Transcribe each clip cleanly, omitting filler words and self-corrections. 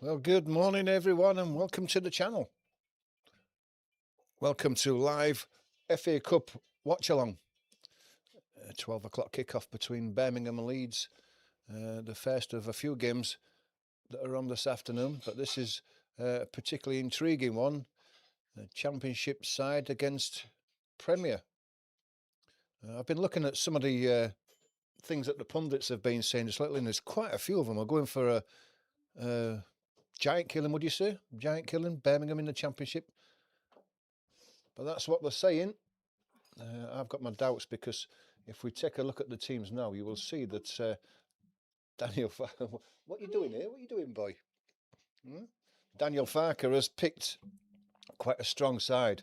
Well, good morning, everyone, and welcome to the channel. Welcome to live FA Cup watch-along. 12 o'clock kickoff between Birmingham and Leeds. The first of a few games that are on this afternoon, but this is a particularly intriguing one. The Championship side against Premier. I've been looking at some of the things that the pundits have been saying just lately, and there's quite a few of them are going for a giant killing, would you say? Giant killing, Birmingham in the Championship. But that's what they're saying. I've got my doubts because if we take a look at the teams now, you will see that Daniel Farker... What are you doing here? What are you doing, boy? Daniel Farker has picked quite a strong side.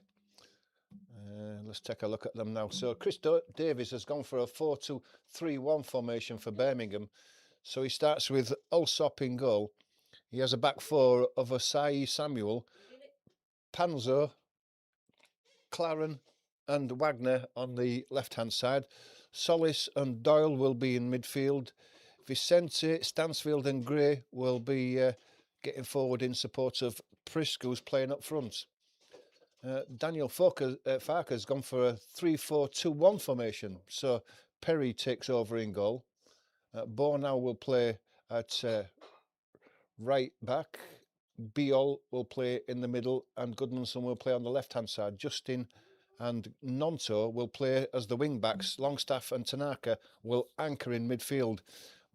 Let's take a look at them now. So Chris Davies has gone for a 4-2-3-1 formation for Birmingham. So he starts with Alsop in goal. He has a back four of Asai Samuel, Panzo, Claren and Wagner on the left-hand side. Solis and Doyle will be in midfield. Vicente, Stansfield and Gray will be getting forward in support of Prisk, who's playing up front. Daniel Farker's gone for a 3-4-2-1 formation. So Perry takes over in goal. Bornau will play at right back. Biol will play in the middle and Goodmanson will play on the left-hand side. Justin and Nonto will play as the wing-backs. Longstaff and Tanaka will anchor in midfield.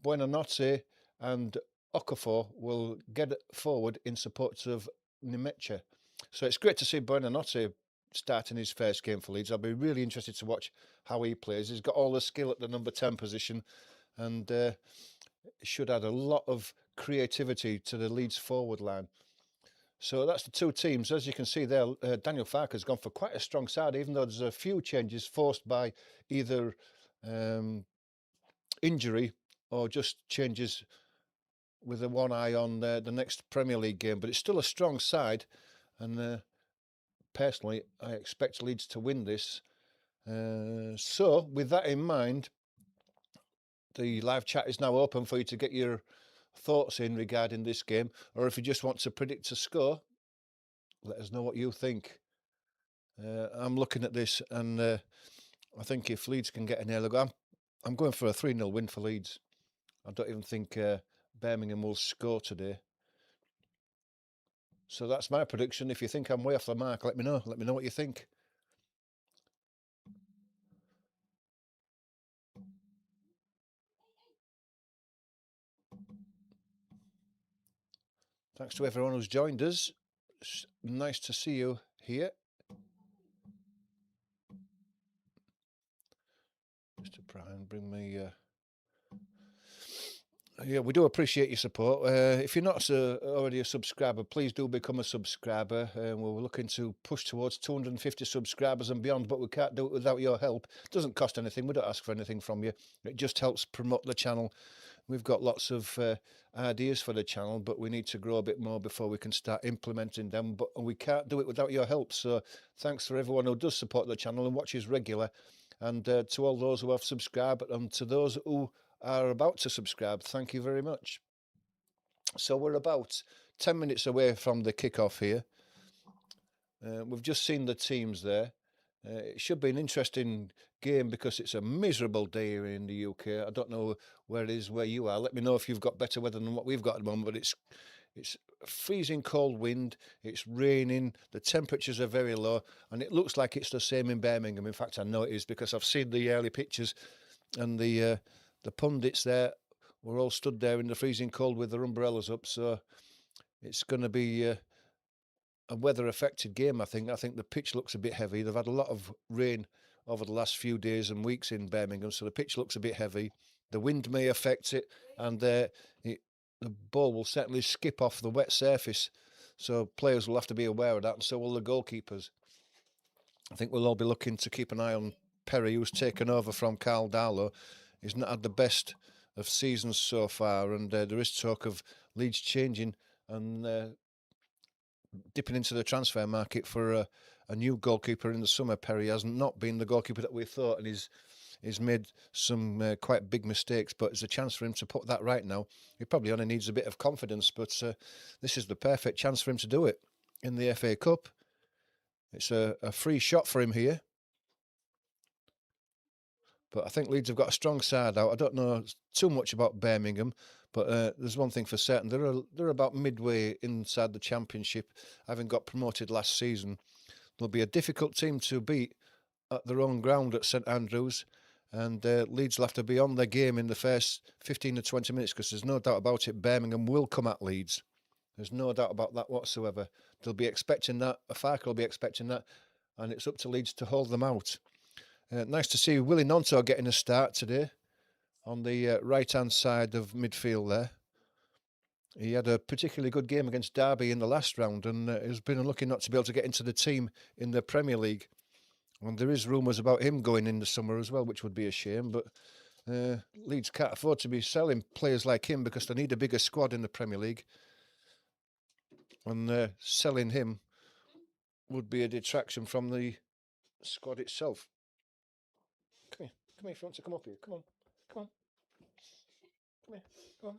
Buonanotte and Okafor will get forward in support of Nimecha. So it's great to see Buonanotte starting his first game for Leeds. I'll be really interested to watch how he plays. He's got all the skill at the number 10 position and should add a lot of creativity to the Leeds forward line. So that's the two teams. As you can see there, Daniel Farker's gone for quite a strong side, even though there's a few changes forced by either injury or just changes with a one eye on the next Premier League game. But it's still a strong side, and personally, I expect Leeds to win this. So with that in mind, the live chat is now open for you to get your thoughts in regarding this game, or if you just want to predict a score, let us know what you think. I'm looking at this and I think if Leeds can get an early goal, I'm going for a 3-0 win for Leeds. I don't even think Birmingham will score today. So that's my prediction. If you think I'm way off the mark, let me know. Let me know what you think. Thanks to everyone who's joined us. It's nice to see you here. Just to try and bring me... Yeah, we do appreciate your support. If you're not already a subscriber, please do become a subscriber. We're looking to push towards 250 subscribers and beyond, but we can't do it without your help. It doesn't cost anything. We don't ask for anything from you. It just helps promote the channel. We've got lots of ideas for the channel, but we need to grow a bit more before we can start implementing them. But we can't do it without your help. So thanks for everyone who does support the channel and watches regular. And to all those who have subscribed and to those who are about to subscribe, thank you very much. So we're about 10 minutes away from the kickoff here. We've just seen the teams there. It should be an interesting game because it's a miserable day here in the UK. I don't know where it is where you are. Let me know if you've got better weather than what we've got at the moment, but it's freezing cold wind, it's raining, the temperatures are very low, and it looks like it's the same in Birmingham. In fact, I know it is because I've seen the early pictures, and the pundits there were all stood there in the freezing cold with their umbrellas up. So it's going to be a weather-affected game, I think. I think the pitch looks a bit heavy. They've had a lot of rain over the last few days and weeks in Birmingham, so the pitch looks a bit heavy. The wind may affect it, and the ball will certainly skip off the wet surface. So players will have to be aware of that, and so will the goalkeepers. I think we'll all be looking to keep an eye on Perry, who's taken over from Carl Darlow. He's not had the best of seasons so far, and there is talk of Leeds changing and dipping into the transfer market for a new goalkeeper in the summer. Perry has not been the goalkeeper that we thought, and he's He's made some quite big mistakes, but it's a chance for him to put that right now. He probably only needs a bit of confidence, but this is the perfect chance for him to do it in the FA Cup. It's a free shot for him here. But I think Leeds have got a strong side out. I don't know too much about Birmingham, but there's one thing for certain. They're about midway inside the Championship, having got promoted last season. They'll be a difficult team to beat at their own ground at St Andrews. And Leeds will have to be on their game in the first 15 to 20 minutes, because there's no doubt about it, Birmingham will come at Leeds. There's no doubt about that whatsoever. They'll be expecting that. Afaka will be expecting that. And it's up to Leeds to hold them out. Nice to see Willie Nonto getting a start today on the right-hand side of midfield there. He had a particularly good game against Derby in the last round, and has been unlucky not to be able to get into the team in the Premier League. And there is rumours about him going in the summer as well, which would be a shame. But Leeds can't afford to be selling players like him, because they need a bigger squad in the Premier League. And selling him would be a detraction from the squad itself. Come here if you want to come up here. Come on. Come here. Come on.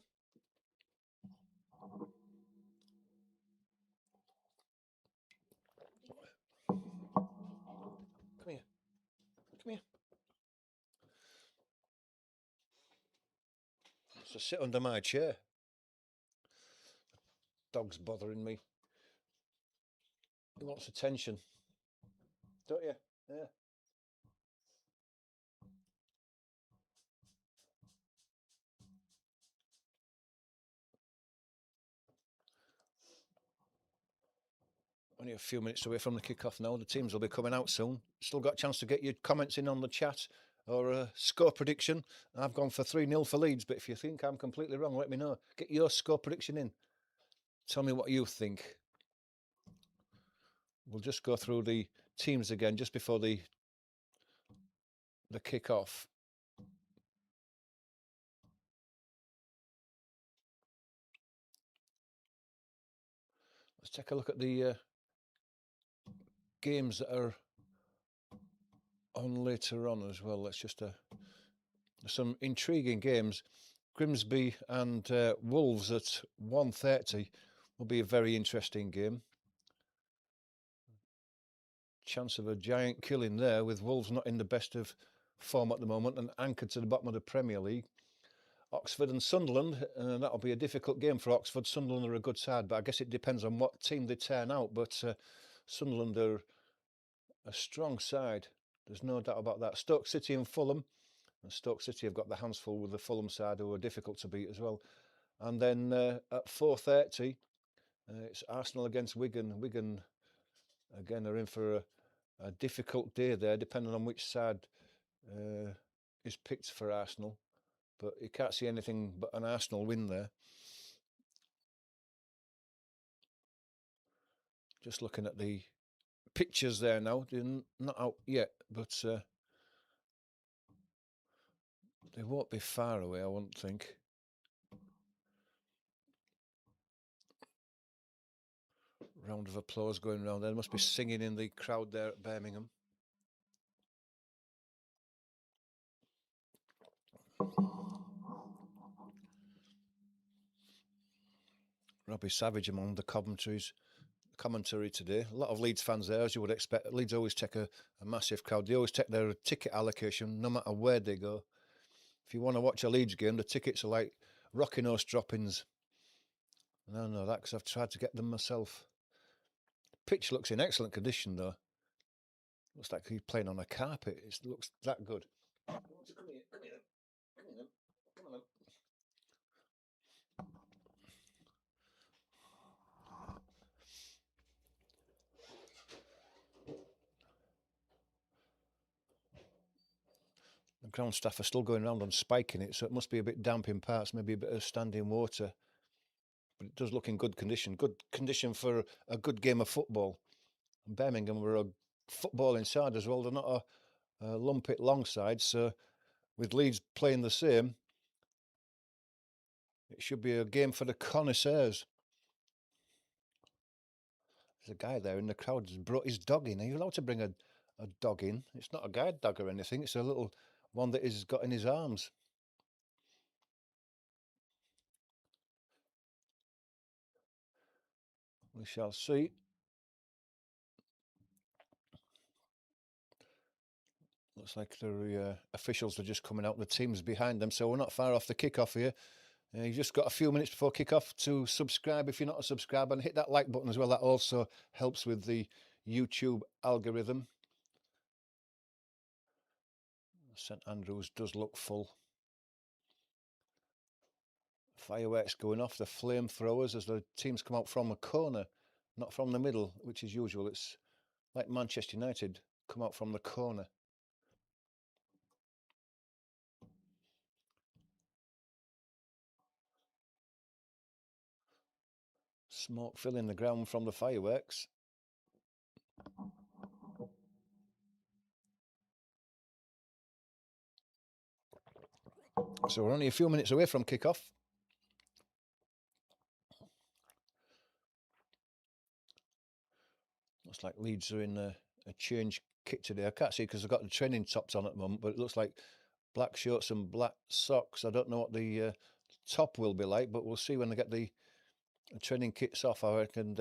Come here. So sit under my chair. Dog's bothering me. He wants attention. Don't you? Yeah. Only a few minutes away from the kick-off now. The teams will be coming out soon. Still got a chance to get your comments in on the chat or a score prediction. I've gone for 3-0 for Leeds, but if you think I'm completely wrong, let me know. Get your score prediction in. Tell me what you think. We'll just go through the teams again just before the kick-off. Let's take a look at the games that are on later on as well. Let's just some intriguing games. Grimsby and Wolves at 1:30 will be a very interesting game. Chance of a giant killing there, with Wolves not in the best of form at the moment and anchored to the bottom of the Premier League. Oxford and Sunderland, that'll be a difficult game for Oxford. Sunderland are a good side, but I guess it depends on what team they turn out. But Sunderland are a strong side. There's no doubt about that. Stoke City and Fulham. And Stoke City have got their hands full with the Fulham side, who are difficult to beat as well. And then at 4:30, it's Arsenal against Wigan. Wigan, again, are in for a difficult day there, depending on which side is picked for Arsenal. But you can't see anything but an Arsenal win there. Just looking at the pictures there now. They're not out yet, but they won't be far away, I wouldn't think. Round of applause going around there. There must be singing in the crowd there at Birmingham. Robbie Savage among the commentary today. A lot of Leeds fans there, as you would expect. Leeds always take a massive crowd. They always take their ticket allocation, no matter where they go. If you want to watch a Leeds game, the tickets are like rocking horse droppings. I know that because I've tried to get them myself. Pitch looks in excellent condition, though. Looks like he's playing on a carpet. It looks that good. Come here. The ground staff are still going around and spiking it, so it must be a bit damp in parts, maybe a bit of standing water. But it does look in good condition. Good condition for a good game of football. And Birmingham were a footballing side as well. They're not a lumpet long side, so with Leeds playing the same, it should be a game for the connoisseurs. There's a guy there in the crowd who's brought his dog in. Are you allowed to bring a dog in? It's not a guide dog or anything. It's a little one that he's got in his arms. We shall see. Looks like the officials are just coming out. The team's behind them, so we're not far off the kickoff here. You've just got a few minutes before kickoff to subscribe if you're not a subscriber, and hit that like button as well. That also helps with the YouTube algorithm. St Andrews does look full. Fireworks going off, the flamethrowers as the teams come out from a corner, not from the middle, which is usual. It's like Manchester United, come out from the corner. Smoke filling the ground from the fireworks. So we're only a few minutes away from kickoff. Looks like Leeds are in a change kit today. I can't see because they've got the training tops on at the moment, but it looks like black shorts and black socks. I don't know what the top will be like, but we'll see when they get the training kits off. I reckon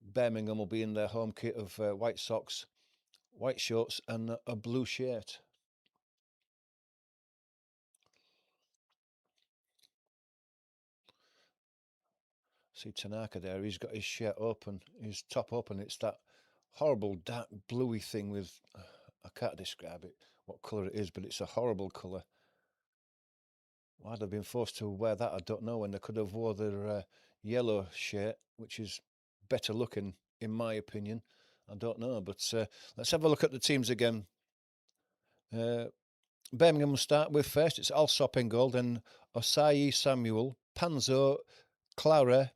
Birmingham will be in their home kit of white socks, white shorts and a blue shirt. See Tanaka there, he's got his shirt open, his top open. It's that horrible dark bluey thing with, I can't describe it, what colour it is, but it's a horrible colour. Why they've been forced to wear that, I don't know, when they could have wore their yellow shirt, which is better looking, in my opinion. I don't know, but let's have a look at the teams again. Birmingham will start with first. It's Alsop in goal, then Osayi Samuel, Panzo, Clara,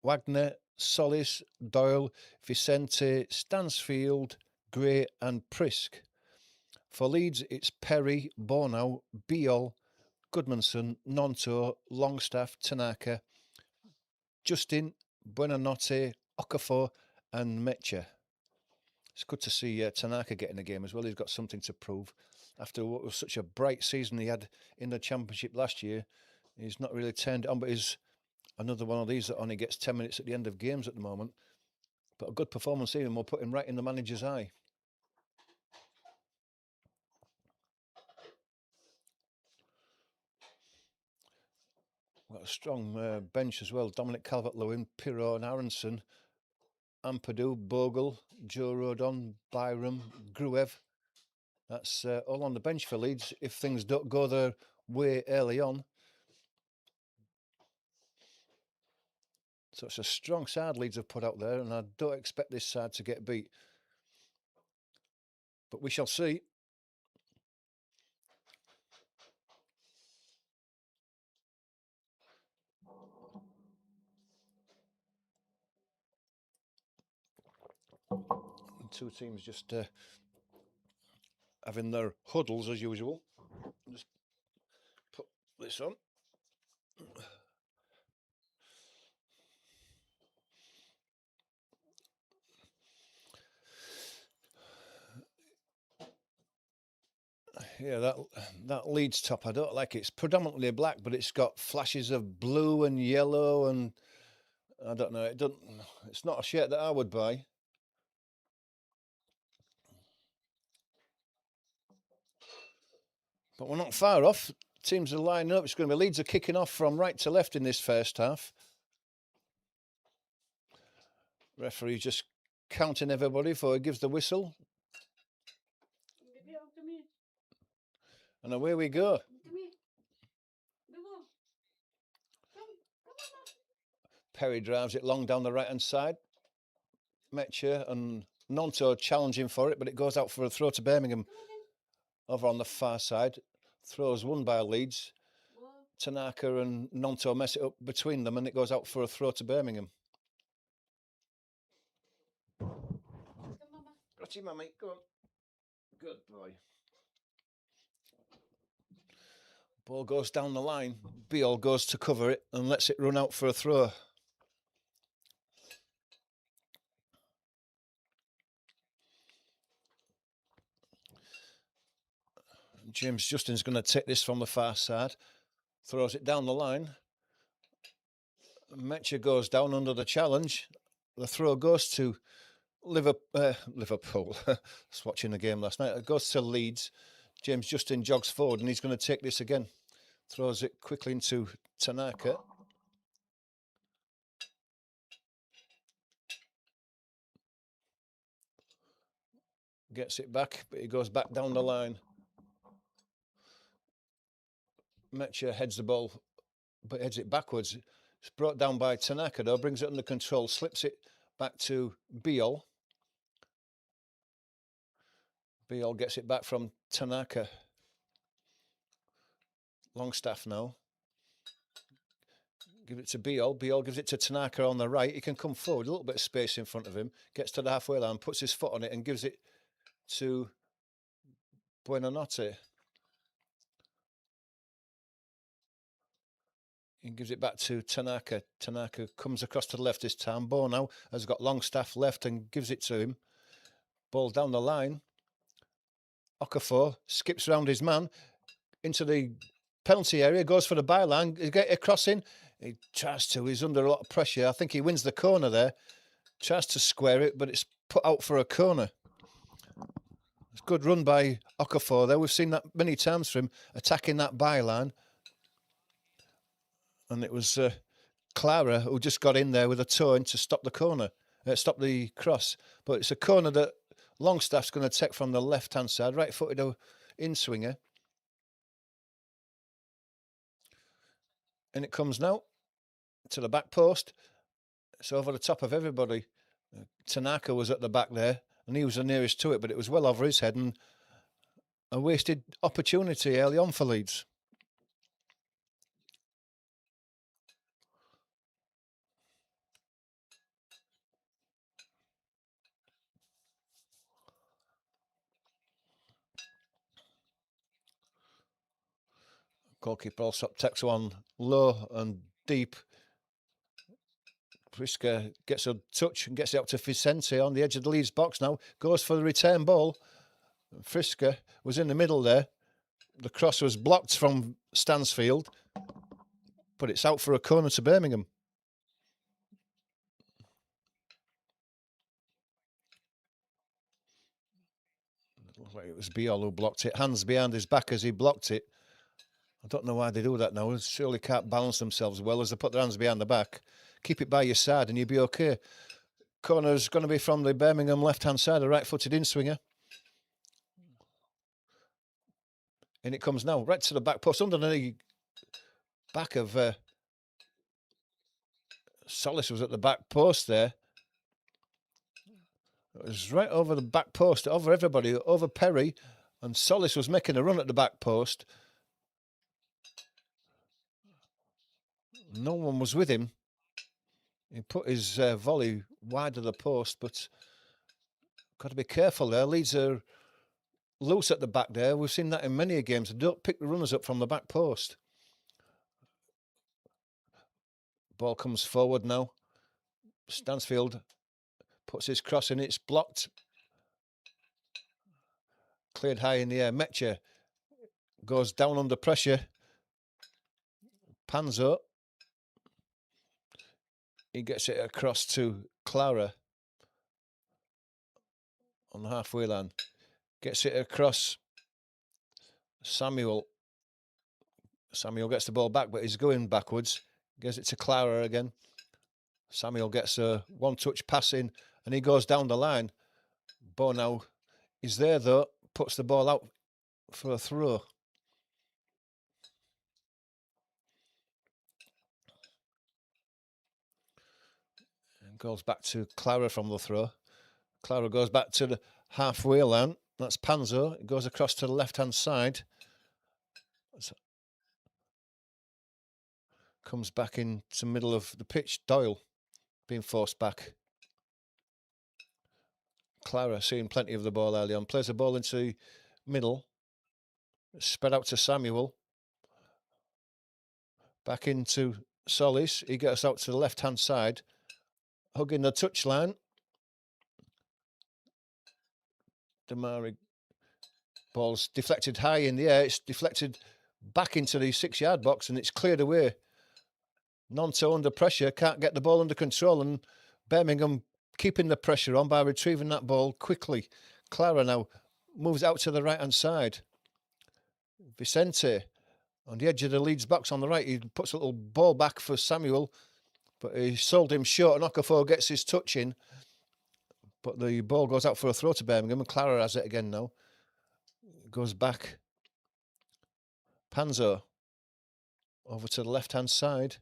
Wagner, Solis, Doyle, Vicente, Stansfield, Gray and Prisk. For Leeds, it's Perry, Bornau, Biol, Goodmanson, Nonto, Longstaff, Tanaka, Justin, Buonanotte, Okafor and Mecha. It's good to see Tanaka getting a game as well. He's got something to prove. After what was such a bright season he had in the Championship last year, he's not really turned it on, but he's another one of these that only gets 10 minutes at the end of games at the moment. But a good performance here, and we'll put him right in the manager's eye. Got a strong bench as well. Dominic Calvert-Lewin, Pirro and Aronson, Ampadu, Bogle, Joe Rodon, Byram, Gruev. That's all on the bench for Leeds if things don't go their way early on. So it's a strong side Leeds have put out there, and I don't expect this side to get beat. But we shall see. Two teams just having their huddles as usual. Just put this on. Yeah, that Leeds top, I don't like it. It's predominantly black, but it's got flashes of blue and yellow, and I don't know. It's not a shirt that I would buy. But we're not far off. Teams are lining up. It's going to be Leeds are kicking off from right to left in this first half. Referee just counting everybody before he gives the whistle. And away we go. Perry drives it long down the right-hand side. Mecha and Nonto challenging for it, but it goes out for a throw to Birmingham. Over on the far side. Throws won by Leeds. Tanaka and Nonto mess it up between them, and it goes out for a throw to Birmingham. Got you, mummy. Go on. Good boy. Ball goes down the line. Biol goes to cover it and lets it run out for a throw. James Justin's going to take this from the far side, throws it down the line. Metcher goes down under the challenge. The throw goes to Liverpool. I was watching the game last night. It goes to Leeds. James Justin jogs forward and he's going to take this again. Throws it quickly into Tanaka. Gets it back, but he goes back down the line. Metcher heads the ball, but heads it backwards. It's brought down by Tanaka, though, brings it under control, slips it back to Biol. Biol gets it back from Tanaka. Longstaff now. Give it to Biol. Biol gives it to Tanaka on the right. He can come forward, a little bit of space in front of him. Gets to the halfway line, puts his foot on it and gives it to Buonanotte. He gives it back to Tanaka. Tanaka comes across to the left this time. Bo now has got Longstaff left and gives it to him. Ball down the line. Okafor skips around his man into the penalty area, goes for the byline. He get a crossing. He tries to. He's under a lot of pressure. I think he wins the corner there. Tries to square it, but it's put out for a corner. It's a good run by Okafor there. We've seen that many times from him attacking that byline. And it was Clara who just got in there with a toe in to stop the corner, stop the cross. But it's a corner that Longstaff's going to take from the left-hand side, right-footed in-swinger. And it comes now to the back post. It's over the top of everybody. Tanaka was at the back there, and he was the nearest to it, but it was well over his head, and a wasted opportunity early on for Leeds. Goalkeeper also takes one low and deep. Friska gets a touch and gets it up to Vicente on the edge of the Leeds box now. Goes for the return ball. Friska was in the middle there. The cross was blocked from Stansfield, but it's out for a corner to Birmingham. It looked like it was Biol who blocked it. Hands behind his back as he blocked it. I don't know why they do that now. They surely can't balance themselves well as they put their hands behind the back. Keep it by your side and you'll be okay. Corner's going to be from the Birmingham left-hand side, a right-footed in-swinger. And it comes now, right to the back post, under the back of... Solis was at the back post there. It was right over the back post, over everybody, over Perry. And Solis was making a run at the back post. No one was with him. He put his volley wide of the post, but got to be careful there. Leeds are loose at the back there. We've seen that in many games. They don't pick the runners up from the back post. Ball comes forward now. Stansfield puts his cross in. It's blocked. Cleared high in the air. Metcher goes down under pressure. Panzo. He gets it across to Clara on the halfway line. Gets it across. Samuel. Samuel gets the ball back, but he's going backwards. Gives it to Clara again. Samuel gets a one-touch pass in, and he goes down the line. Bo now is there, though. Puts the ball out for a throw. And goes back to Clara from the throw. Clara goes back to the halfway line. That's Panzo. It goes across to the left-hand side. Comes back into the middle of the pitch. Doyle being forced back. Clara seeing plenty of the ball early on. Plays the ball into the middle. Spread out to Samuel. Back into Solis. He gets out to the left-hand side. Hugging the touchline. Damari Ball's deflected high in the air. It's deflected back into the 6-yard box and it's cleared away. Nonto under pressure, can't get the ball under control, and Birmingham keeping the pressure on by retrieving that ball quickly. Clara now moves out to the right-hand side. Vicente on the edge of the Leeds box on the right. He puts a little ball back for Samuel, but he sold him short, and Okafor gets his touch in. But the ball goes out for a throw to Birmingham, and Clara has it again now. Goes back. Panzo over to the left-hand side.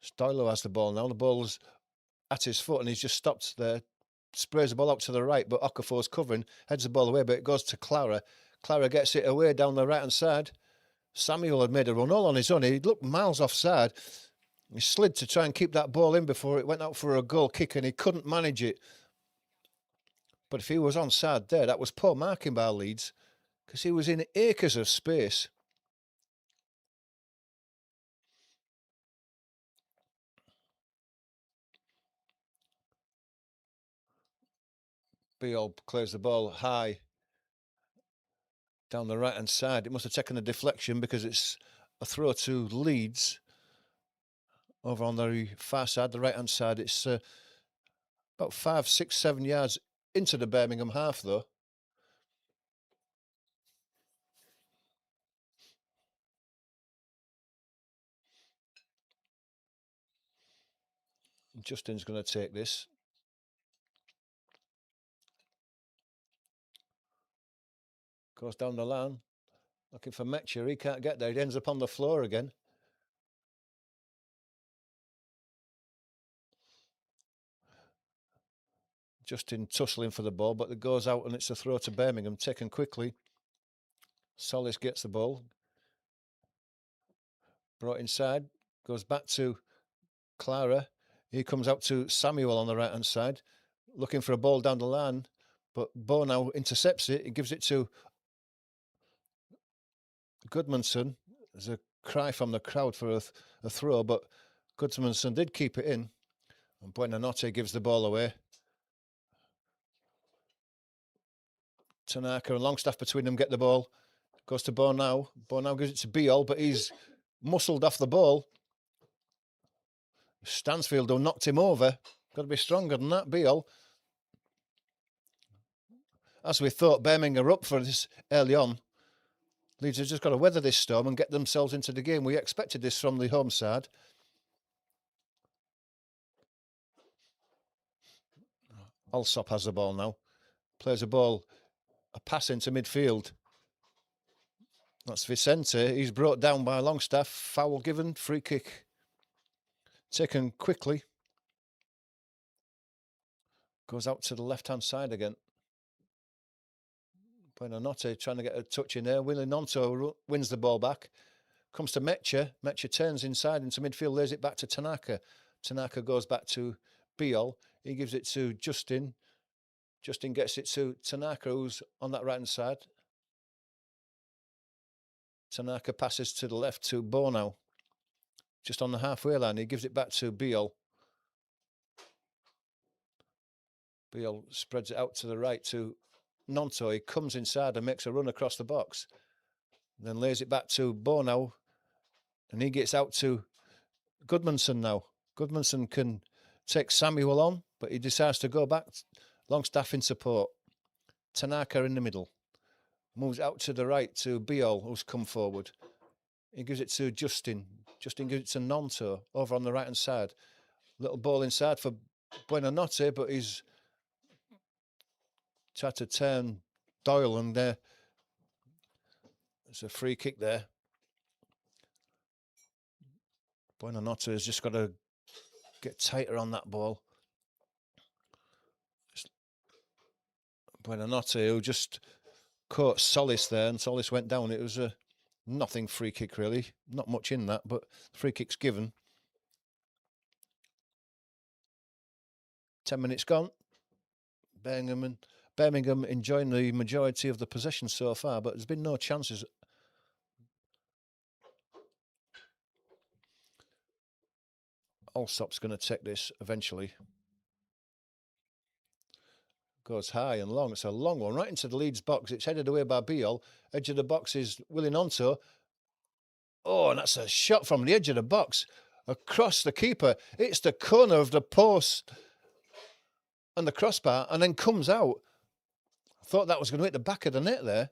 Stoilo has the ball now. The ball's at his foot and he's just stopped there. Sprays the ball out to the right, but Okafor's covering, heads the ball away, but it goes to Clara. Clara gets it away down the right-hand side. Samuel had made a run all on his own. He looked miles offside. He slid to try and keep that ball in before it went out for a goal kick, and he couldn't manage it. But if he was onside there, that was poor marking by Leeds, because he was in acres of space. Beal clears the ball high down the right-hand side. It must have taken a deflection because it's a throw to Leeds. Over on the far side, the right-hand side, it's about 5, 6, 7 yards into the Birmingham half, though. Justin's going to take this. Goes down the line, looking for Metcher. He can't get there. He ends up on the floor again. Justin tussling for the ball, but it goes out and it's a throw to Birmingham, taken quickly. Solis gets the ball. Brought inside, goes back to Clara. He comes out to Samuel on the right-hand side, looking for a ball down the line, but Bo now intercepts it. He gives it to Goodmanson. There's a cry from the crowd for a throw, but Goodmanson did keep it in. And Buonanotte gives the ball away. Tanaka and Longstaff between them get the ball. Goes to Bo now. Bo now gives it to Beal, but he's muscled off the ball. Stansfield who knocked him over. Got to be stronger than that, Beal. As we thought, Birmingham are up for this early on. Leeds have just got to weather this storm and get themselves into the game. We expected this from the home side. Alsop has the ball now. Plays a ball, a pass into midfield. That's Vicente. He's brought down by Longstaff. Foul given, free kick taken quickly. Goes out to the left-hand side again. Buonanotte trying to get a touch in there. Willie Nonto wins the ball back. Comes to Metcher. Metcher turns inside into midfield, lays it back to Tanaka. Tanaka goes back to Beal. He gives it to Justin. Justin gets it to Tanaka, who's on that right-hand side. Tanaka passes to the left to Bono. Just on the halfway line, he gives it back to Beal. Beal spreads it out to the right to Nonto. He comes inside and makes a run across the box. Then lays it back to Bono. And he gets out to Goodmanson now. Goodmanson can take Samuel on, but he decides to go back. Longstaff in support. Tanaka in the middle. Moves out to the right to Beal, who's come forward. He gives it to Justin. Justin gives it to Nonto over on the right-hand side. Little ball inside for Buonanotte, but he's tried to turn Doyle, and there's a free kick there. Buonanotte has just got to get tighter on that ball. Buonanotte, who just caught Solis there, and Solis went down. It was a nothing free kick, really. Not much in that, but free kick's given. 10 minutes gone. Birmingham enjoying the majority of the possession so far, but there's been no chances. Allsop's going to take this eventually. Goes high and long. It's a long one, right into the Leeds box. It's headed away by Beal. Edge of the box is Willing onto. Oh, and that's a shot from the edge of the box across the keeper. It's the corner of the post and the crossbar and then comes out. I thought that was going to hit the back of the net there.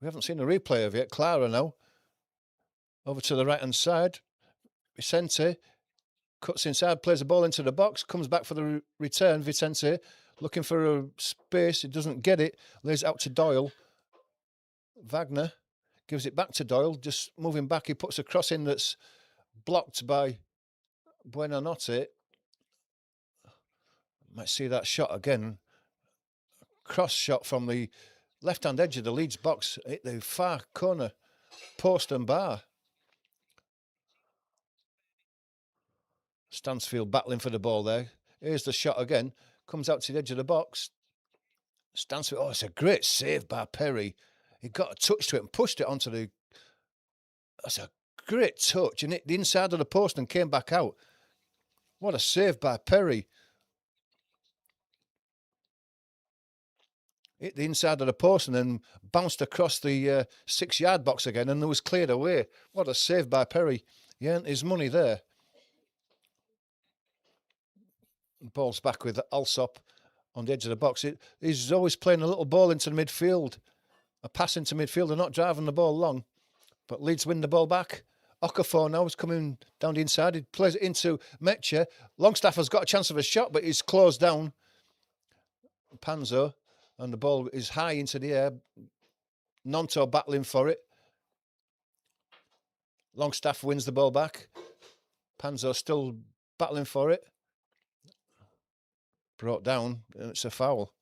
We haven't seen a replay of it. Clara now. Over to the right-hand side. Vicente cuts inside, plays the ball into the box, comes back for the return. Vicente looking for a space. He doesn't get it. Lays it out to Doyle. Wagner gives it back to Doyle. Just moving back, he puts a cross in that's blocked by Buonanotte. Might see that shot again. Cross shot from the left-hand edge of the Leeds box. Hit the far corner post and bar. Stansfield battling for the ball there. Here's the shot again. Comes out to the edge of the box. Stansfield, oh, it's a great save by Perry. He got a touch to it and pushed it onto the... That's a great touch. And hit the inside of the post and came back out. What a save by Perry. Hit the inside of the post and then bounced across the 6-yard box again and it was cleared away. What a save by Perry. He earned his money there. Ball's back with Allsop on the edge of the box. He's always playing a little ball into the midfield. A pass into midfield. They're not driving the ball long. But Leeds win the ball back. Okafor now is coming down the inside. He plays it into Metche. Longstaff has got a chance of a shot, but he's closed down. Panzo. And the ball is high into the air. Nonto battling for it. Longstaff wins the ball back. Panzo still battling for it. Brought down, and it's a foul.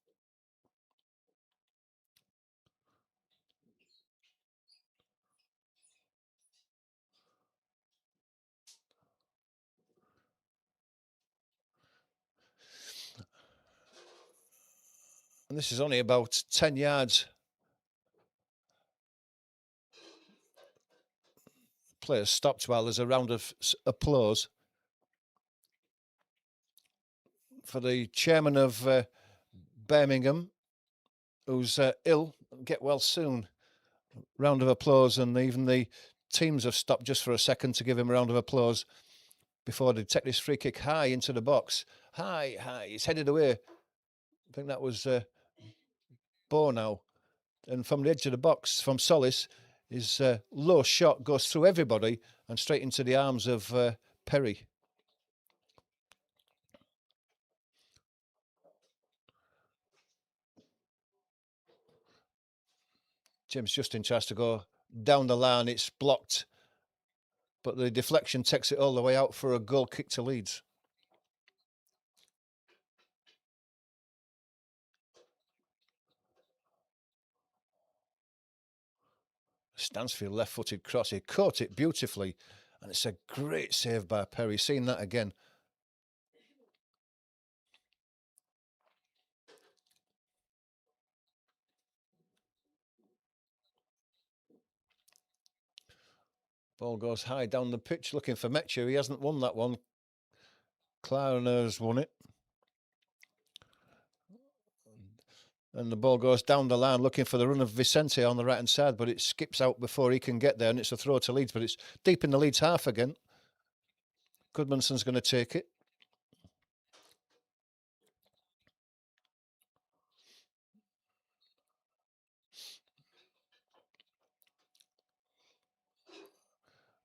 And this is only about 10 yards. Players stopped while there's a round of applause for the chairman of Birmingham, who's ill. Get well soon. Round of applause, and even the teams have stopped just for a second to give him a round of applause before they take this free kick high into the box. High. He's headed away. I think that was Bo now. And from the edge of the box, from Solis, his low shot goes through everybody and straight into the arms of Perry. James Justin tries to go down the line. It's blocked. But the deflection takes it all the way out for a goal kick to Leeds. Stansfield left-footed cross. He caught it beautifully. And it's a great save by Perry. Seeing that again. Ball goes high down the pitch looking for Metche. He hasn't won that one. Clarner's won it. And the ball goes down the line looking for the run of Vicente on the right-hand side, but it skips out before he can get there, and it's a throw to Leeds, but it's deep in the Leeds half again. Goodmanson's going to take it.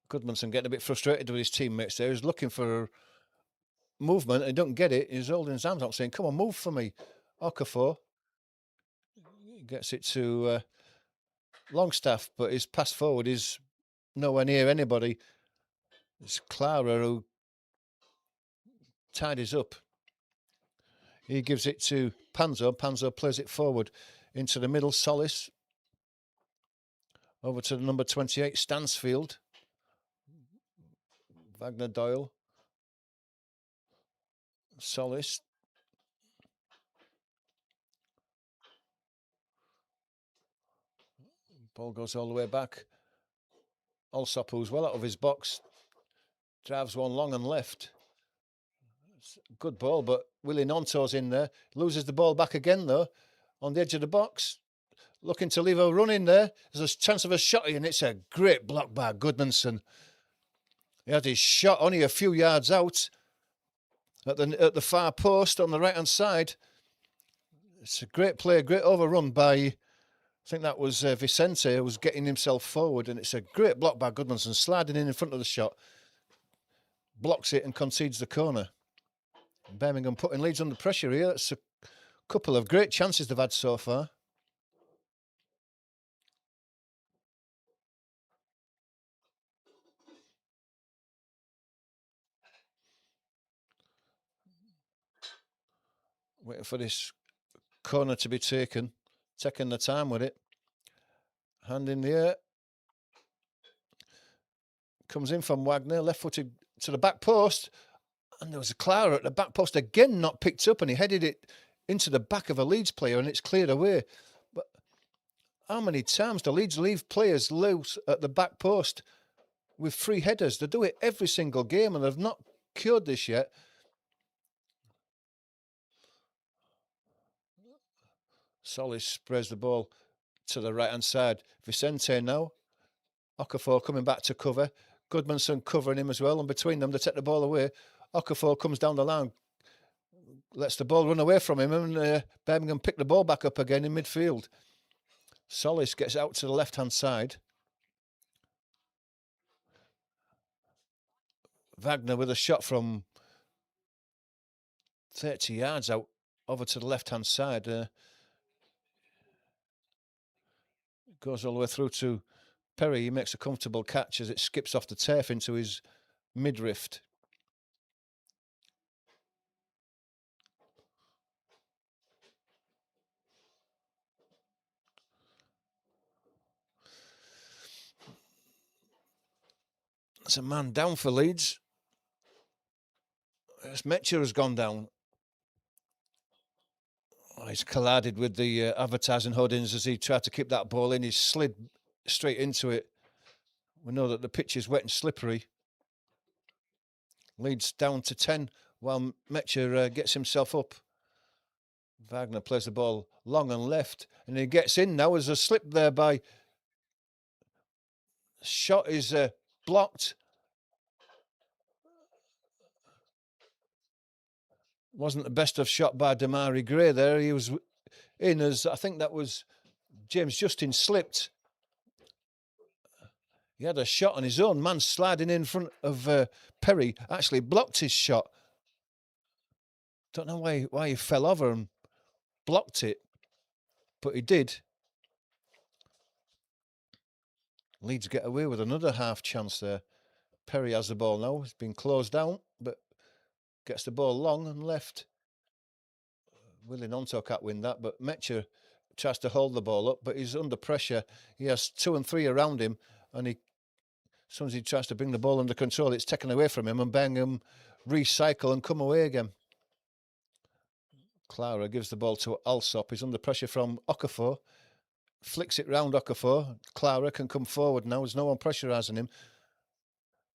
Goodmanson getting a bit frustrated with his teammates there. He's looking for movement and he don't get it. He's holding his arms out saying, come on, move for me. Okafor gets it to Longstaff, but his pass forward is nowhere near anybody. It's Clara who tidies up. He gives it to Panzo. Panzo plays it forward into the middle. Solis over to the number 28, Stansfield. Wagner Doyle. Solis. Ball goes all the way back. Alsop, who's well out of his box, drives one long and left. Good ball, but Willie Nonto's in there. Loses the ball back again, though, on the edge of the box. Looking to leave a run in there. There's a chance of a shot, and it's a great block by Goodmanson. He had his shot only a few yards out at the far post on the right-hand side. It's a great play, great overrun by, I think that was Vicente, who was getting himself forward, and it's a great block by Goodmanson, sliding in front of the shot. Blocks it and concedes the corner. Birmingham putting Leeds under pressure here. It's a couple of great chances they've had so far. Waiting for this corner to be taken. Taking the time with it. Hand in the air. Comes in from Wagner, left-footed to the back post. And there was a Clara at the back post again, not picked up, and he headed it into the back of a Leeds player, and it's cleared away. But how many times do Leeds leave players loose at the back post with free headers? They do it every single game, and they've not cured this yet. Solis sprays the ball to the right-hand side. Vicente now. Okafor coming back to cover. Goodmanson covering him as well, and between them, they take the ball away. Okafor comes down the line, lets the ball run away from him, and Birmingham pick the ball back up again in midfield. Solis gets out to the left-hand side. Wagner with a shot from 30 yards out over to the left-hand side. Goes all the way through to Perry. He makes a comfortable catch as it skips off the turf into his midriff. That's a man down for Leeds. As Metcher has gone down. Oh, he's collided with the advertising hoardings as he tried to keep that ball in. He slid straight into it. We know that the pitch is wet and slippery. Leeds down to 10 while Metcher gets himself up. Wagner plays the ball long and left, and he gets in now. There's a slip there by... Shot is blocked. Wasn't the best of shot by Damari Gray there. He was in as, I think that was James Justin slipped. He had a shot on his own. Man sliding in front of Perry actually blocked his shot. Don't know why he fell over and blocked it, but he did. Leeds get away with another half chance there. Perry has the ball now. He's been closed down, but gets the ball long and left. Willie Nonto can't win that, but Metcher tries to hold the ball up, but he's under pressure. He has 2 and 3 around him, and as soon as he tries to bring the ball under control, it's taken away from him, and Birmingham recycle and come away again. Clara gives the ball to Alsop. He's under pressure from Okafor. Flicks it round Okafor. Clara can come forward now. There's no one pressurising him.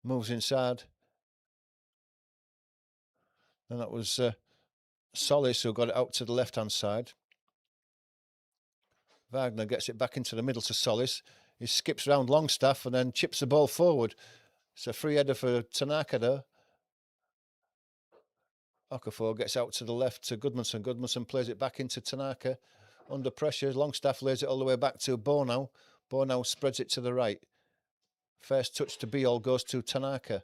Moves inside. And that was Solis who got it out to the left-hand side. Wagner gets it back into the middle to Solis. He skips round Longstaff and then chips the ball forward. It's a free header for Tanaka there. Okafor gets out to the left to Goodmanson. Goodmanson plays it back into Tanaka. Under pressure, Longstaff lays it all the way back to Bornau. Bornau spreads it to the right. First touch to Biol goes to Tanaka.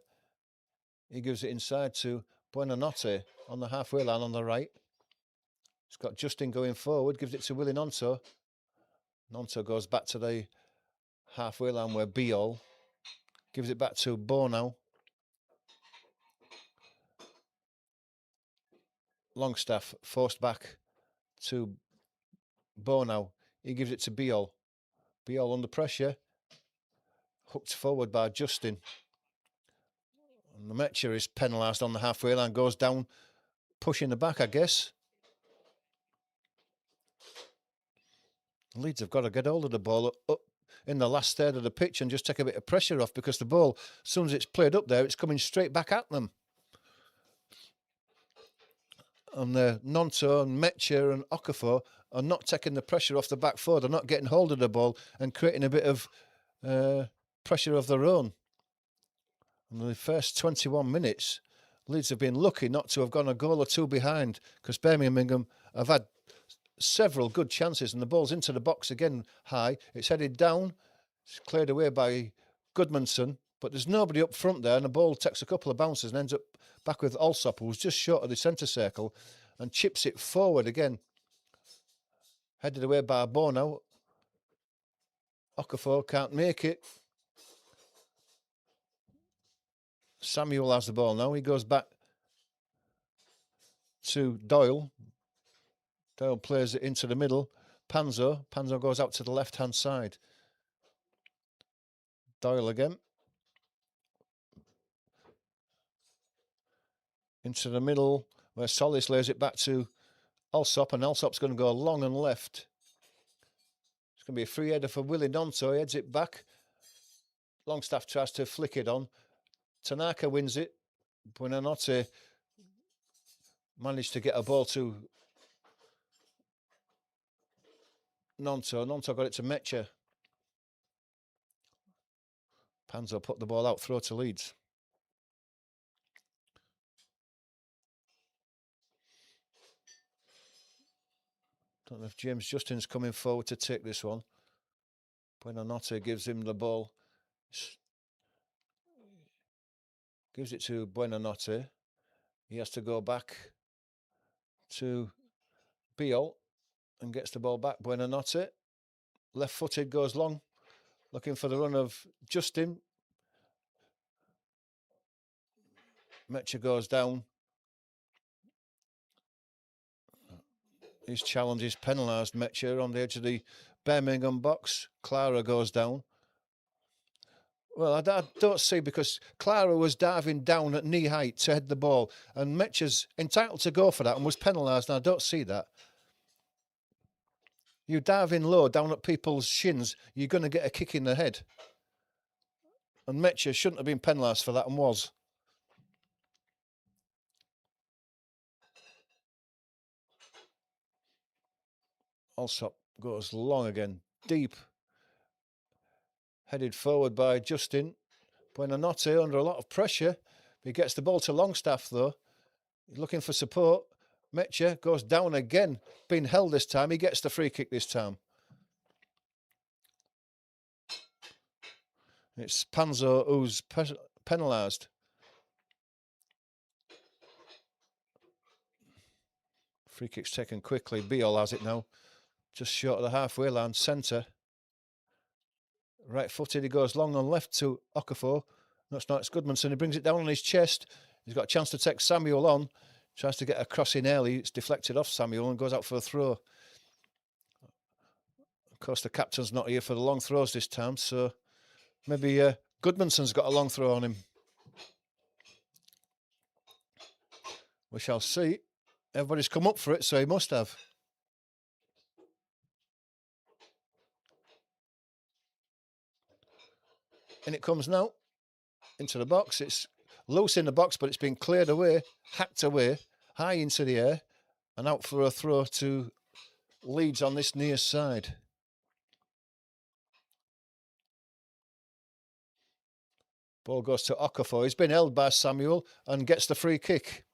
He gives it inside to Buonanotte on the halfway line on the right. He's got Justin going forward, gives it to Willie Nonto. Nonto goes back to the halfway line where Biol gives it back to Bornau. Longstaff forced back to Bornau. He gives it to Biol. Biol under pressure. Hooked forward by Justin. And the Metcher is penalised on the halfway line. Goes down, pushing the back, I guess. Leeds have got to get hold of the ball up in the last third of the pitch and just take a bit of pressure off, because the ball, as soon as it's played up there, it's coming straight back at them. And Nonto and Metcher and Okafor are not taking the pressure off the back four. They're not getting hold of the ball and creating a bit of pressure of their own. In the first 21 minutes, Leeds have been lucky not to have gone a goal or two behind, because Birmingham have had several good chances, and the ball's into the box again high. It's headed down. It's cleared away by Goodmanson, but there's nobody up front there, and the ball takes a couple of bounces and ends up back with Alsop, who was just short of the centre circle, and chips it forward again. Headed away by Bono. Okafor can't make it. Samuel has the ball now. He goes back to Doyle. Doyle plays it into the middle. Panzo goes out to the left-hand side. Doyle again. Into the middle, where Solis lays it back to Alsop, and Alsop's going to go long and left. It's going to be a free header for Willie Nonto. He heads it back. Longstaff tries to flick it on. Tanaka wins it. Buonanotte managed to get a ball to Nonto. Nonto got it to Metcher. Panzo put the ball out, throw to Leeds. Don't know if James Justin's coming forward to take this one. Buonanotte gives him the ball. Gives it to Buonanotte. He has to go back to Biol and gets the ball back. Buonanotte, left-footed, goes long, looking for the run of Justin. Metcher goes down. His challenge is penalised. Metcher on the edge of the Birmingham box. Clara goes down. Well, I don't see, because Clara was diving down at knee height to head the ball, and Metcher's entitled to go for that and was penalised, and I don't see that. You dive in low down at people's shins, you're going to get a kick in the head. And Metcher shouldn't have been penalised for that, and was. Alsop goes long again, deep. Headed forward by Justin. Buonanotte under a lot of pressure. He gets the ball to Longstaff, though. He's looking for support. Metcher goes down again. Being held this time. He gets the free kick this time. It's Panzo who's penalised. Free kick's taken quickly. Biol has it now. Just short of the halfway line, centre. Right-footed, he goes long on left to Okafor. No, it's not, it's Goodmanson. He brings it down on his chest. He's got a chance to take Samuel on. Tries to get a cross in early. It's deflected off Samuel and goes out for a throw. Of course, the captain's not here for the long throws this time, so maybe Goodmanson's got a long throw on him. We shall see. Everybody's come up for it, so he must have. And it comes now into the box. It's loose in the box, but it's been cleared away, hacked away, high into the air, and out for a throw to Leeds on this near side. Ball goes to Okafor. He's been held by Samuel and gets the free kick.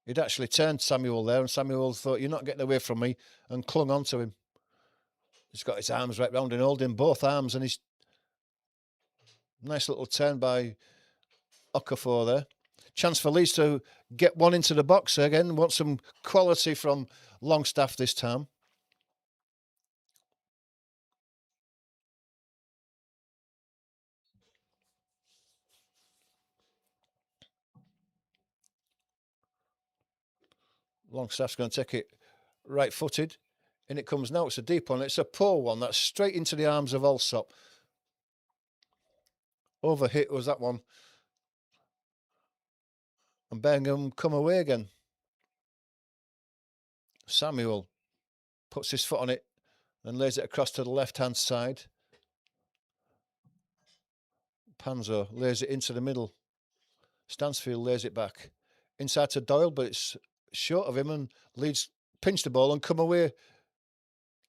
He'd actually turned Samuel there, and Samuel thought, "You're not getting away from me," and clung onto him. He's got his arms right round and holding both arms, and he's nice little turn by Okafor there. Chance for Leeds to get one into the box again. Want some quality from Longstaff this time. Longstaff's going to take it right-footed. And it comes now. It's a deep one. It's a poor one. That's straight into the arms of Alsop. Overhit was that one. And Birmingham come away again. Samuel puts his foot on it. and lays it across to the left-hand side. Panzo lays it into the middle. Stansfield lays it back. Inside to Doyle, but it's short of him, and Leeds pinch the ball and come away.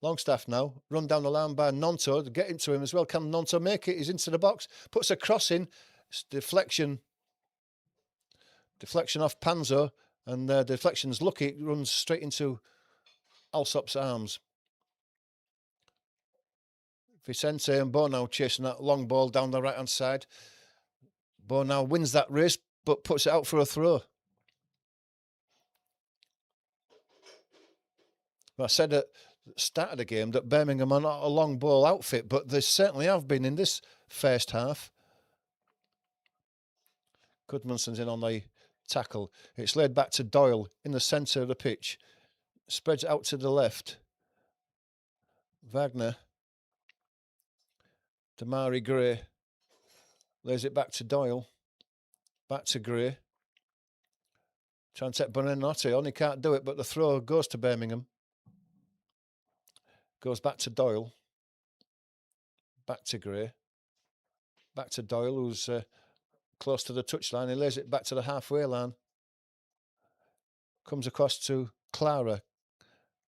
Longstaff now, run down the line by Nonto, get into him as well. Can Nonto make it? He's into the box, puts a cross in. It's deflection off Panzo, and the deflection's lucky. It runs straight into Alsop's arms. Vicente and Bo now chasing that long ball down the right-hand side. Bo now wins that race, but puts it out for a throw. I said at the start of the game that Birmingham are not a long ball outfit, but they certainly have been in this first half. Goodmanson's in on the tackle. It's laid back to Doyle in the centre of the pitch. Spreads it out to the left. Wagner. Damari Gray. Lays it back to Doyle. Back to Gray. Trying to take Bonanotti on. He can't do it, but the throw goes to Birmingham. Goes back to Doyle. Back to Gray. Back to Doyle, who's close to the touchline. He lays it back to the halfway line. Comes across to Clara.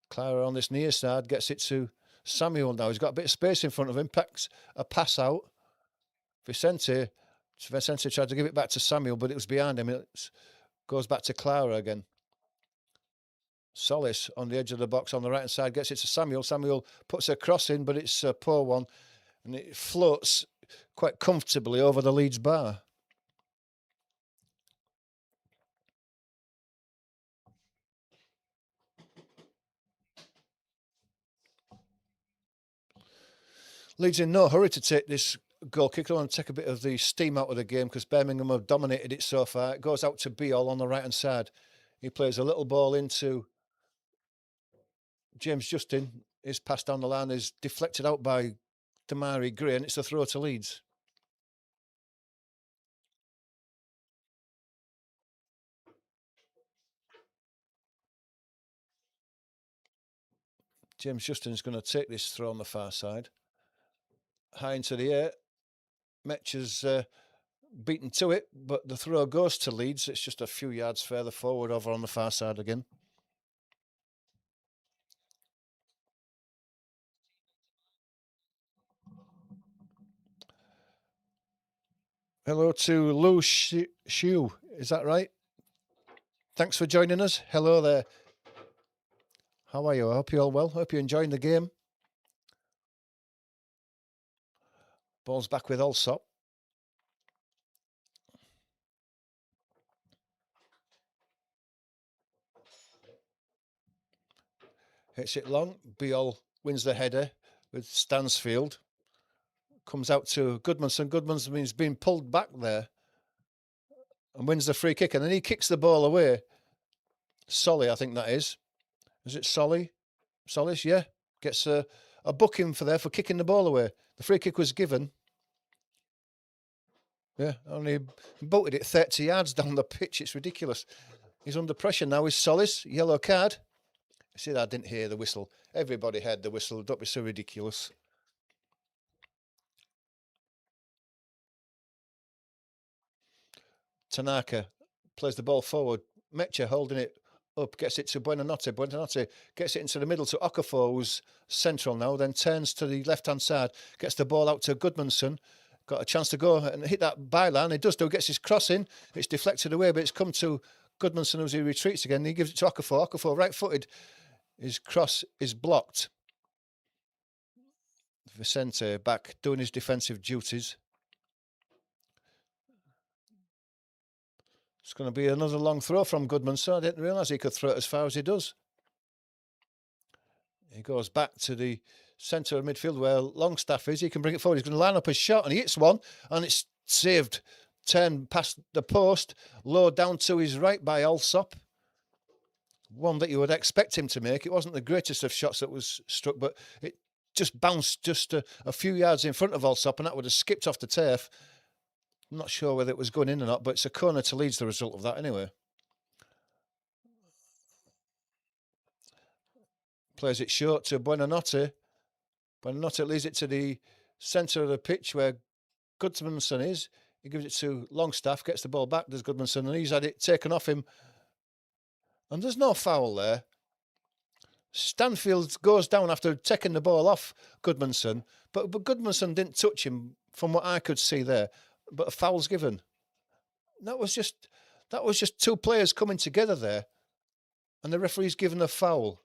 Clara on this near side gets it to Samuel now. He's got a bit of space in front of him. Packs a pass out. Vicente tried to give it back to Samuel, but it was behind him. It goes back to Clara again. Solis on the edge of the box on the right-hand side gets it to Samuel. Samuel puts a cross in, but it's a poor one. And it floats quite comfortably over the Leeds bar. Leeds in no hurry to take this goal kick. They want to take a bit of the steam out of the game because Birmingham have dominated it so far. It goes out to Biol on the right-hand side. He plays a little ball into James Justin. His pass down the line is deflected out by Damari Gray, and it's a throw to Leeds. James Justin's going to take this throw on the far side. High into the air. Metch's beaten to it, but the throw goes to Leeds. It's just a few yards further forward over on the far side again. Hello to Lou Shu. Is that right? Thanks for joining us. Hello there. How are you? I hope you're all well. Hope you're enjoying the game. Ball's back with Alsop. Hits it long. Biol wins the header with Stansfield. Comes out to Goodmanson. Goodmanson's been pulled back there and wins the free kick. And then he kicks the ball away. Solly, I think that is. Is it Solly? Solis, yeah. Gets a booking for kicking the ball away. The free kick was given. Yeah, only bolted it 30 yards down the pitch. It's ridiculous. He's under pressure now. Is Solis? Yellow card. See, I didn't hear the whistle. Everybody heard the whistle. Don't be so ridiculous. Tanaka plays the ball forward. Mecha holding it up, gets it to Buonanotte. Buonanotte gets it into the middle to Okafor, who's central now, then turns to the left-hand side, gets the ball out to Goodmanson. Got a chance to go and hit that byline. He does, though, gets his cross in. It's deflected away, but it's come to Goodmanson as he retreats again. He gives it to Okafor. Okafor, right-footed. His cross is blocked. Vicente back doing his defensive duties. It's going to be another long throw from Goodmanson. I didn't realise he could throw it as far as he does. He goes back to the centre of midfield where Longstaff is. He can bring it forward. He's going to line up a shot, and he hits one, and it's saved. Turned past the post, low down to his right by Alsop. One that you would expect him to make. It wasn't the greatest of shots that was struck, but it just bounced just a few yards in front of Alsop, and that would have skipped off the turf. I'm not sure whether it was going in or not, but it's a corner to Leeds, the result of that anyway. Plays it short to Buonanotte. Buonanotte leaves it to the centre of the pitch where Goodmanson is. He gives it to Longstaff, gets the ball back, does Goodmanson, and he's had it taken off him. And there's no foul there. Stanfield goes down after taking the ball off Goodmanson, but Goodmanson didn't touch him from what I could see there. But a foul's given. That was just two players coming together there, and the referee's given a foul.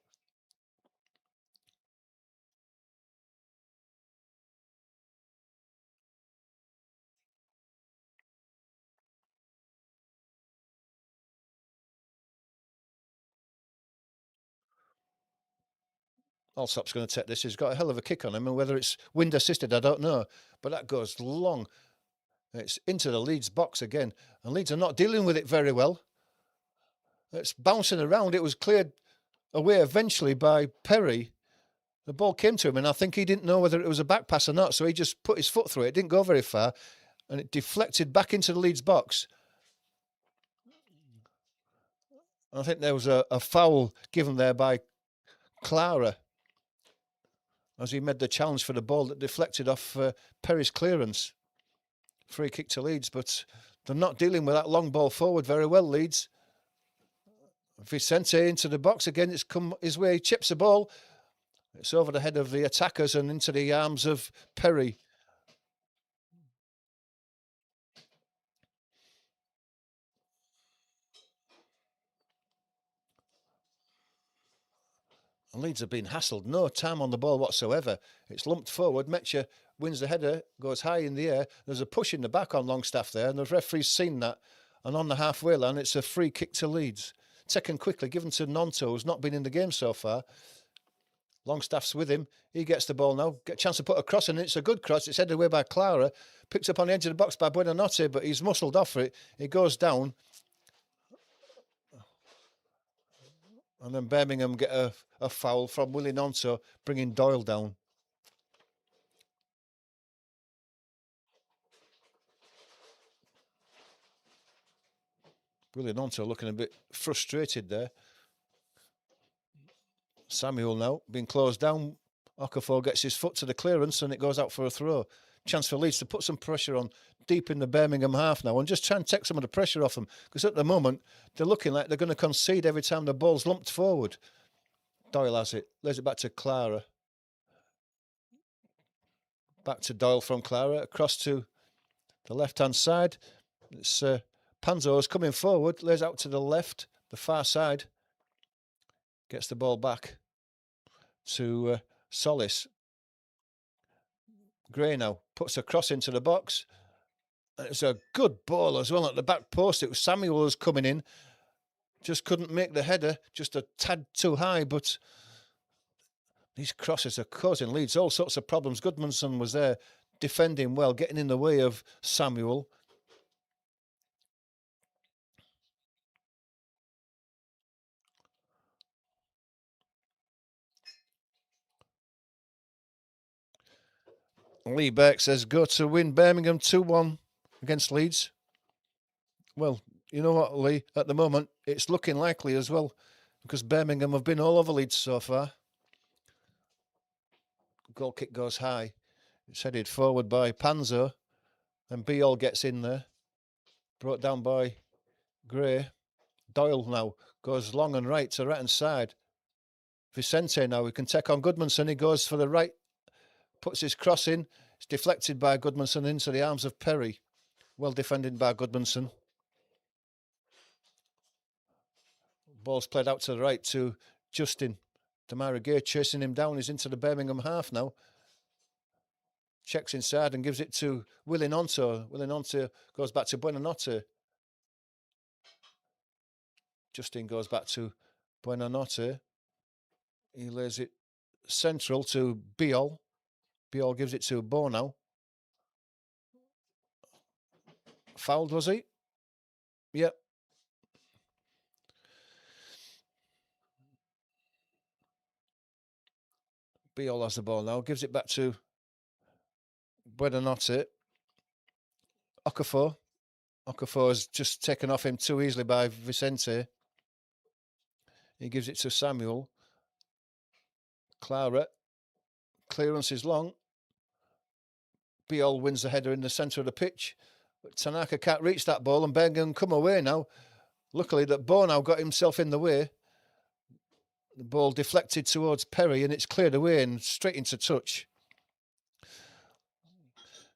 Alsop's going to take this. He's got a hell of a kick on him, and whether it's wind assisted, I don't know. But that goes long. It's into the Leeds box again, and Leeds are not dealing with it very well. It's bouncing around. It was cleared away eventually by Perry. The ball came to him, and I think he didn't know whether it was a back pass or not, so he just put his foot through it. It didn't go very far, and it deflected back into the Leeds box. I think there was a foul given there by Clara as he made the challenge for the ball that deflected off Perry's clearance. Free kick to Leeds, but they're not dealing with that long ball forward very well, Leeds. Vicente into the box again. It's come his way. He chips the ball. It's over the head of the attackers and into the arms of Perry. And Leeds have been hassled. No time on the ball whatsoever. It's lumped forward. Metcha wins the header, goes high in the air. There's a push in the back on Longstaff there, and the referee's seen that. And on the halfway line, it's a free kick to Leeds. Taken quickly, given to Nonto, who's not been in the game so far. Longstaff's with him. He gets the ball now. Get a chance to put a cross in. It's a good cross. It's headed away by Clara. Picked up on the edge of the box by Buonanotte, but he's muscled off it. He goes down. And then Birmingham get a foul from Willie Nonto, bringing Doyle down. Willie Nonto looking a bit frustrated there. Samuel now being closed down. Okafor gets his foot to the clearance and it goes out for a throw. Chance for Leeds to put some pressure on deep in the Birmingham half now and just try and take some of the pressure off them, because at the moment they're looking like they're going to concede every time the ball's lumped forward. Doyle has it, lays it back to Clara. Back to Doyle from Clara, across to the left-hand side. It's Panzo's coming forward, lays out to the left, the far side. Gets the ball back to Solis. Gray now puts a cross into the box. It's a good ball as well at the back post. It was Samuel was coming in. Just couldn't make the header, just a tad too high, but these crosses are causing Leeds all sorts of problems. Goodmanson was there defending well, getting in the way of Samuel. Lee Burke says, go to win Birmingham 2-1 against Leeds. Well, you know what, Lee? At the moment, it's looking likely as well, because Birmingham have been all over Leeds so far. Goal kick goes high. It's headed forward by Panzo. And Biol gets in there. Brought down by Gray. Doyle now goes long and right to the right-hand side. Vicente now, he can take on Goodmanson. He goes for the right. Puts his cross in. It's deflected by Goodmanson into the arms of Perry. Well defended by Goodmanson. Ball's played out to the right to Justin. Damara Gay chasing him down. He's into the Birmingham half now. Checks inside and gives it to Willie Nonto. Willie Nonto goes back to Buonanotte. Justin goes back to Buonanotte. He lays it central to Biol. Biol gives it to Bo now. Fouled, was he? Yep. Biol has the ball now. Gives it back to Buonanotte. Okafor. Okafor is just taken off him too easily by Vicente. He gives it to Samuel. Clara Clearance is long. Biol wins the header in the centre of the pitch. But Tanaka can't reach that ball, and Birmingham come away now. Luckily that Bono got himself in the way. The ball deflected towards Perry, and it's cleared away and straight into touch.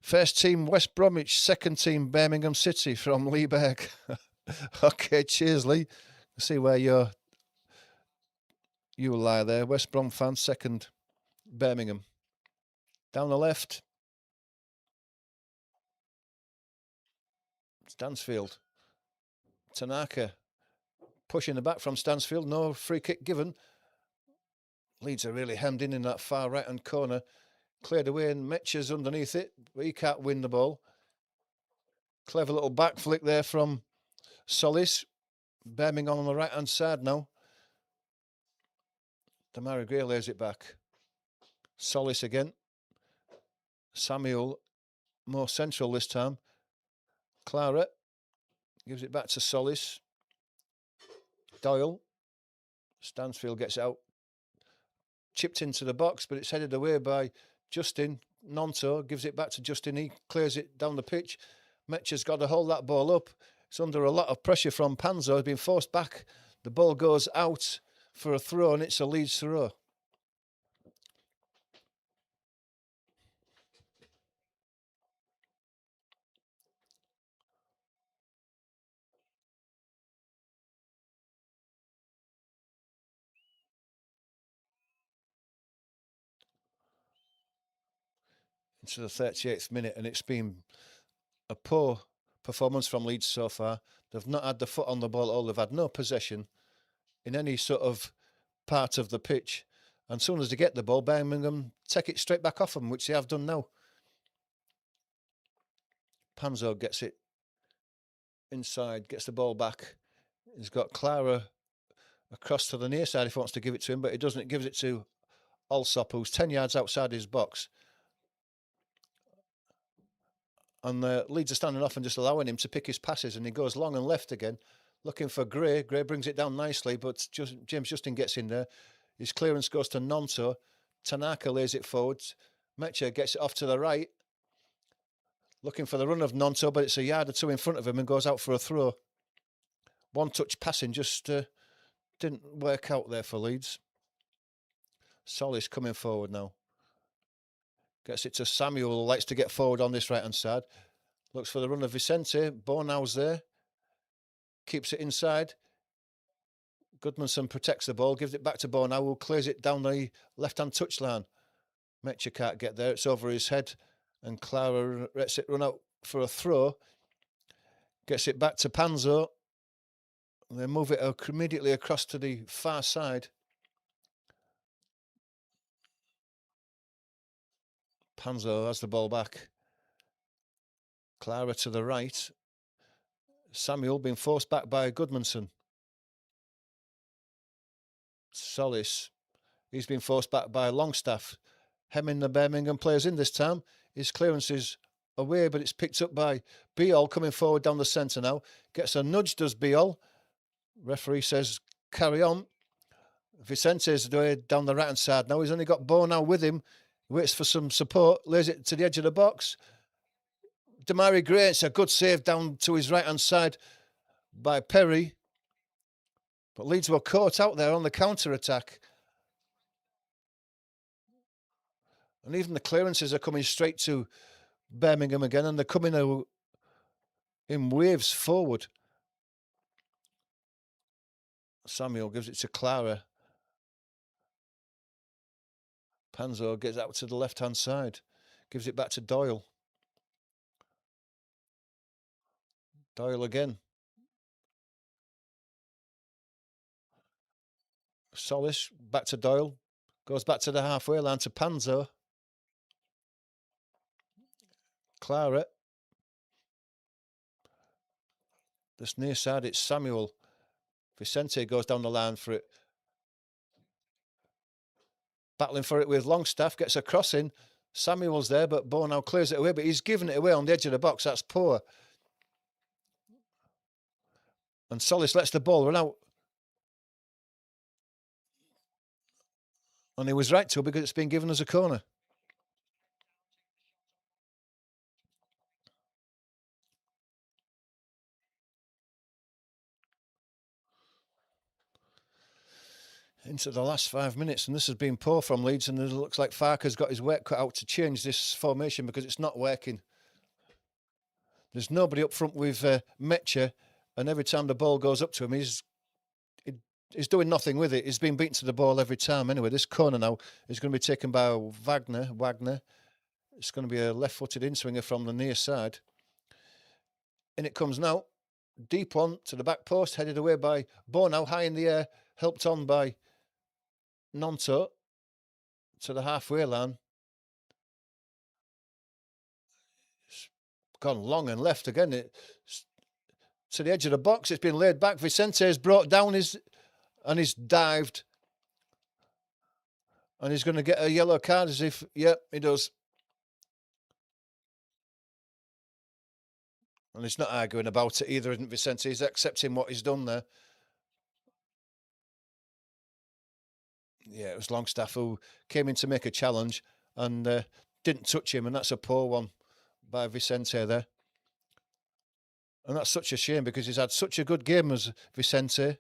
First team West Bromwich, second team Birmingham City from Lee Berg. Okay, cheers, Lee. See where you lie there. West Brom fan, second Birmingham. Down the left, Stansfield. Tanaka pushing the back from Stansfield. No free kick given. Leeds are really hemmed in that far right-hand corner. Cleared away and Metcher's underneath it, but he can't win the ball. Clever little back flick there from Solis. Birmingham on the right-hand side now. Damari Gray lays it back. Solis again. Samuel, more central this time. Clara gives it back to Solis. Doyle. Stansfield gets out. Chipped into the box, but it's headed away by Justin. Nonto gives it back to Justin. He clears it down the pitch. Metcher's got to hold that ball up. It's under a lot of pressure from Panzo. He's been forced back. The ball goes out for a throw, and it's a Leeds throw. Into the 38th minute, and it's been a poor performance from Leeds so far. They've not had the foot on the ball at all. They've had no possession in any sort of part of the pitch. And as soon as they get the ball, Birmingham take it straight back off them, which they have done now. Panzo gets it inside, gets the ball back. He's got Clara across to the near side if he wants to give it to him, but he doesn't. He gives it to Alsop, who's 10 yards outside his box. And Leeds are standing off and just allowing him to pick his passes, and he goes long and left again, looking for Gray. Gray brings it down nicely, but James Justin gets in there. His clearance goes to Nonto. Tanaka lays it forward. Metcher gets it off to the right, looking for the run of Nonto, but it's a yard or two in front of him and goes out for a throw. One-touch passing just didn't work out there for Leeds. Solis coming forward now. Gets it to Samuel, who likes to get forward on this right-hand side. Looks for the run of Vicente. Bonau's there. Keeps it inside. Goodmanson protects the ball, gives it back to Bonau, who clears it down the left-hand touchline. Metcher can't get there. It's over his head. And Clara lets it run out for a throw. Gets it back to Panzo. And they move it immediately across to the far side. Panzo has the ball back. Clara to the right. Samuel being forced back by Goodmanson. Solis. He's been forced back by Longstaff. Hemming the Birmingham players in this time. His clearance is away, but it's picked up by Biol coming forward down the centre now. Gets a nudge, does Biol. Referee says, carry on. Vicente's down the right-hand side now. He's only got Bonau with him. Waits for some support, lays it to the edge of the box. Damari Gray, it's a good save down to his right-hand side by Perry. But Leeds were caught out there on the counter-attack. And even the clearances are coming straight to Birmingham again, and they're coming in waves forward. Samuel gives it to Clara. Panzo gets out to the left-hand side. Gives it back to Doyle. Doyle again. Solis, back to Doyle. Goes back to the halfway line to Panzo. Clara. This near side, it's Samuel. Vicente goes down the line for it. Battling for it with Longstaff, gets a crossing. Samuel's there, but Bonau clears it away, but he's given it away on the edge of the box. That's poor. And Solis lets the ball run out. And he was right to, because it's been given as a corner. into the last 5 minutes, and this has been poor from Leeds, and it looks like Farker's got his work cut out to change this formation because it's not working. There's nobody up front with Metcher, and every time the ball goes up to him, he's doing nothing with it. He's been beaten to the ball every time. Anyway, this corner now is going to be taken by Wagner. It's going to be a left-footed in-swinger from the near side. In it comes now. Deep one to the back post, headed away by Bono, high in the air, helped on by Nonto to the halfway line. It's gone long and left again. To the edge of the box. It's been laid back. Vicente's brought down and he's dived. And he's going to get a yellow card as if, yep, he does. And he's not arguing about it either, isn't Vicente? He's accepting what he's done there. Yeah, it was Longstaff who came in to make a challenge and didn't touch him, and that's a poor one by Vicente there. And that's such a shame because he's had such a good game as Vicente.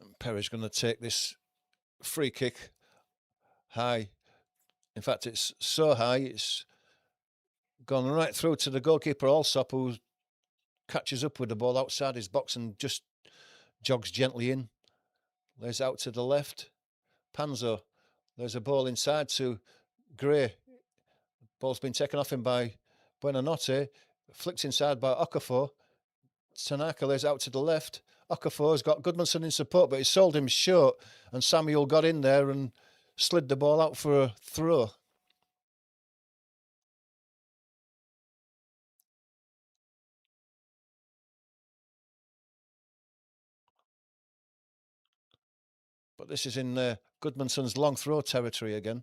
And Perry's going to take this free kick high. In fact, it's so high, it's gone right through to the goalkeeper, Allsop, who catches up with the ball outside his box and just jogs gently in. Lays out to the left. Panzo. There's a ball inside to Gray. Ball's been taken off him by Buonanotte. Flicked inside by Okafor. Tanaka lays out to the left. Okafor's got Goodmanson in support, but he sold him short. And Samuel got in there and slid the ball out for a throw. But this is in Goodmanson's long throw territory again.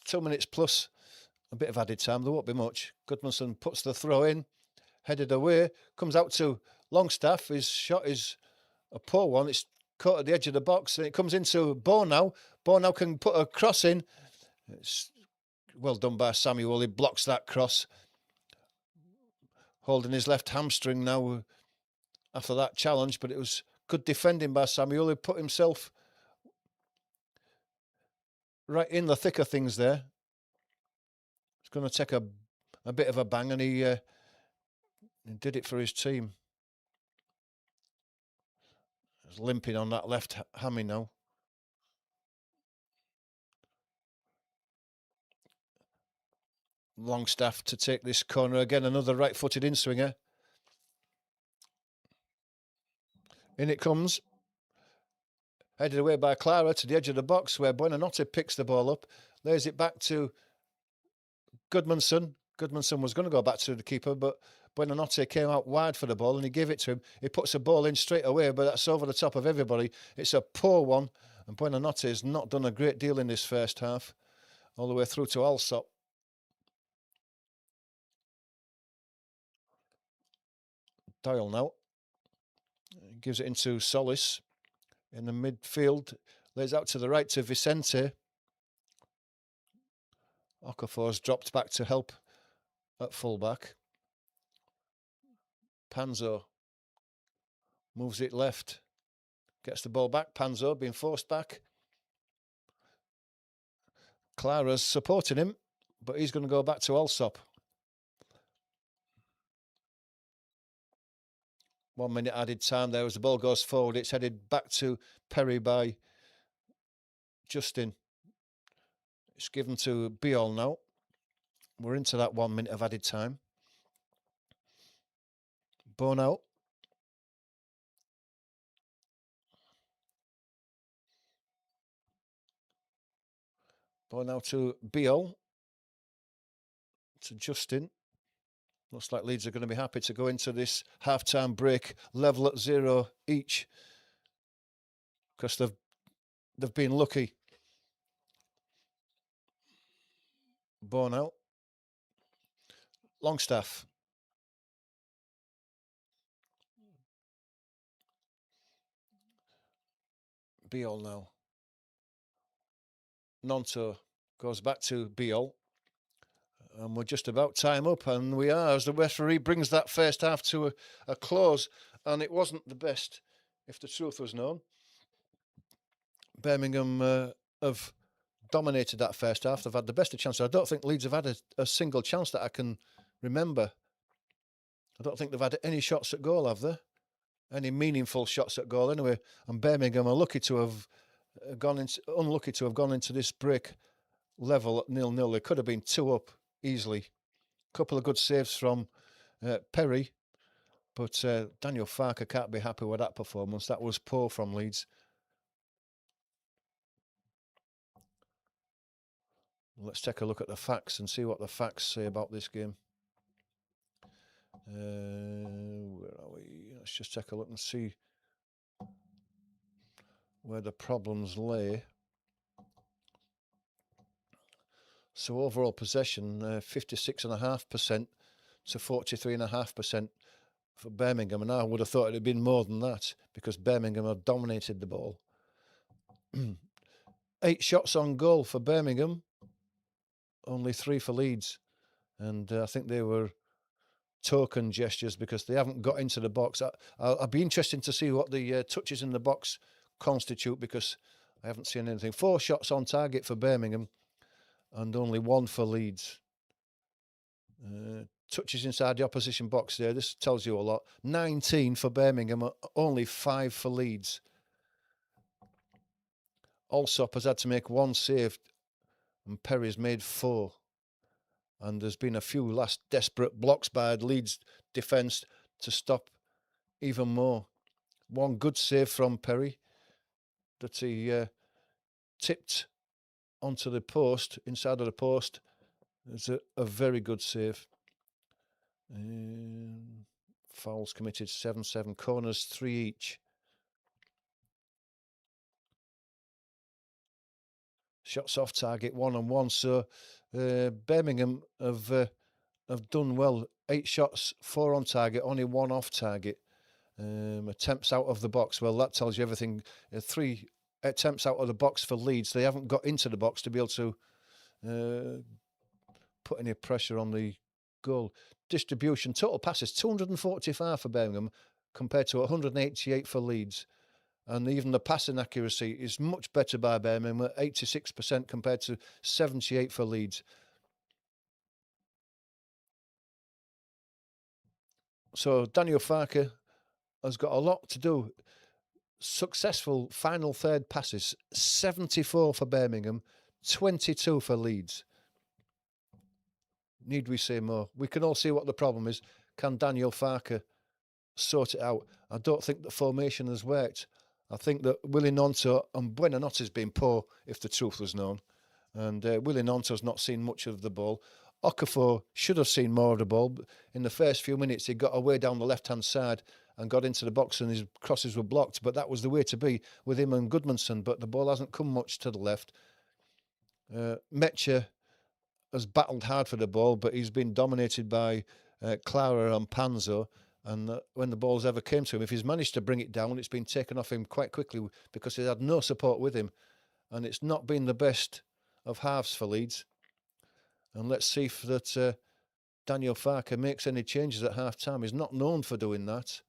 Two minutes plus a bit of added time. There won't be much. Goodmanson puts the throw in, headed away, comes out to Longstaff. His shot is a poor one. It's caught at the edge of the box, and it comes into Bono. Bono can put a cross in. It's well done by Samuel. He blocks that cross, holding his left hamstring now after that challenge, but it was good defending by Samuel. He put himself right in the thick of things there. It's going to take a bit of a bang, and he did it for his team. He's limping on that left hammy now. Longstaff to take this corner again. Another right-footed in-swinger. In it comes. Headed away by Clara to the edge of the box where Buonanotte picks the ball up. Lays it back to Goodmanson. Goodmanson was going to go back to the keeper, but Buonanotte came out wide for the ball and he gave it to him. He puts the ball in straight away, but that's over the top of everybody. It's a poor one, and Buonanotte has not done a great deal in this first half, all the way through to Allsop. Doyle now gives it into Solis in the midfield, lays out to the right to Vicente. Okafor's dropped back to help at fullback. Panzo moves it left, gets the ball back. Panzo being forced back. Clara's supporting him, but he's going to go back to Allsop. 1 minute added time there as the ball goes forward. It's headed back to Perry by Justin. It's given to Biol now. We're into that 1 minute of added time. Bono. Bono to Biol. To Justin. Looks like Leeds are going to be happy to go into this half-time break level at 0 each, because they've been lucky. Bono. Longstaff. Beal now. Nonto goes back to Beal. And we're just about time up, and we are, as the referee brings that first half to a close. And it wasn't the best, if the truth was known. Birmingham have dominated that first half. They've had the best of chances. I don't think Leeds have had a single chance that I can remember. I don't think they've had any shots at goal, have they? Any meaningful shots at goal, anyway. And Birmingham are unlucky to have gone into this break level at 0-0. They could have been 2 up easily. A couple of good saves from Perry, but Daniel Farker can't be happy with that performance. That was poor from Leeds. Let's take a look at the facts and see what the facts say about this game. Where are we? Let's just take a look and see where the problems lay. So overall possession, 56.5% to 43.5% for Birmingham. And I would have thought it had been more than that because Birmingham have dominated the ball. 8 shots on goal for Birmingham, only 3 for Leeds. And I think they were token gestures because they haven't got into the box. I'll be interested to see what the touches in the box constitute because I haven't seen anything. 4 shots on target for Birmingham and only 1 for Leeds. Touches inside the opposition box there. This tells you a lot. 19 for Birmingham, only 5 for Leeds. Allsop has had to make 1 save and Perry's made 4. And there's been a few last desperate blocks by Leeds defence to stop even more. 1 good save from Perry that he tipped onto the post, inside of the post. It's a very good save. Fouls committed 7-7, corners 3 each. Shots off target 1-1. So Birmingham have done well. 8 shots, 4 on target, only 1 off target. Attempts out of the box. Well, that tells you everything. 3 attempts out of the box for Leeds. They haven't got into the box to be able to put any pressure on the goal. Distribution, total passes, 245 for Birmingham compared to 188 for Leeds. And even the passing accuracy is much better by Birmingham at 86% compared to 78 for Leeds. So Daniel Farker has got a lot to do. Successful final third passes, 74 for Birmingham, 22 for Leeds. Need we say more? We can all see what the problem is. Can Daniel Farker sort it out? I don't think the formation has worked. I think that Willie Nonto and Buenanote's been poor, if the truth was known. And Willie Nonto's not seen much of the ball. Okafor should have seen more of the ball. But in the first few minutes, he got away down the left-hand side and got into the box and his crosses were blocked. But that was the way to be with him and Goodmanson. But the ball hasn't come much to the left. Metcher has battled hard for the ball, but he's been dominated by Clara and Panzo. And when the balls ever came to him, if he's managed to bring it down, it's been taken off him quite quickly because he had no support with him. And it's not been the best of halves for Leeds. And let's see if that Daniel Farker makes any changes at half-time. He's not known for doing that.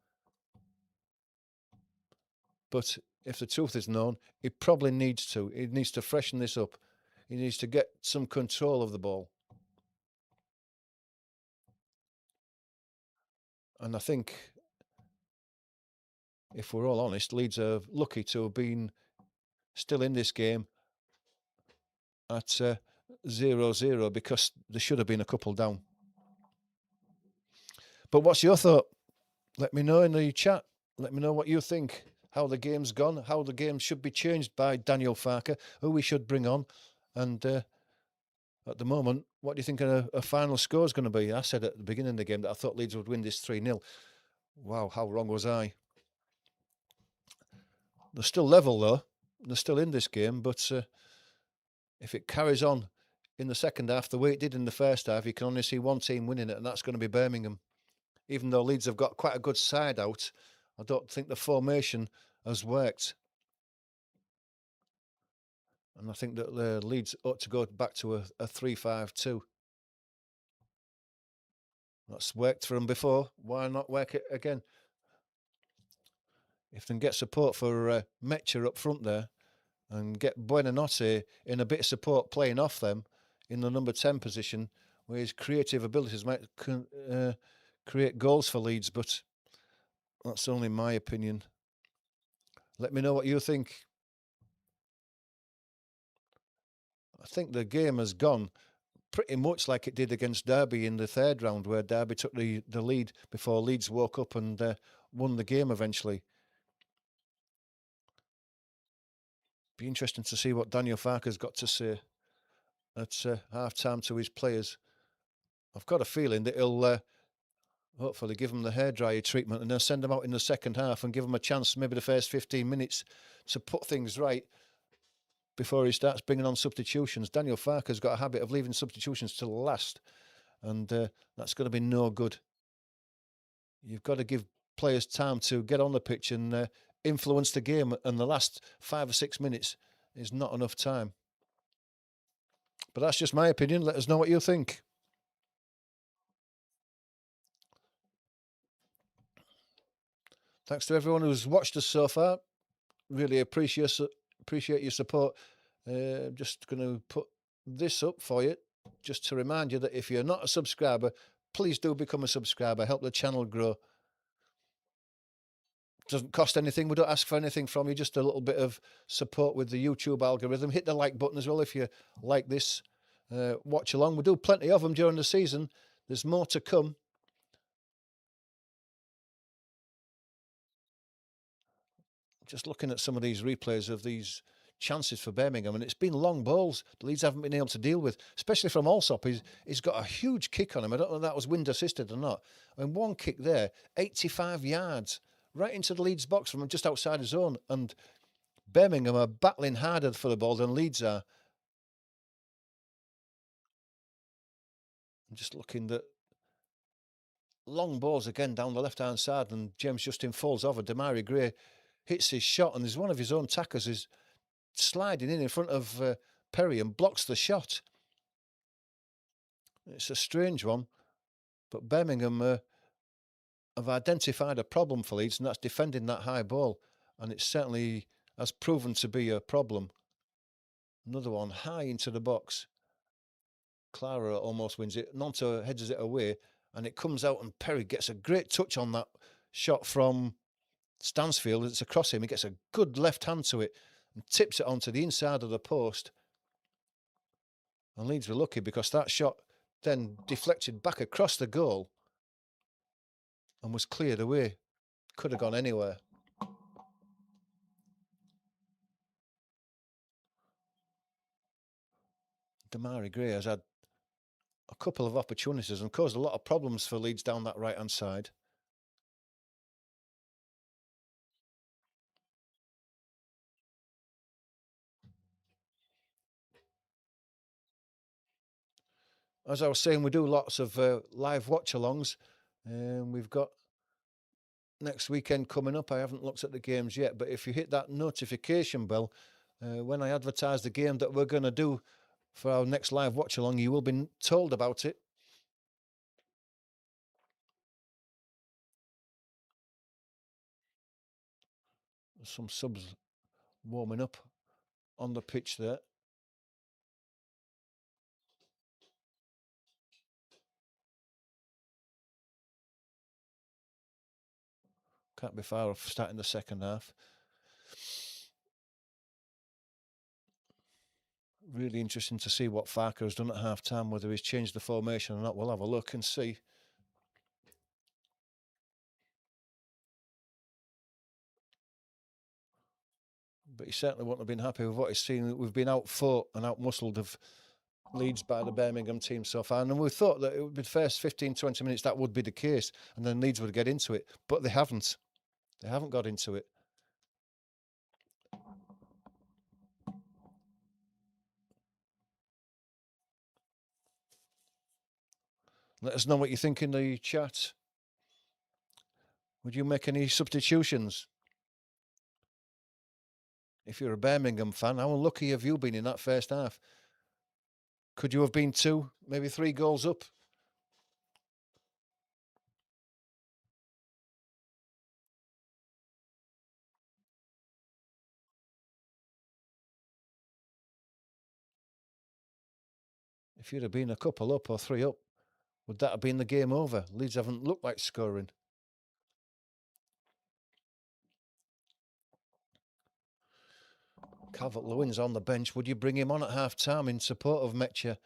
But if the truth is known, he probably needs to. He needs to freshen this up. He needs to get some control of the ball. And I think, if we're all honest, Leeds are lucky to have been still in this game at 0-0 because there should have been a couple down. But what's your thought? Let me know in the chat. Let me know what you think, how the game's gone, how the game should be changed by Daniel Farker, who we should bring on. And at the moment, what do you think a final score is going to be? I said at the beginning of the game that I thought Leeds would win this 3-0. Wow, how wrong was I? They're still level, though. They're still in this game, but if it carries on in the second half the way it did in the first half, you can only see one team winning it, and that's going to be Birmingham. Even though Leeds have got quite a good side out, I don't think the formation has worked. And I think that Leeds ought to go back to a 3-5-2. That's worked for them before. Why not work it again? If they can get support for Metcher up front there and get Buonanotte in a bit of support playing off them in the number 10 position, where his creative abilities might create goals for Leeds, but that's only my opinion. Let me know what you think. I think the game has gone pretty much like it did against Derby in the third round, where Derby took the lead before Leeds woke up and won the game eventually. Be interesting to see what Daniel Farke's got to say at half-time to his players. I've got a feeling that he'll hopefully give them the hairdryer treatment and then send them out in the second half and give them a chance, maybe the first 15 minutes, to put things right before he starts bringing on substitutions. Daniel Farke's got a habit of leaving substitutions till the last, and that's going to be no good. You've got to give players time to get on the pitch and influence the game, and the last 5 or 6 minutes is not enough time. But that's just my opinion. Let us know what you think. Thanks to everyone who's watched us so far. Really appreciate your support. Just going to put this up for you, just to remind you that if you're not a subscriber, please do become a subscriber. Help the channel grow. Doesn't cost anything. We don't ask for anything from you. Just a little bit of support with the YouTube algorithm. Hit the like button as well if you like this watch along. We do plenty of them during the season. There's more to come. Just looking at some of these replays of these chances for Birmingham, and it's been long balls the Leeds haven't been able to deal with, especially from Allsop. He's got a huge kick on him. I don't know if that was wind assisted or not. I mean, one kick there, 85 yards, right into the Leeds box from just outside his own, and Birmingham are battling harder for the ball than Leeds are. I'm just looking at long balls again down the left-hand side, and James Justin falls over. Damari Gray hits his shot, and there's one of his own tackers is sliding in front of Perry and blocks the shot. It's a strange one, but Birmingham have identified a problem for Leeds, and that's defending that high ball, and it certainly has proven to be a problem. Another one high into the box. Clara almost wins it. Nonto heads it away, and it comes out, and Perry gets a great touch on that shot from Stansfield. It's across him. He gets a good left hand to it and tips it onto the inside of the post. And Leeds were lucky because that shot then deflected back across the goal and was cleared away. Could have gone anywhere. Damari Gray has had a couple of opportunities and caused a lot of problems for Leeds down that right-hand side. As I was saying, we do lots of live watch-alongs. We've got next weekend coming up. I haven't looked at the games yet, but if you hit that notification bell, when I advertise the game that we're going to do for our next live watch-along, you will be told about it. There's some subs warming up on the pitch there. Can't be far off starting the second half. Really interesting to see what Farke has done at half-time, whether he's changed the formation or not. We'll have a look and see. But he certainly wouldn't have been happy with what he's seen. We've been out-fought and out-muscled of Leeds by the Birmingham team so far. And we thought that it would be the first 15, 20 minutes that would be the case, and then Leeds would get into it. But they haven't. They haven't got into it. Let us know what you think in the chat. Would you make any substitutions? If you're a Birmingham fan, how unlucky have you been in that first half? Could you have been 2, maybe 3 goals up? If you'd have been a couple up or 3 up, would that have been the game over? Leeds haven't looked like scoring. Calvert-Lewin's on the bench. Would you bring him on at half-time in support of Metcha?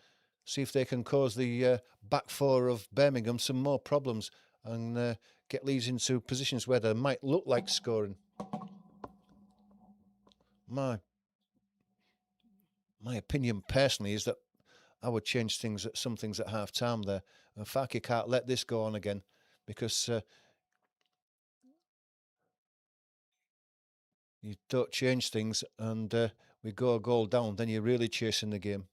See if they can cause the back four of Birmingham some more problems and get Leeds into positions where they might look like scoring. My opinion personally is that I would change some things at half-time there. And Farke can't let this go on again because you don't change things and we go a goal down, then you're really chasing the game.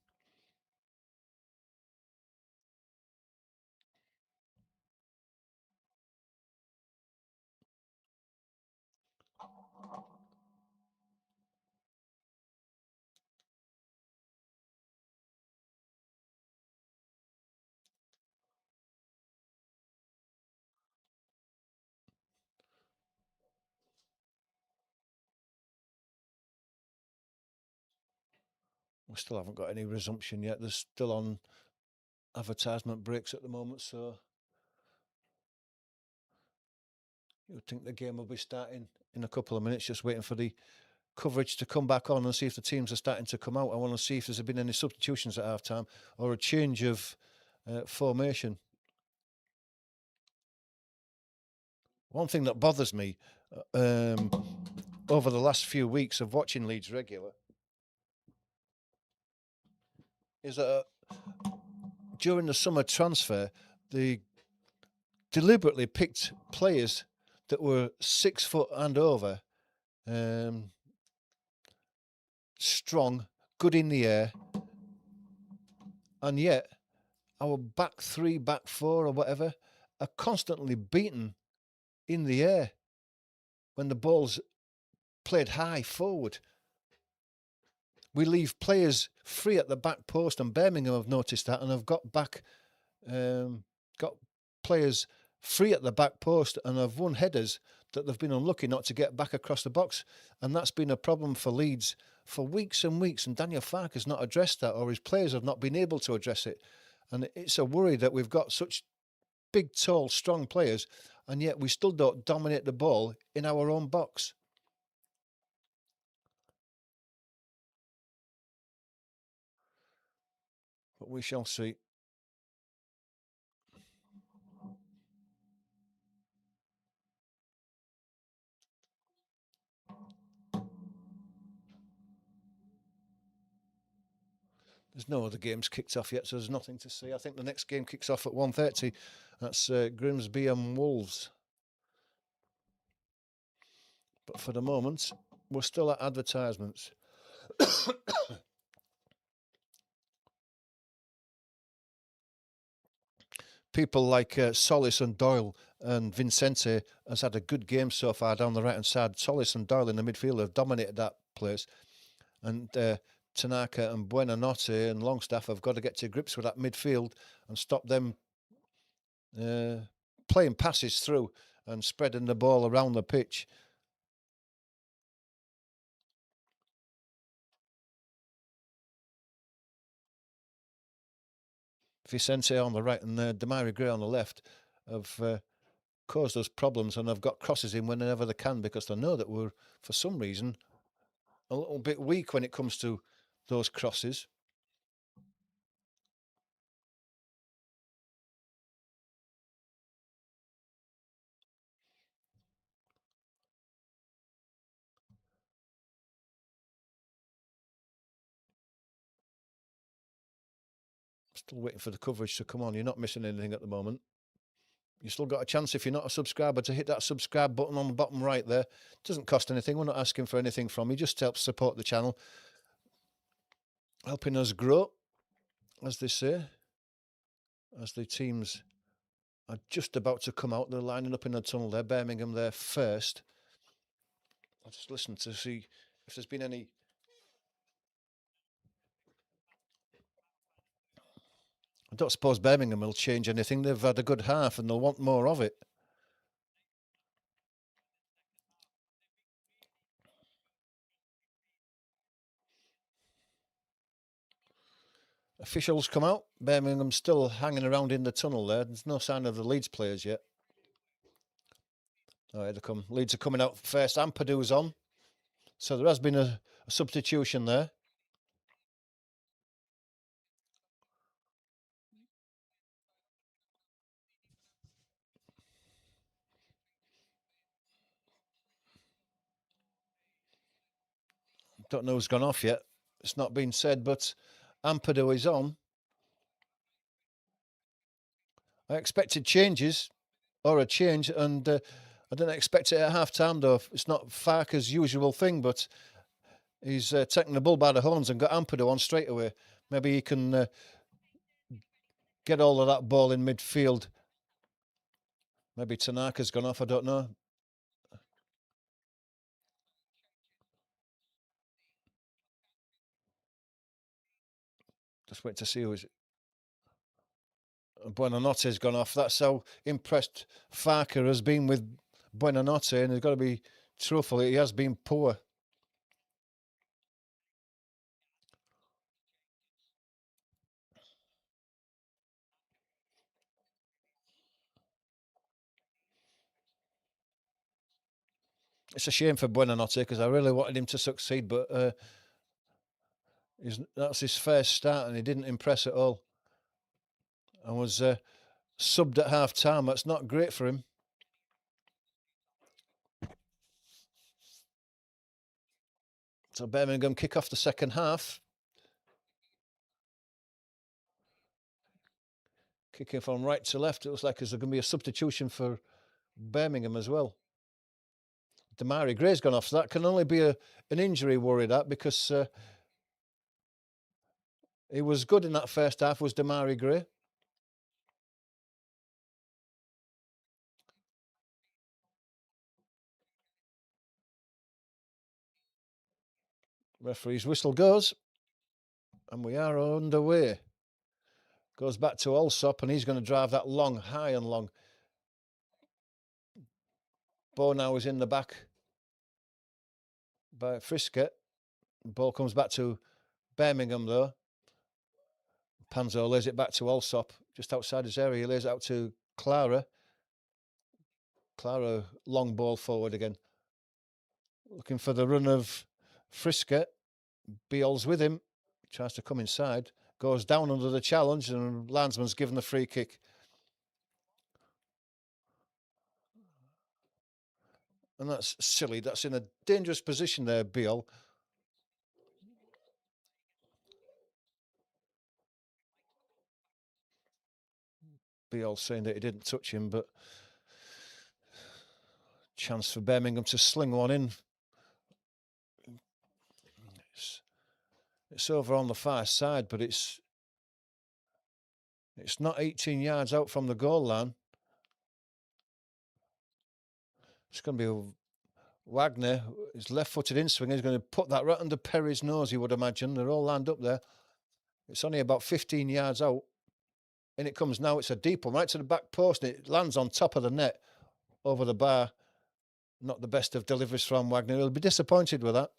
We still haven't got any resumption yet. They're still on advertisement breaks at the moment, so you would think the game will be starting in a couple of minutes, just waiting for the coverage to come back on and see if the teams are starting to come out. I want to see if there's been any substitutions at half-time or a change of formation. One thing that bothers me over the last few weeks of watching Leeds regular is that during the summer transfer, they deliberately picked players that were 6 foot and over, strong, good in the air, and yet our back 3, back 4 or whatever are constantly beaten in the air when the ball's played high forward. We leave players free at the back post, and Birmingham have noticed that and have got players free at the back post and have won headers that they've been unlucky not to get back across the box. And that's been a problem for Leeds for weeks and weeks, and Daniel Farke has not addressed that, or his players have not been able to address it. And it's a worry that we've got such big, tall, strong players, and yet we still don't dominate the ball in our own box. But we shall see. There's no other games kicked off yet, so there's nothing to see. I think the next game kicks off at 1:30. That's Grimsby and Wolves. But for the moment, we're still at advertisements. People like Solis and Doyle and Vincente has had a good game so far down the right-hand side. Solis and Doyle in the midfield have dominated that place. And Tanaka and Buonanotte and Longstaff have got to get to grips with that midfield and stop them playing passes through and spreading the ball around the pitch. Vicente on the right and Damari Gray on the left have caused us problems, and have got crosses in whenever they can because they know that we're, for some reason, a little bit weak when it comes to those crosses. Still waiting for the coverage to come on. You're not missing anything at the moment. You still got a chance, if you're not a subscriber, to hit that subscribe button on the bottom right there. It doesn't cost anything. We're not asking for anything from you. Just help support the channel, helping us grow, as they say, as the teams are just about to come out. They're lining up in the tunnel there. Birmingham there first. I'll just listen to see if there's been any. I don't suppose Birmingham will change anything. They've had a good half and they'll want more of it. Officials come out. Birmingham's still hanging around in the tunnel there. There's no sign of the Leeds players yet. Oh, here they come. Leeds are coming out first. Ampadu's on. So there has been a substitution there. Don't know who's gone off yet. It's not been said, but Ampadu is on. I expected changes or a change, and I didn't expect it at half time, though. It's not Farker's usual thing, but he's taken the bull by the horns and got Ampadu on straight away. Maybe he can get all of that ball in midfield. Maybe Tanaka's gone off, I don't know. Just wait to see who is. Buonanotte's gone off. That's how impressed Farker has been with Buonanotte, and he's got to be truthful. He has been poor. It's a shame for Buonanotte because I really wanted him to succeed, but that's his first start and he didn't impress at all. And was subbed at half time. That's not great for him. So Birmingham kick off the second half. Kicking from right to left. It looks like there's going to be a substitution for Birmingham as well. Damari Gray's gone off. So that can only be an injury worry, that, because he was good in that first half, was Damari Gray. Referee's whistle goes. And we are underway. Goes back to Allsop, and he's going to drive that long, high and long. Bo now is in the back by Frisket. Ball comes back to Birmingham, though. Panzo lays it back to Allsop, just outside his area. He lays it out to Clara. Clara, long ball forward again. Looking for the run of Frisket. Beale's with him. Tries to come inside. Goes down under the challenge, and Landsman's given the free kick. And that's silly. That's in a dangerous position there, Beale. Beale saying that he didn't touch him, but chance for Birmingham to sling one in. It's over on the far side, but it's not 18 yards out from the goal line. It's going to be Wagner, his left-footed in-swinger. He's going to put that right under Perry's nose, you would imagine. They're all lined up there. It's only about 15 yards out. And it comes now. It's a deep one right to the back post, and it lands on top of the net over the bar. Not the best of deliveries from Wagner. He'll be disappointed with that.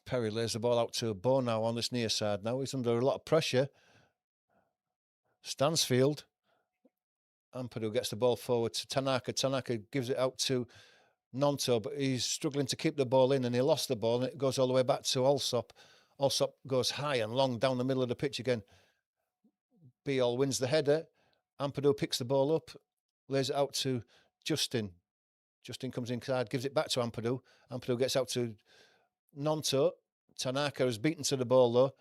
Perry lays the ball out to Bo now on this near side. Now he's under a lot of pressure. Stansfield. Ampadu gets the ball forward to Tanaka. Tanaka gives it out to Nonto, but he's struggling to keep the ball in, and he lost the ball, and it goes all the way back to Allsop. Allsop goes high and long down the middle of the pitch again. Beale wins the header. Ampadu picks the ball up, lays it out to Justin. Justin comes inside, gives it back to Ampadu. Ampadu gets out to Nonto. Tanaka is beaten to the ball, though.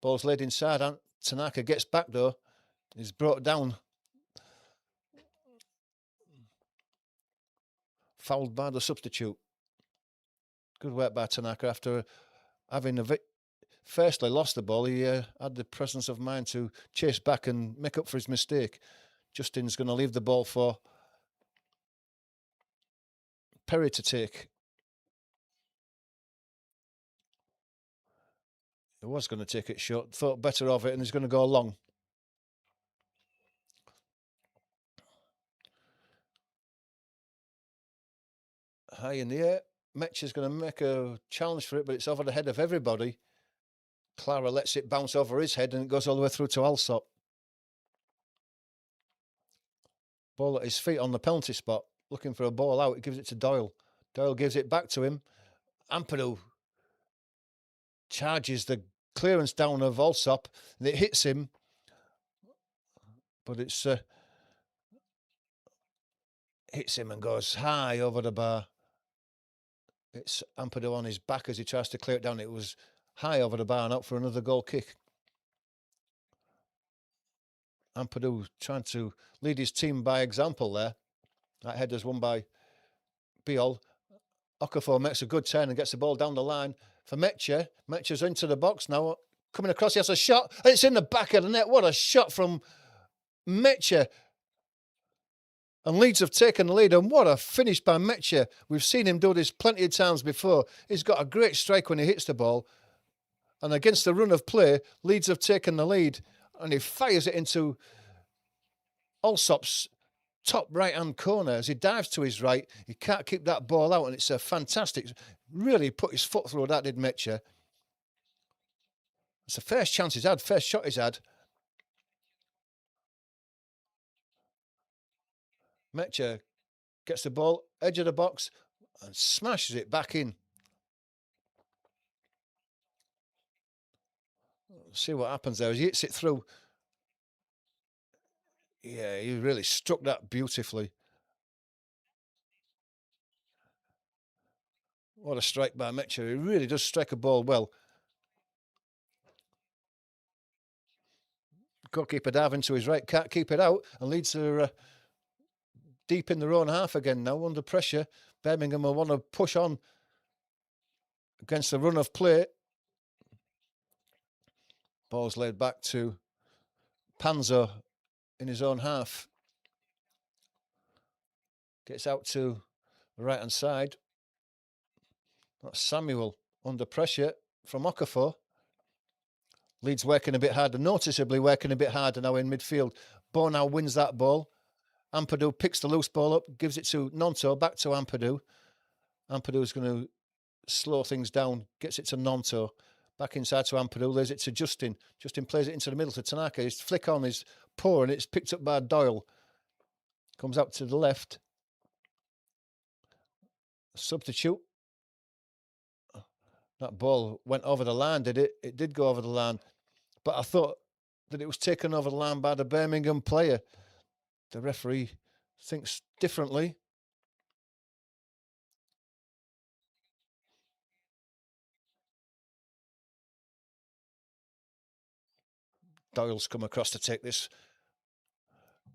Ball's laid inside. Tanaka gets back, though. He's brought down. Fouled by the substitute. Good work by Tanaka after having firstly lost the ball, he had the presence of mind to chase back and make up for his mistake. Justin's going to leave the ball for Perry to take. He was going to take it short, thought better of it, and he's going to go long. High in the air. Metch is going to make a challenge for it, but it's over the head of everybody. Clara lets it bounce over his head, and it goes all the way through to Alsop. Ball at his feet on the penalty spot, looking for a ball out. He gives it to Doyle. Doyle gives it back to him. Ampadu charges the clearance down of Alsop, and it hits him. But it's hits him and goes high over the bar. It's Ampadu on his back as he tries to clear it down. It was high over the bar and out for another goal kick. Ampadu trying to lead his team by example there. That header's won by Biol. Okafor makes a good turn and gets the ball down the line for Metche. Metche's into the box now. Coming across, he has a shot. And it's in the back of the net. What a shot from Metche. And Leeds have taken the lead. And what a finish by Metche. We've seen him do this plenty of times before. He's got a great strike when he hits the ball. And against the run of play, Leeds have taken the lead. And he fires it into Alsop's top right-hand corner as he dives to his right. He can't keep that ball out, and it's a fantastic... Really put his foot through that, did Metche. It's the first chance he's had, first shot he's had. Metche gets the ball, edge of the box, and smashes it back in. See what happens there as he hits it through. Yeah, he really struck that beautifully. What a strike by Metche. He really does strike a ball well. Goalkeeper diving to his right, can't keep it out, and Leeds are deep in their own half again now, under pressure. Birmingham will want to push on against the run of play. Ball's laid back to Panzo in his own half. Gets out to the right-hand side. That's Samuel under pressure from Okafor. Leeds working a bit harder, noticeably working a bit harder now in midfield. Bo now wins that ball. Ampadu picks the loose ball up, gives it to Nonto, back to Ampadu. Ampadu's going to slow things down, gets it to Nonto. Back inside to Ampadu, lays it to Justin. Justin plays it into the middle to Tanaka. His flick on is poor and it's picked up by Doyle. Comes out to the left. Substitute. That ball went over the line, did it? It did go over the line. But I thought that it was taken over the line by the Birmingham player. The referee thinks differently. Doyle's come across to take this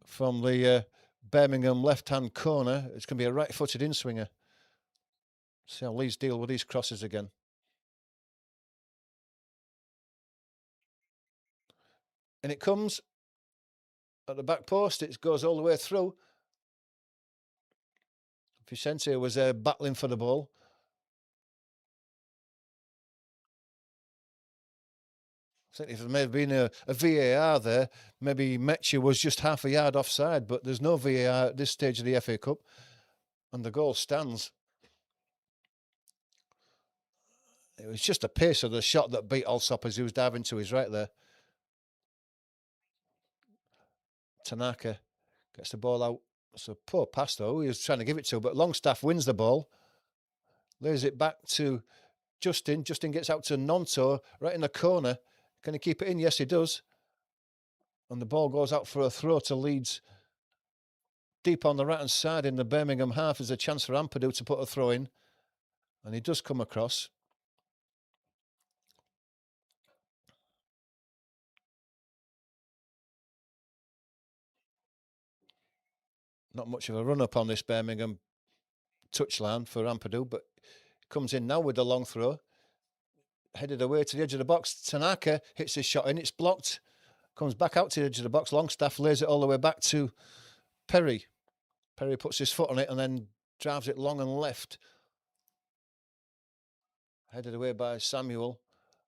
from the Birmingham left-hand corner. It's going to be a right-footed in-swinger. See how Leeds deal with these crosses again. And it comes at the back post. It goes all the way through. Vicente was battling for the ball. I think if there may have been a VAR there, maybe Metche was just half a yard offside, but there's no VAR at this stage of the FA Cup, and the goal stands. It was just the pace of the shot that beat Alsop as he was diving to his right there. Tanaka gets the ball out. It's a poor pass, though. He was trying to give it to, but Longstaff wins the ball. Lays it back to Justin. Justin gets out to Nonto, right in the corner. Can he keep it in? Yes, he does. And the ball goes out for a throw to Leeds. Deep on the right-hand side in the Birmingham half is a chance for Ampadu to put a throw in. And he does come across. Not much of a run-up on this Birmingham touchline for Ampadu, but comes in now with the long throw. headed away to the edge of the box. Tanaka hits his shot in. It's blocked. Comes back out to the edge of the box. Longstaff lays it all the way back to Perry. Perry puts his foot on it and then drives it long and left. Headed away by Samuel.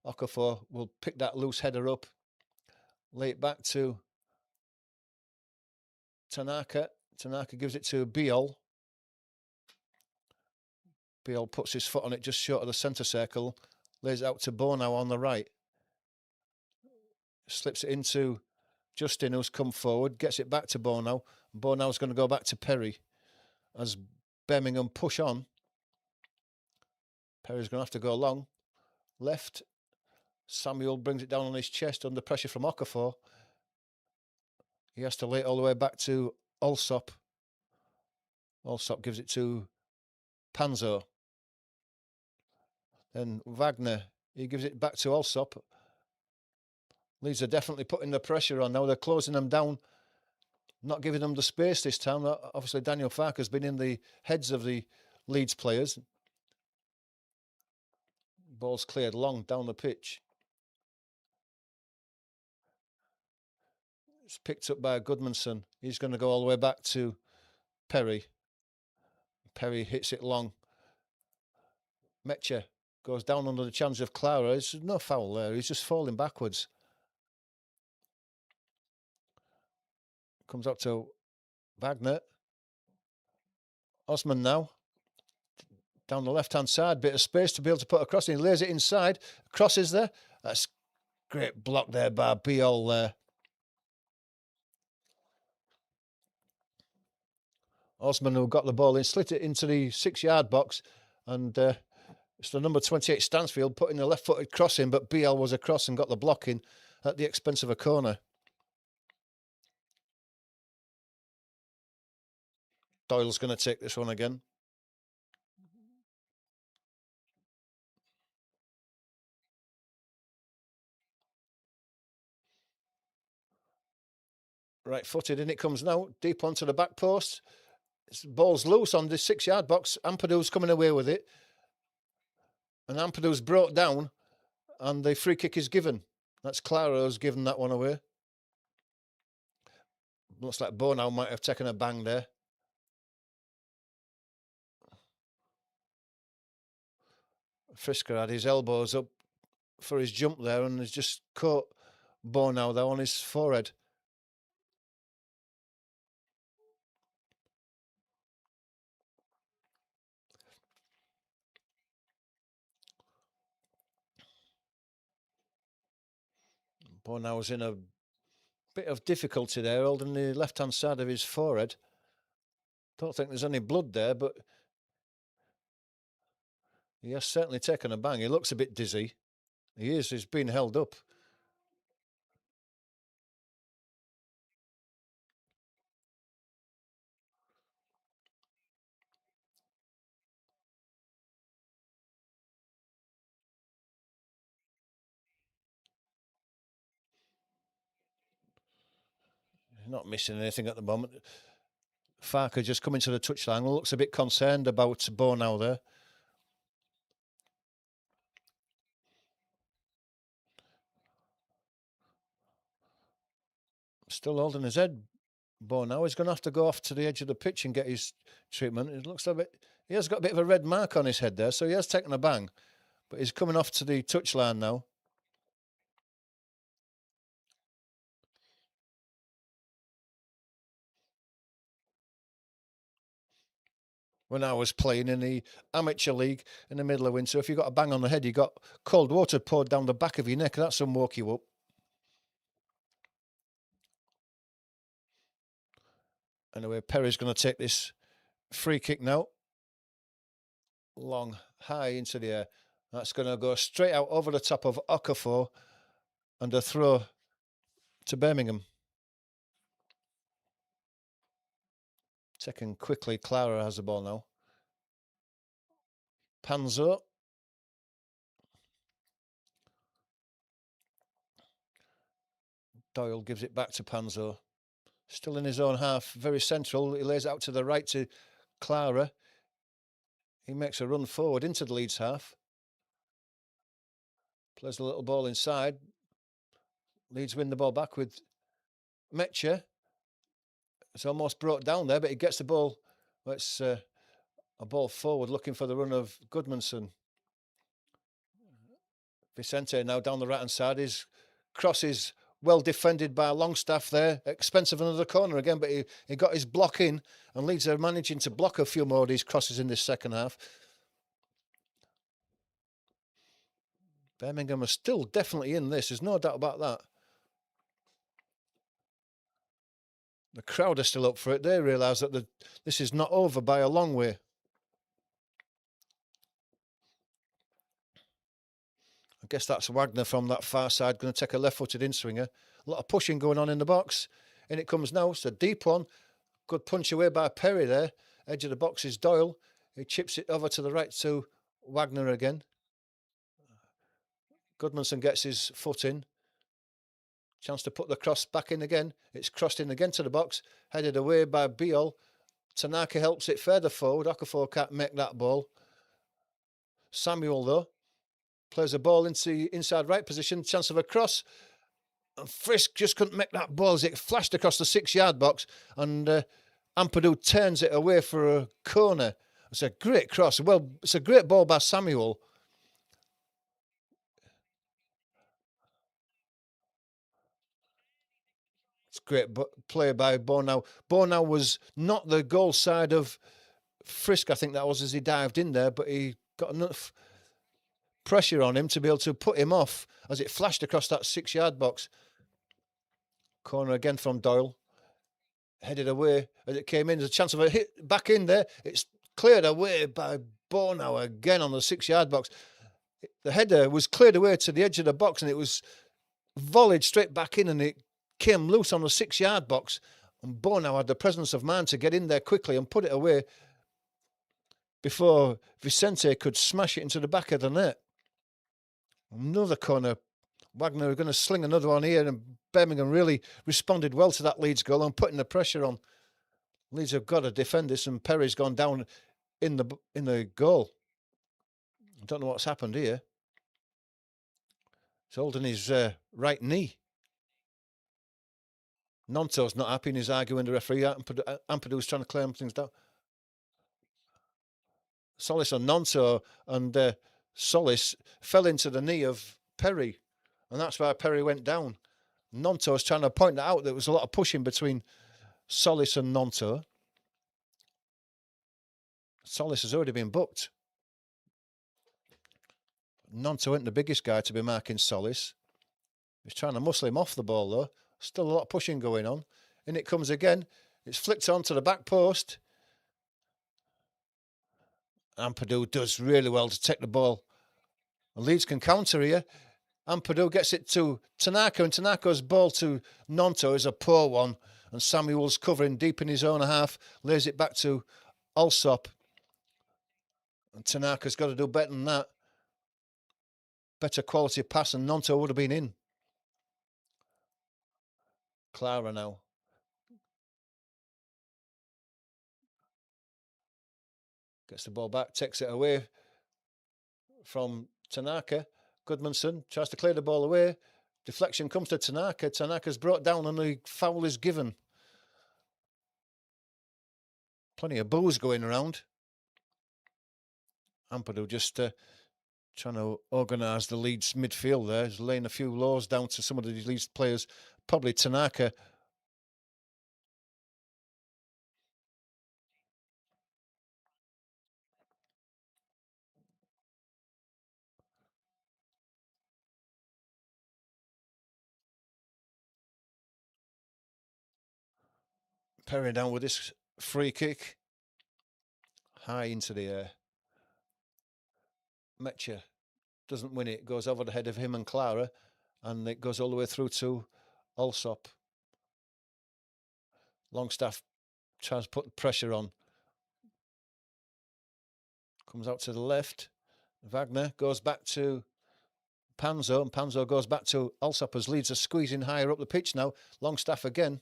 Okafor will pick that loose header up. Lay it back to Tanaka. Tanaka gives it to Biol. Biol puts his foot on it just short of the centre circle. Lays it out to Bonau on the right. Slips it into Justin, who's come forward. Gets it back to Bonau. Bonau's going to go back to Perry as Birmingham push on. Perry's going to have to go long. Left. Samuel brings it down on his chest under pressure from Okafor. He has to lay it all the way back to Alsop. Alsop gives it to Panzo. Then Wagner, he gives it back to Alsop. Leeds are definitely putting the pressure on now. They're closing them down, not giving them the space this time. Obviously, Daniel Farker's been in the heads of the Leeds players. Ball's cleared long down the pitch. It's picked up by Goodmanson. He's going to go all the way back to Perry. Perry hits it long. Metcher goes down under the challenge of Clara. There's no foul there. He's just falling backwards. Comes up to Wagner. Osman now. Down the left-hand side. Bit of space to be able to put a cross in. He lays it inside. Cross is there. That's great block there by Biol there. Osman, who got the ball in, slit it into the 6-yard box, and it's the number 28 Stansfield putting the left-footed cross in, but BL was across and got the block in at the expense of a corner. Doyle's going to take this one again. Right-footed, in it comes now, deep onto the back post. Ball's loose on the 6-yard box. Ampadu's coming away with it. And Ampadu's brought down, and the free kick is given. That's Clara who's given that one away. Looks like Bonau might have taken a bang there. Frisker had his elbows up for his jump there and has just caught Bonau there on his forehead. Bonau's in a bit of difficulty there, holding the left-hand side of his forehead. Don't think there's any blood there, but he has certainly taken a bang. He looks a bit dizzy. He is. He's been held up. He's not missing anything at the moment. Farker just coming to the touchline. Looks a bit concerned about Bonau there. Still holding his head. Bonau is going to have to go off to the edge of the pitch and get his treatment. It looks like he has got a bit of a red mark on his head there, so he has taken a bang. But he's coming off to the touchline now. When I was playing in the amateur league in the middle of winter, if you got a bang on the head, you got cold water poured down the back of your neck. That's some woke you up. Anyway, Perry's going to take this free kick now. Long, high into the air. That's going to go straight out over the top of Okafor and a throw to Birmingham. Taken quickly, Clara has the ball now. Panzo. Doyle gives it back to Panzo. Still in his own half, very central. He lays it out to the right to Clara. He makes a run forward into the Leeds half. Plays a little ball inside. Leeds win the ball back with Metcher. It's almost brought down there, but he gets the ball. It's a ball forward looking for the run of Goodmanson. Vicente now down the right-hand side. His cross is well defended by Longstaff there. Expensive another corner again, but he got his block in, and Leeds are managing to block a few more of these crosses in this second half. Birmingham are still definitely in this. There's no doubt about that. The crowd are still up for it. They realise that this is not over by a long way. I guess that's Wagner from that far side going to take a left-footed in-swinger. A lot of pushing going on in the box. In it comes now. It's a deep one. Good punch away by Perry there. Edge of the box is Doyle. He chips it over to the right to Wagner again. Goodmanson gets his foot in. Chance to put the cross back in again. It's crossed in again to the box. Headed away by Biol. Tanaka helps it further forward. Okafor can't make that ball. Samuel, though, plays a ball into the inside right position. Chance of a cross. And Frisk just couldn't make that ball as it flashed across the 6-yard box. And Ampadu turns it away for a corner. It's a great cross. Well, it's a great ball by Samuel. It's great play by Bornau. Bornau was not the goal side of Frisk, I think that was, as he dived in there, but he got enough pressure on him to be able to put him off as it flashed across that 6-yard box. Corner again from Doyle. Headed away as it came in. There's a chance of a hit back in there. It's cleared away by Bornau again on the 6-yard box. The header was cleared away to the edge of the box and it was volleyed straight back in and it came loose on the 6-yard box. And Bornau had the presence of mind to get in there quickly and put it away before Vicente could smash it into the back of the net. Another corner. Wagner are going to sling another one here, and Birmingham really responded well to that Leeds goal and putting the pressure on. Leeds have got to defend this, and Perry's gone down in the goal. I don't know what's happened here. He's holding his right knee. Nonto's not happy and he's arguing the referee. Ampadu's trying to claim things down. Solis and Nonto, and Solis fell into the knee of Perry, and that's why Perry went down. Nonto's trying to point that out. There was a lot of pushing between Solis and Nonto. Solis has already been booked. Nonto ain't the biggest guy to be marking Solis. He's trying to muscle him off the ball, though. Still a lot of pushing going on. In it comes again. It's flicked onto the back post. Ampadu does really well to take the ball. And Leeds can counter here. Ampadu gets it to Tanaka, and Tanaka's ball to Nonto is a poor one. And Samuel's covering deep in his own half, lays it back to Alsop. And Tanaka's got to do better than that. Better quality pass, and Nonto would have been in. Clara now. Gets the ball back, takes it away from Tanaka. Goodmanson tries to clear the ball away. Deflection comes to Tanaka. Tanaka's brought down and the foul is given. Plenty of boos going around. Ampadu just trying to organise the Leeds midfield there. He's laying a few laws down to some of the Leeds players. Probably Tanaka. Perry down with this free kick. High into the air. Metcher doesn't win it. Goes over the head of him and Clara. And it goes all the way through to Alsop. Longstaff tries to put pressure on. Comes out to the left. Wagner goes back to Panzo, and Panzo goes back to Alsop as Leeds are squeezing higher up the pitch now. Longstaff again.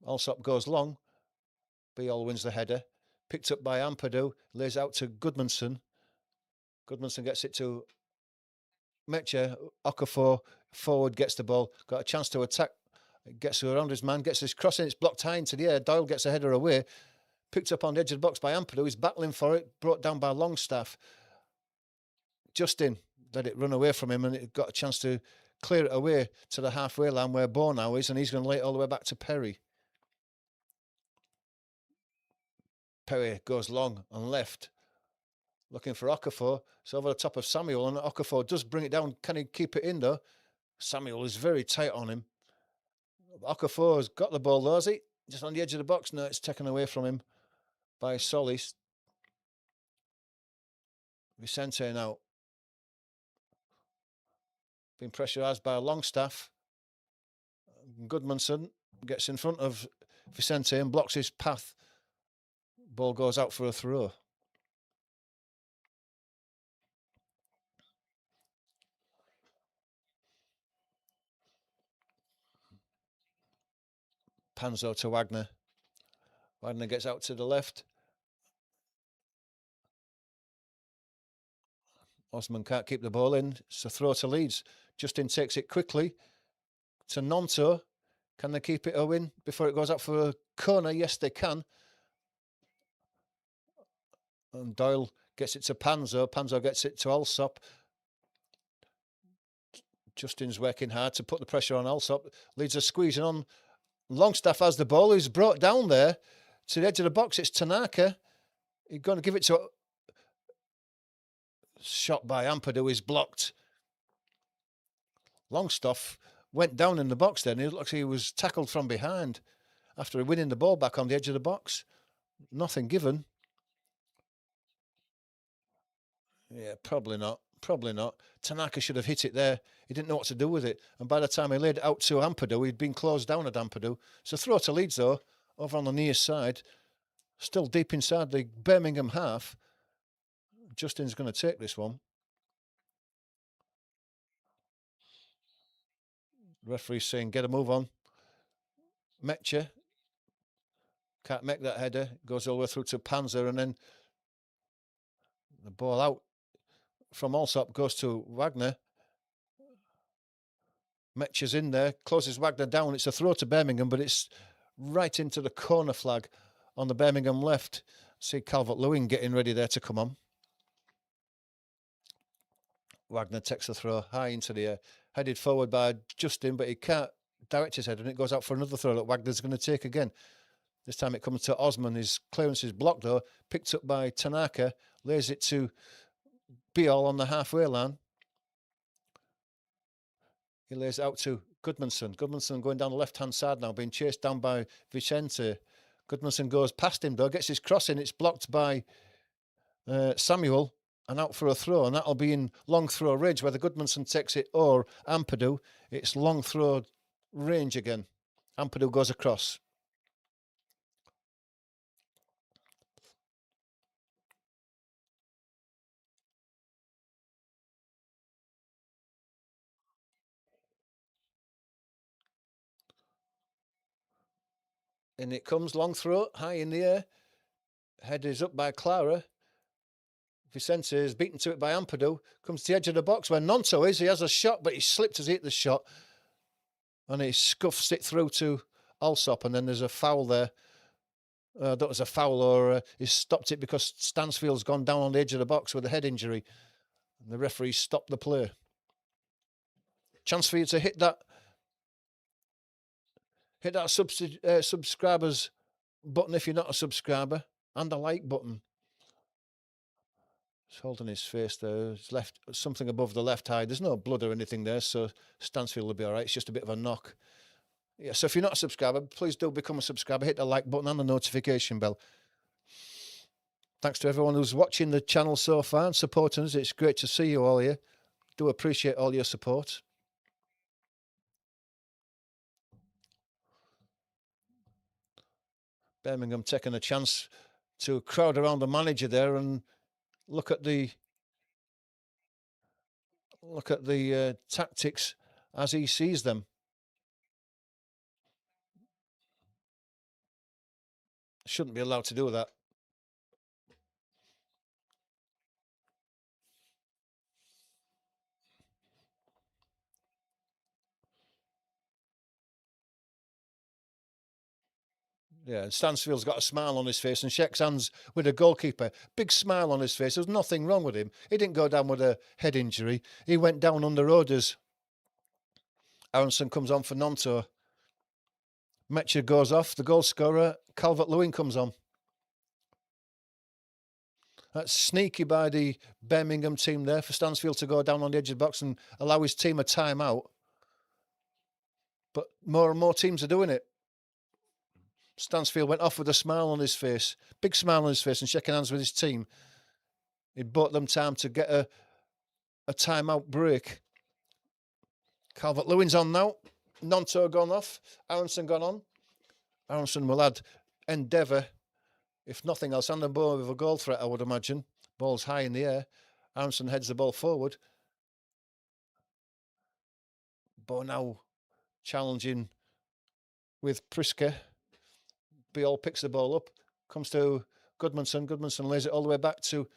Alsop goes long. Biol wins the header. Picked up by Ampadu. Lays out to Goodmanson. Goodmanson gets it to Metche, Okafor forward gets the ball, got a chance to attack, gets around his man, gets his cross in, it's blocked high into the air. Doyle gets a header away, picked up on the edge of the box by Ampadu. He's battling for it, brought down by Longstaff. Justin let it run away from him, and it got a chance to clear it away to the halfway line where Bow now is, and he's going to lay it all the way back to Perry. Perry goes long and left, looking for Okafor. It's over the top of Samuel, and Okafor does bring it down. Can he keep it in, though? Samuel is very tight on him. Okafor's got the ball, though, has he? Just on the edge of the box. No, it's taken away from him by Solis. Vicente now being pressurised by Longstaff. Goodmanson gets in front of Vicente and blocks his path. Ball goes out for a throw. Panzo to Wagner. Wagner gets out to the left. Osman can't keep the ball in. It's a throw to Leeds. Justin takes it quickly to Nonto. Can they keep it, Owen, before it goes out for a corner? Yes, they can. And Doyle gets it to Panzo. Panzo gets it to Alsop. Justin's working hard to put the pressure on Alsop. Leeds are squeezing on. Longstaff has the ball. He's brought down there to the edge of the box. It's Tanaka. He's going to give it to... Shot by Ampadu is blocked. Longstaff went down in the box then. It looks like he was tackled from behind after winning the ball back on the edge of the box. Nothing given. Yeah, probably not. Probably not. Tanaka should have hit it there. He didn't know what to do with it. And by the time he laid it out to Ampadu, he'd been closed down at Ampadu. So throw to Leeds, though, over on the near side. Still deep inside the Birmingham half. Justin's going to take this one. Referee's saying, get a move on. Metche can't make that header. Goes all the way through to Panzer, and then the ball out from Alsop goes to Wagner. Metche's in there, closes Wagner down. It's a throw to Birmingham, but it's right into the corner flag on the Birmingham left. See Calvert-Lewin getting ready there to come on. Wagner takes the throw high into the air, headed forward by Justin, but he can't direct his head, and it goes out for another throw that Wagner's going to take again. This time it comes to Osman. His clearance is blocked, though, picked up by Tanaka, lays it to Biol on the halfway line. He lays it out to Goodmanson. Goodmanson going down the left-hand side now, being chased down by Vicente. Goodmanson goes past him, though, gets his cross in. It's blocked by Samuel, and out for a throw, and that'll be in long throw range, whether Goodmanson takes it or Ampadu. It's long throw range again. Ampadu goes across. And it comes long throw, high in the air. Head is up by Clara. Vicente is beaten to it by Ampadu. Comes to the edge of the box where Nonto is. He has a shot, but he slipped as he hit the shot. And he scuffs it through to Alsop, and then there's a foul there. That was a foul, or he stopped it because Stansfield's gone down on the edge of the box with a head injury. And the referee stopped the play. Chance for you to hit that subscribers button if you're not a subscriber, and the like button. He's holding his face there. He's left something above the left eye. There's no blood or anything there, so Stansfield will be all right. It's just a bit of a knock. Yeah, so if you're not a subscriber, please do become a subscriber. Hit the like button and the notification bell. Thanks to everyone who's watching the channel so far and supporting us. It's great to see you all here. Do appreciate all your support. Birmingham taking a chance to crowd around the manager there and look at the tactics as he sees them. Shouldn't be allowed to do that. Yeah, and Stansfield's got a smile on his face and shakes hands with the goalkeeper. Big smile on his face. There's nothing wrong with him. He didn't go down with a head injury. He went down under orders. Aronson comes on for Nonto. Metcher goes off. The goal scorer, Calvert-Lewin, comes on. That's sneaky by the Birmingham team there for Stansfield to go down on the edge of the box and allow his team a timeout. But more and more teams are doing it. Stansfield went off with a smile on his face, big smile on his face, and shaking hands with his team. It bought them time to get a timeout break. Calvert-Lewin's on now. Nonto gone off. Aronson gone on. Aronson will add endeavour, if nothing else, and a ball with a goal threat, I would imagine. Ball's high in the air. Aronson heads the ball forward. Bo now challenging with Prisker. Biol picks the ball up, comes to Goodmanson. Goodmanson lays it all the way back to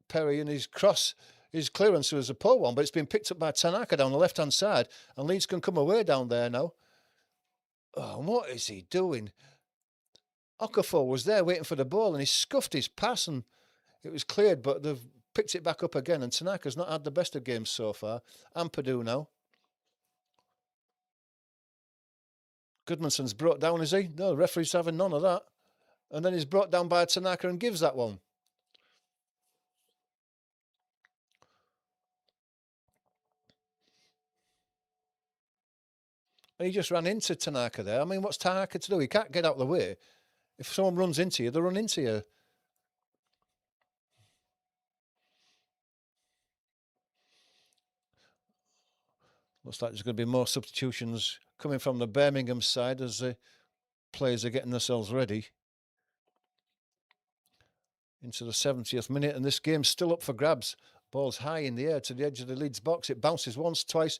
Perry, and his clearance was a poor one, but it's been picked up by Tanaka down the left-hand side, and Leeds can come away down there now. Oh, what is he doing? Okafor was there waiting for the ball, and he scuffed his pass, and it was cleared, but they've picked it back up again, and Tanaka's not had the best of games so far. Ampadu now. Goodmanson's brought down, is he? No, the referee's having none of that. And then he's brought down by Tanaka and gives that one. And he just ran into Tanaka there. I mean, what's Tanaka to do? He can't get out of the way. If someone runs into you, they run into you. Looks like there's going to be more substitutions coming from the Birmingham side as the players are getting themselves ready. Into the 70th minute, and this game's still up for grabs. Ball's high in the air to the edge of the Leeds box. It bounces once, twice.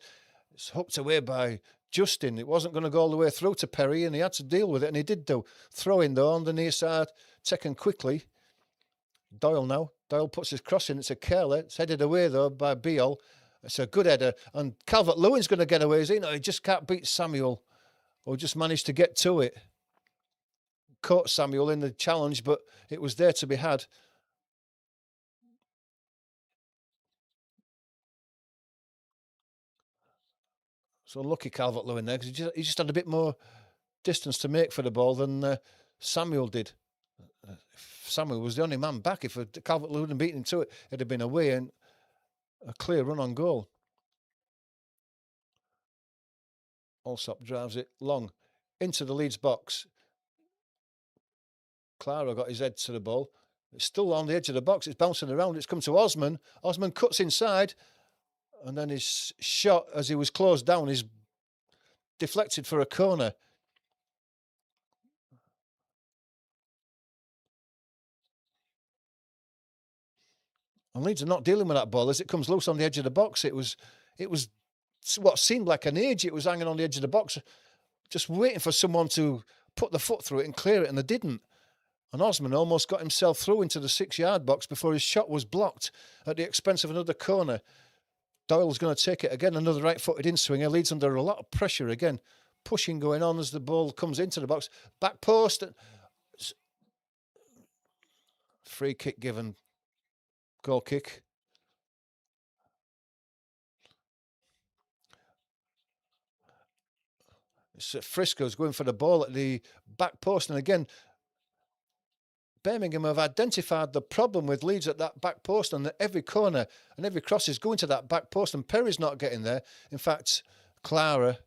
It's hooked away by Justin. It wasn't going to go all the way through to Perry, and he had to deal with it, and he did do. Throw in though on the near side, taken quickly. Doyle now. Doyle puts his cross in. It's a curler. It's headed away though by Biol. It's a good header, and Calvert-Lewin's going to get away. Is he? No, he just can't beat Samuel, or just managed to get to it. Caught Samuel in the challenge, but it was there to be had. So lucky Calvert-Lewin there, because he just had a bit more distance to make for the ball than Samuel did. Samuel was the only man back. If Calvert-Lewin had beaten him to it, it'd have been away and a clear run on goal. Allsop drives it long into the Leeds box. Clara got his head to the ball. It's still on the edge of the box. It's bouncing around. It's come to Osman. Osman cuts inside. And then his shot, as he was closed down, is deflected for a corner. And Leeds are not dealing with that ball as it comes loose on the edge of the box. It was what seemed like an age. It was hanging on the edge of the box, just waiting for someone to put the foot through it and clear it, and they didn't. And Osman almost got himself through into the 6-yard box before his shot was blocked at the expense of another corner. Doyle's going to take it again, another right-footed in-swinger. Leeds under a lot of pressure again. Pushing going on as the ball comes into the box. Back post. Free kick given. Goal kick. Frisco's going for the ball at the back post. And again, Birmingham have identified the problem with Leeds at that back post, and that every corner and every cross is going to that back post, and Perry's not getting there. In fact, Clara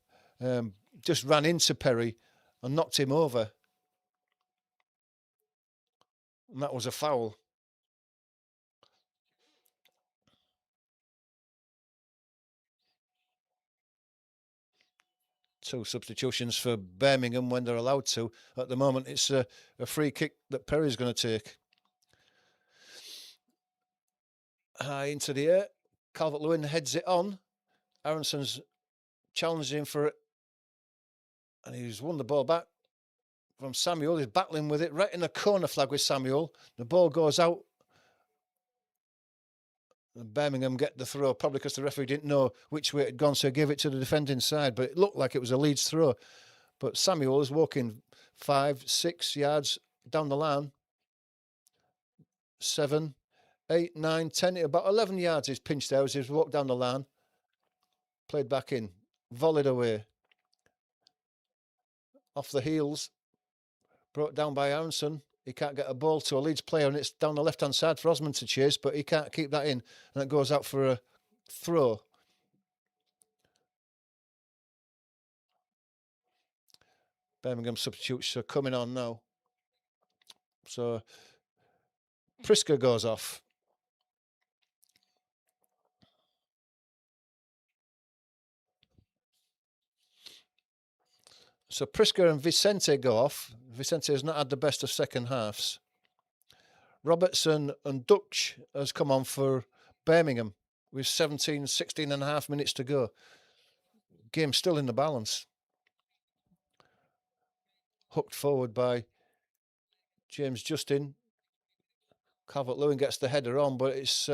just ran into Perry and knocked him over. And that was a foul. Two substitutions for Birmingham when they're allowed to. At the moment, it's a free kick that Perry's going to take. High into the air. Calvert-Lewin heads it on. Aronson's challenging him for it. And he's won the ball back from Samuel. He's battling with it right in the corner flag with Samuel. The ball goes out. And Birmingham get the throw, probably because the referee didn't know which way it had gone, so he gave it to the defending side. But it looked like it was a Leeds throw. But Samuel is walking 5, 6 yards down the line. 7, 8, 9, 10. About 11 yards he's pinched there as he's walked down the line. Played back in. Volleyed away. Off the heels. Brought down by Aronson. He can't get a ball to a Leeds player, and it's down the left-hand side for Osman to chase, but he can't keep that in, and it goes out for a throw. Birmingham substitutes are coming on now. So Prisker goes off. So Prisker and Vicente go off. Vicente has not had the best of second halves. Robertson and Dutch has come on for Birmingham with 16 and a half minutes to go. Game still in the balance. Hooked forward by James Justin. Calvert-Lewin gets the header on, but it's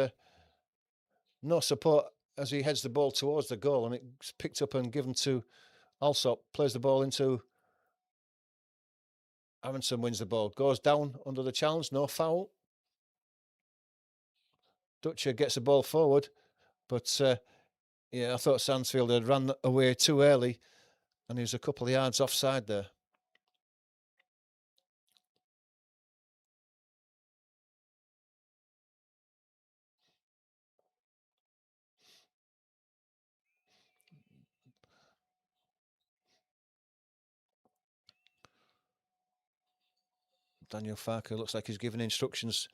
no support as he heads the ball towards the goal, and it's picked up and given to Alsop. Plays the ball into Aronson, wins the ball. Goes down under the challenge, no foul. Dutcher gets the ball forward, but yeah, I thought Sansfield had run away too early, and he was a couple of yards offside there. Daniel Farker looks like he's giving instructions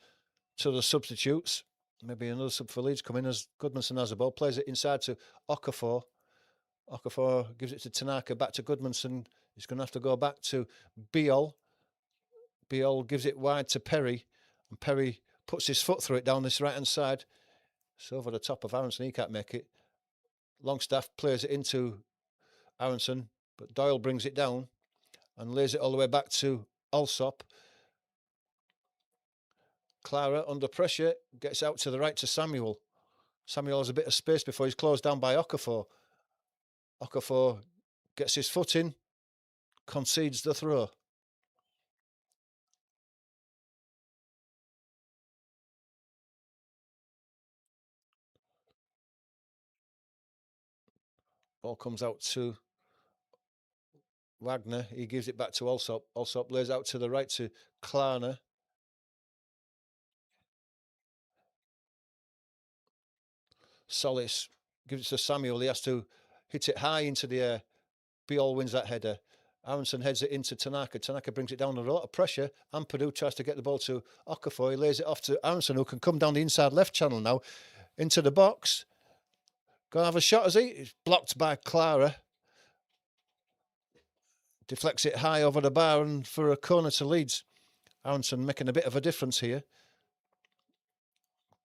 to the substitutes. Maybe another sub for Leeds coming as Goodmanson has the ball. Plays it inside to Okafor. Okafor gives it to Tanaka, back to Goodmanson. He's going to have to go back to Biol. Biol gives it wide to Perry. And Perry puts his foot through it down this right-hand side. It's over the top of Aronson. He can't make it. Longstaff plays it into Aronson, but Doyle brings it down and lays it all the way back to Alsop. Clara, under pressure, gets out to the right to Samuel. Samuel has a bit of space before he's closed down by Okafor. Okafor gets his foot in, concedes the throw. Ball comes out to Wagner. He gives it back to Alsop. Alsop lays out to the right to Klarner. Solis gives it to Samuel. He has to hit it high into the air. Biol wins that header. Aronson heads it into Tanaka. Tanaka brings it down under a lot of pressure. Ampadu tries to get the ball to Okafor. He lays it off to Aronson, who can come down the inside left channel now into the box. Gonna have a shot, is he? It's blocked by Clara. Deflects it high over the bar and for a corner to Leeds. Aronson making a bit of a difference here.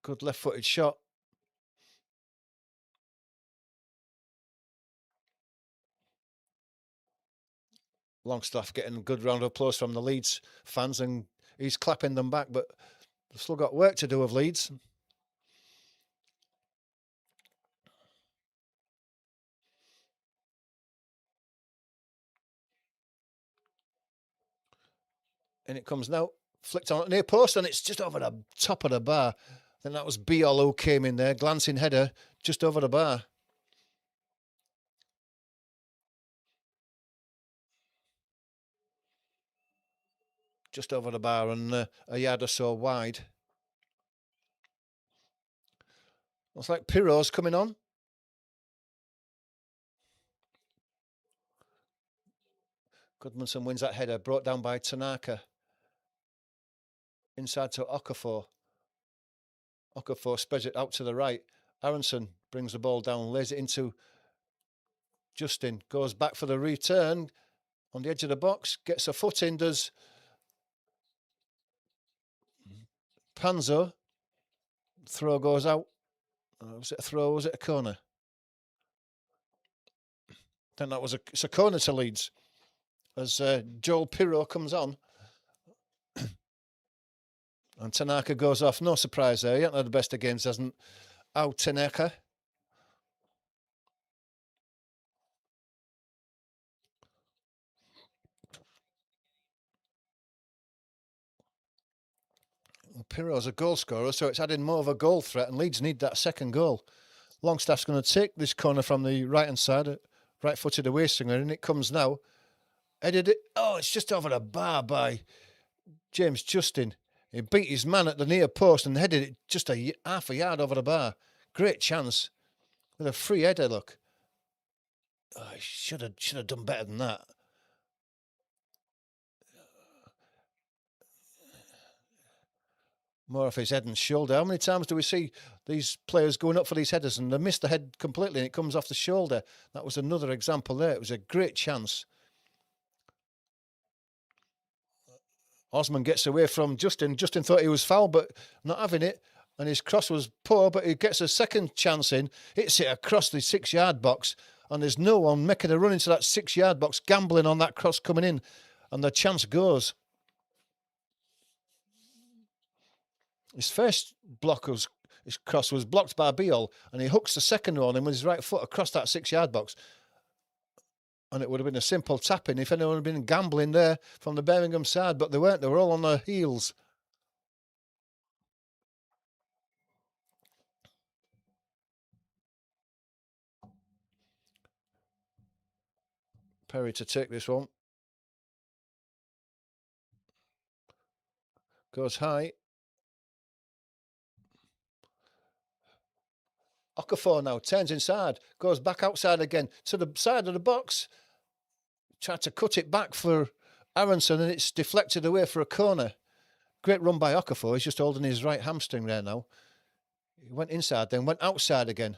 Good left-footed shot. Longstaff getting a good round of applause from the Leeds fans, and he's clapping them back, but they've still got work to do with Leeds. And it comes now, flicked on near post, and it's just over the top of the bar. Then that was Biol who came in there, glancing header just over the bar. Just over the bar and a yard or so wide. Looks like Pirro's coming on. Goodmanson wins that header, brought down by Tanaka. Inside to Okafor. Okafor spreads it out to the right. Aronson brings the ball down, lays it into Justin. Goes back for the return on the edge of the box. Gets a foot in, does Panzo. Throw goes out. Was it a throw? Was it a corner? I think that was it's a corner to Leeds as Joel Pirro comes on. And Tanaka goes off. No surprise there. He hasn't had the best of games, hasn't Tanaka. Pirro's a goal scorer, so it's adding more of a goal threat, and Leeds need that second goal. Longstaff's going to take this corner from the right-hand side, right-footed away swinger, and it comes now. Headed it. Oh, it's just over the bar by James Justin. He beat his man at the near post and headed it just half a yard over the bar. Great chance with a free header, look. Oh, he should have done better than that. More off his head and shoulder. How many times do we see these players going up for these headers and they miss the head completely and it comes off the shoulder? That was another example there. It was a great chance. Osman gets away from Justin. Justin thought he was foul, but not having it. And his cross was poor, but he gets a second chance in, hits it across the 6-yard box, and there's no one making a run into that 6-yard box, gambling on that cross coming in, and the chance goes. His first his cross was blocked by Beal, and he hooks the second one in with his right foot across that 6-yard box. And it would have been a simple tap-in if anyone had been gambling there from the Birmingham side, but they weren't. They were all on their heels. Perry to take this one. Goes high. Okafor now turns inside, goes back outside again to the side of the box. Tried to cut it back for Aronson and it's deflected away for a corner. Great run by Okafor. He's just holding his right hamstring there now. He went inside, then went outside again.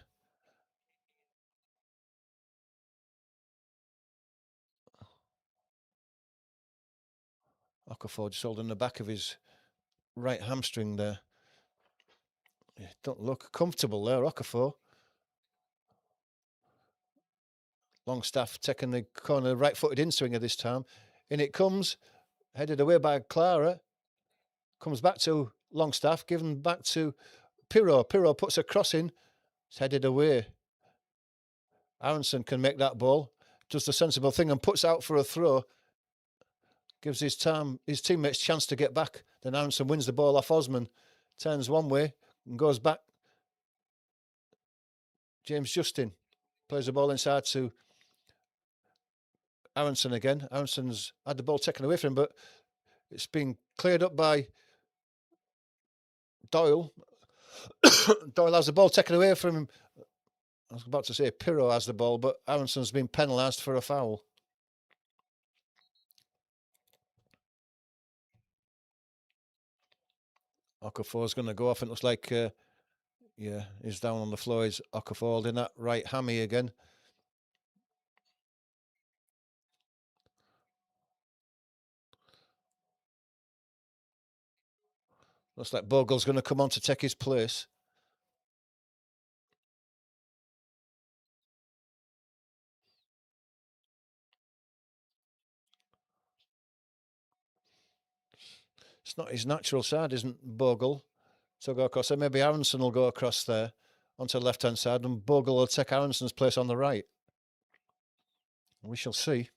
Okafor just holding the back of his right hamstring there. He don't look comfortable there, Okafor. Longstaff taking the corner, right-footed in-swinger this time. In it comes, headed away by Clara. Comes back to Longstaff, given back to Pirro. Pirro puts a cross in. It's headed away. Aronson can make that ball. Does the sensible thing and puts out for a throw. Gives his teammates chance to get back. Then Aronson wins the ball off Osman. Turns one way and goes back. James Justin plays the ball inside to Aronson again. Aronson's had the ball taken away from him, but it's been cleared up by Doyle. Doyle has the ball taken away from him. I was about to say Pirro has the ball, but Aronson's been penalised for a foul. Okafor's going to go off, and it looks like, yeah, he's down on the floor. He's Okafor holding that right hammy again. Looks like Bogle's going to come on to take his place. It's not his natural side, isn't Bogle, to go across there. Maybe Aronson will go across there onto the left-hand side, and Bogle will take Aronson's place on the right. We shall see.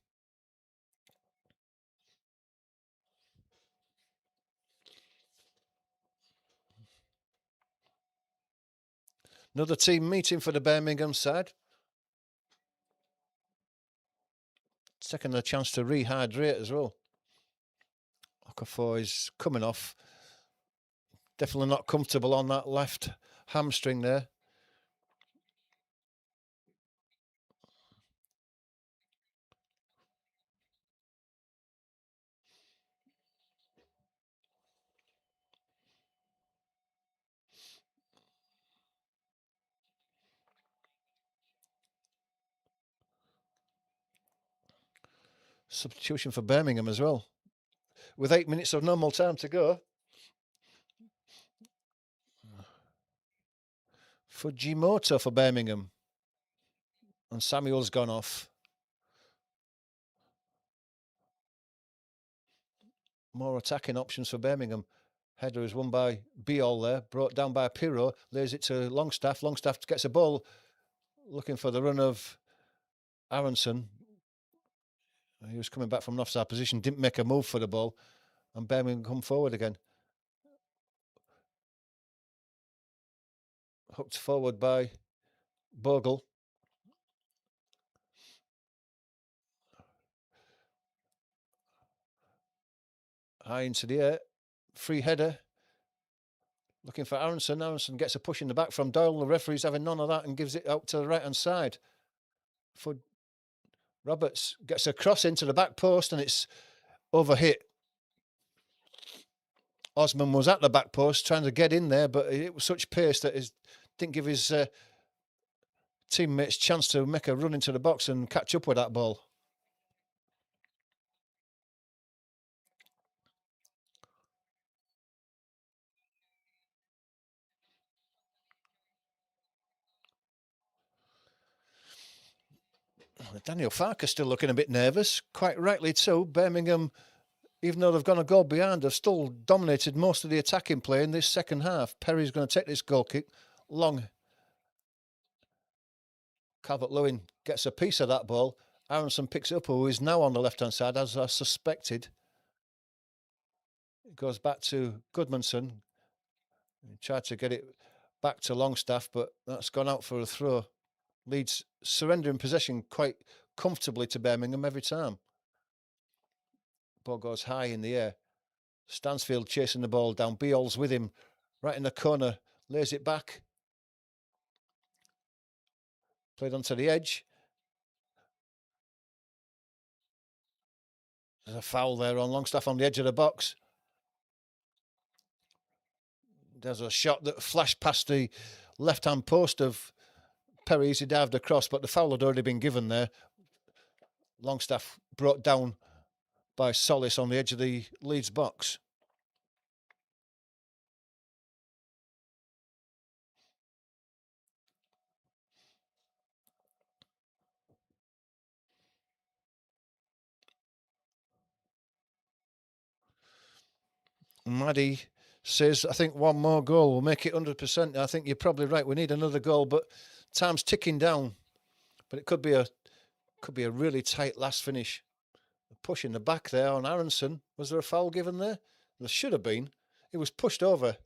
Another team meeting for the Birmingham side. Taking a chance to rehydrate as well. Okafor is coming off. Definitely not comfortable on that left hamstring there. Substitution for Birmingham as well. With 8 minutes of normal time to go. Fujimoto for Birmingham. And Samuel's gone off. More attacking options for Birmingham. Header is won by Biol there, brought down by Pirro, lays it to Longstaff. Longstaff gets a ball, looking for the run of Aronson. He was coming back from an offside position, didn't make a move for the ball, and Birmingham come forward again. Hooked forward by Bogle. High into the air. Free header. Looking for Aronson. Aronson gets a push in the back from Doyle. The referee's having none of that and gives it out to the right-hand side. For Roberts gets a cross into the back post and it's overhit. Osman was at the back post trying to get in there, but it was such pace that it didn't give his teammates chance to make a run into the box and catch up with that ball. Daniel Farker still looking a bit nervous, quite rightly too. Birmingham, even though they've gone a goal behind, have still dominated most of the attacking play in this second half. Perry's going to take this goal kick. Long. Calvert-Lewin gets a piece of that ball. Aronson picks it up, who is now on the left-hand side, as I suspected. It goes back to Goodmanson. He tried to get it back to Longstaff, but that's gone out for a throw. Leeds surrendering possession quite comfortably to Birmingham every time. Ball goes high in the air. Stansfield chasing the ball down. Beall's with him, right in the corner. Lays it back. Played onto the edge. There's a foul there on Longstaff on the edge of the box. There's a shot that flashed past the left-hand post of Perry as he dived across, but the foul had already been given there. Longstaff brought down by Solis on the edge of the Leeds box. Maddie says, I think one more goal will make it 100%. I think you're probably right. We need another goal, but time's ticking down. But it could be a really tight last finish. A push in the back there on Aronson. Was there a foul given there? There should have been. He was pushed over.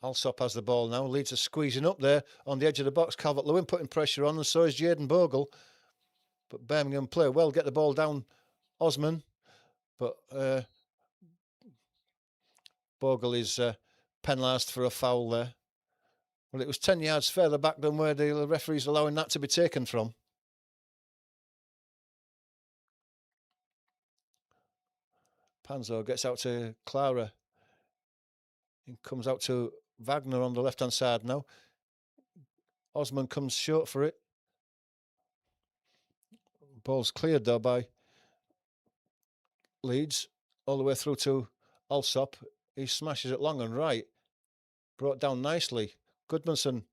Alsop has the ball now. Leeds are squeezing up there on the edge of the box. Calvert-Lewin putting pressure on, and so is Jayden Bogle. But Birmingham play well, get the ball down Osman. But Bogle is penalised for a foul there. Well, it was 10 yards further back than where the referee's allowing that to be taken from. Panzo gets out to Clara. He comes out to Wagner on the left-hand side now. Osman comes short for it. Ball's cleared though by Leeds, all the way through to Alsop. He smashes it long and right. Brought down nicely. Goodmanson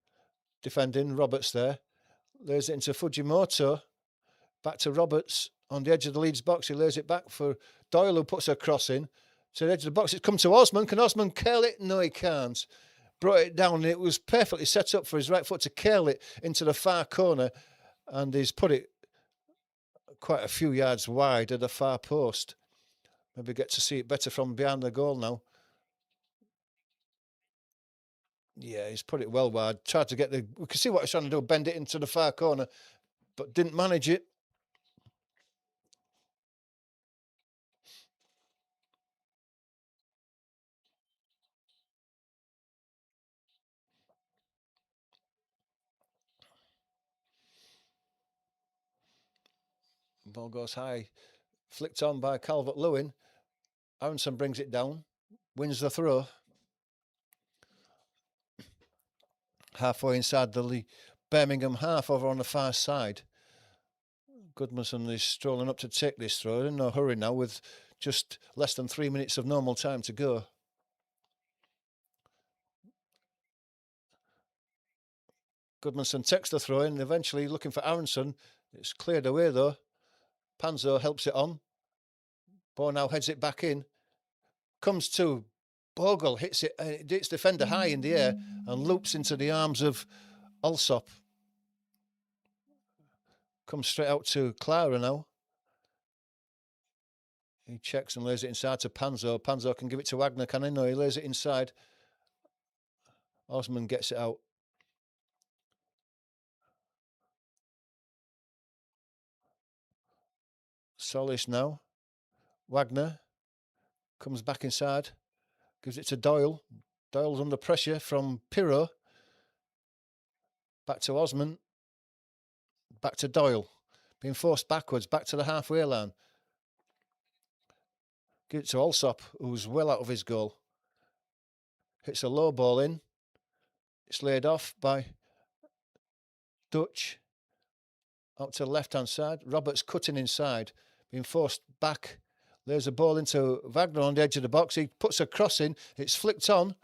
defending. Roberts there. Lays it into Fujimoto. Back to Roberts on the edge of the Leeds box. He lays it back for Doyle, who puts a cross in. To the edge of the box. It's come to Osman. Can Osman curl it? No, he can't. Brought it down. It was perfectly set up for his right foot to curl it into the far corner. And he's put it quite a few yards wide at the far post. Maybe get to see it better from behind the goal now. Yeah, he's put it well wide. Tried to get we can see what he's trying to do, bend it into the far corner, but didn't manage it. Ball goes high, flicked on by Calvert-Lewin. Aronson brings it down, wins the throw. Halfway inside the Birmingham half over on the far side. Goodmanson is strolling up to take this throw. In no hurry now with just less than 3 minutes of normal time to go. Goodmanson takes the throw in, eventually looking for Aronson. It's cleared away though. Panzo helps it on. Ball now heads it back in. Comes to Bogle, hits it, hits defender high in the air and loops into the arms of Alsop. Comes straight out to Clara now. He checks and lays it inside to Panzo. Panzo can give it to Wagner, can he? No, he lays it inside. Osman gets it out. Solis now. Wagner comes back inside. Gives it to Doyle. Doyle's under pressure from Pirro. Back to Osman. Back to Doyle. Being forced backwards. Back to the halfway line. Give it to Alsop, who's well out of his goal. Hits a low ball in. It's laid off by Dutch. Out to the left-hand side. Roberts cutting inside. Being forced back. Lays a ball into Wagner on the edge of the box. He puts a cross in. It's flicked on.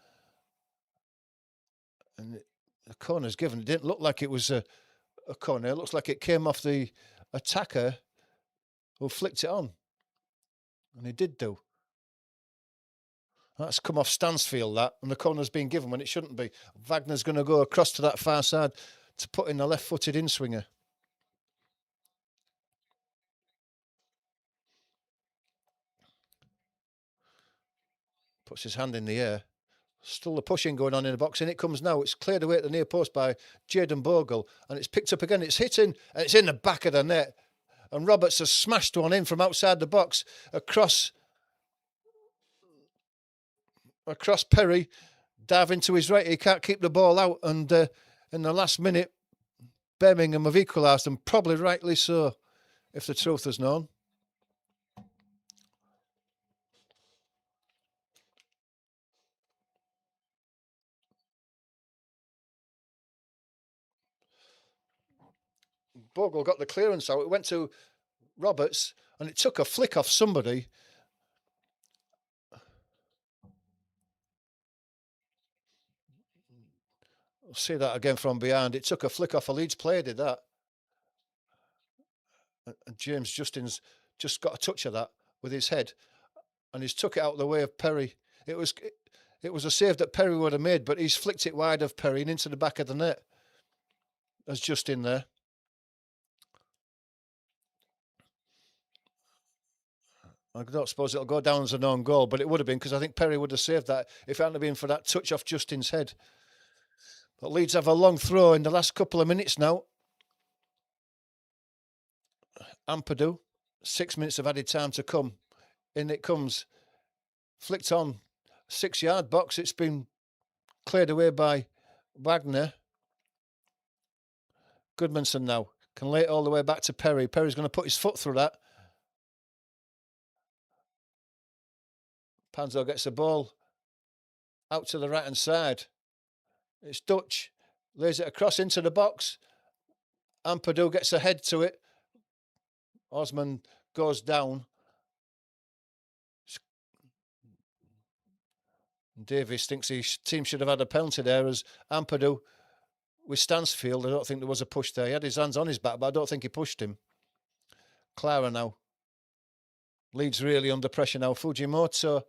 And the corner's given. It didn't look like it was a corner. It looks like it came off the attacker who flicked it on. And he did do. That's come off Stansfield, that. And the corner's been given when it shouldn't be. Wagner's going to go across to that far side to put in the left-footed in-swinger. Puts his hand in the air. Still the pushing going on in the box. In it comes now. It's cleared away at the near post by Jayden Bogle. And it's picked up again. It's hitting. And it's in the back of the net. And Roberts has smashed one in from outside the box. Across Perry. Diving to his right. He can't keep the ball out. And in the last minute, Birmingham have equalised. And probably rightly so, if the truth is known. Bogle got the clearance out. It went to Roberts and it took a flick off somebody. I'll see that again from behind. It took a flick off a Leeds player, did that. And James Justin's just got a touch of that with his head. And he's took it out of the way of Perry. It was a save that Perry would have made, but he's flicked it wide of Perry and into the back of the net. As Justin there. I don't suppose it'll go down as a known goal, but it would have been because I think Perry would have saved that if it hadn't been for that touch off Justin's head. But Leeds have a long throw in the last couple of minutes now. Ampadu, 6 minutes of added time to come. In it comes, flicked on, 6-yard box. It's been cleared away by Wagner. Goodmanson now can lay it all the way back to Perry. Perry's going to put his foot through that. Panzo gets the ball out to the right-hand side. It's Dutch. Lays it across into the box. Ampadu gets a head to it. Osman goes down. Davies thinks his team should have had a penalty there as Ampadu with Stansfield. I don't think there was a push there. He had his hands on his back, but I don't think he pushed him. Clara now. Leeds really under pressure now. Fujimoto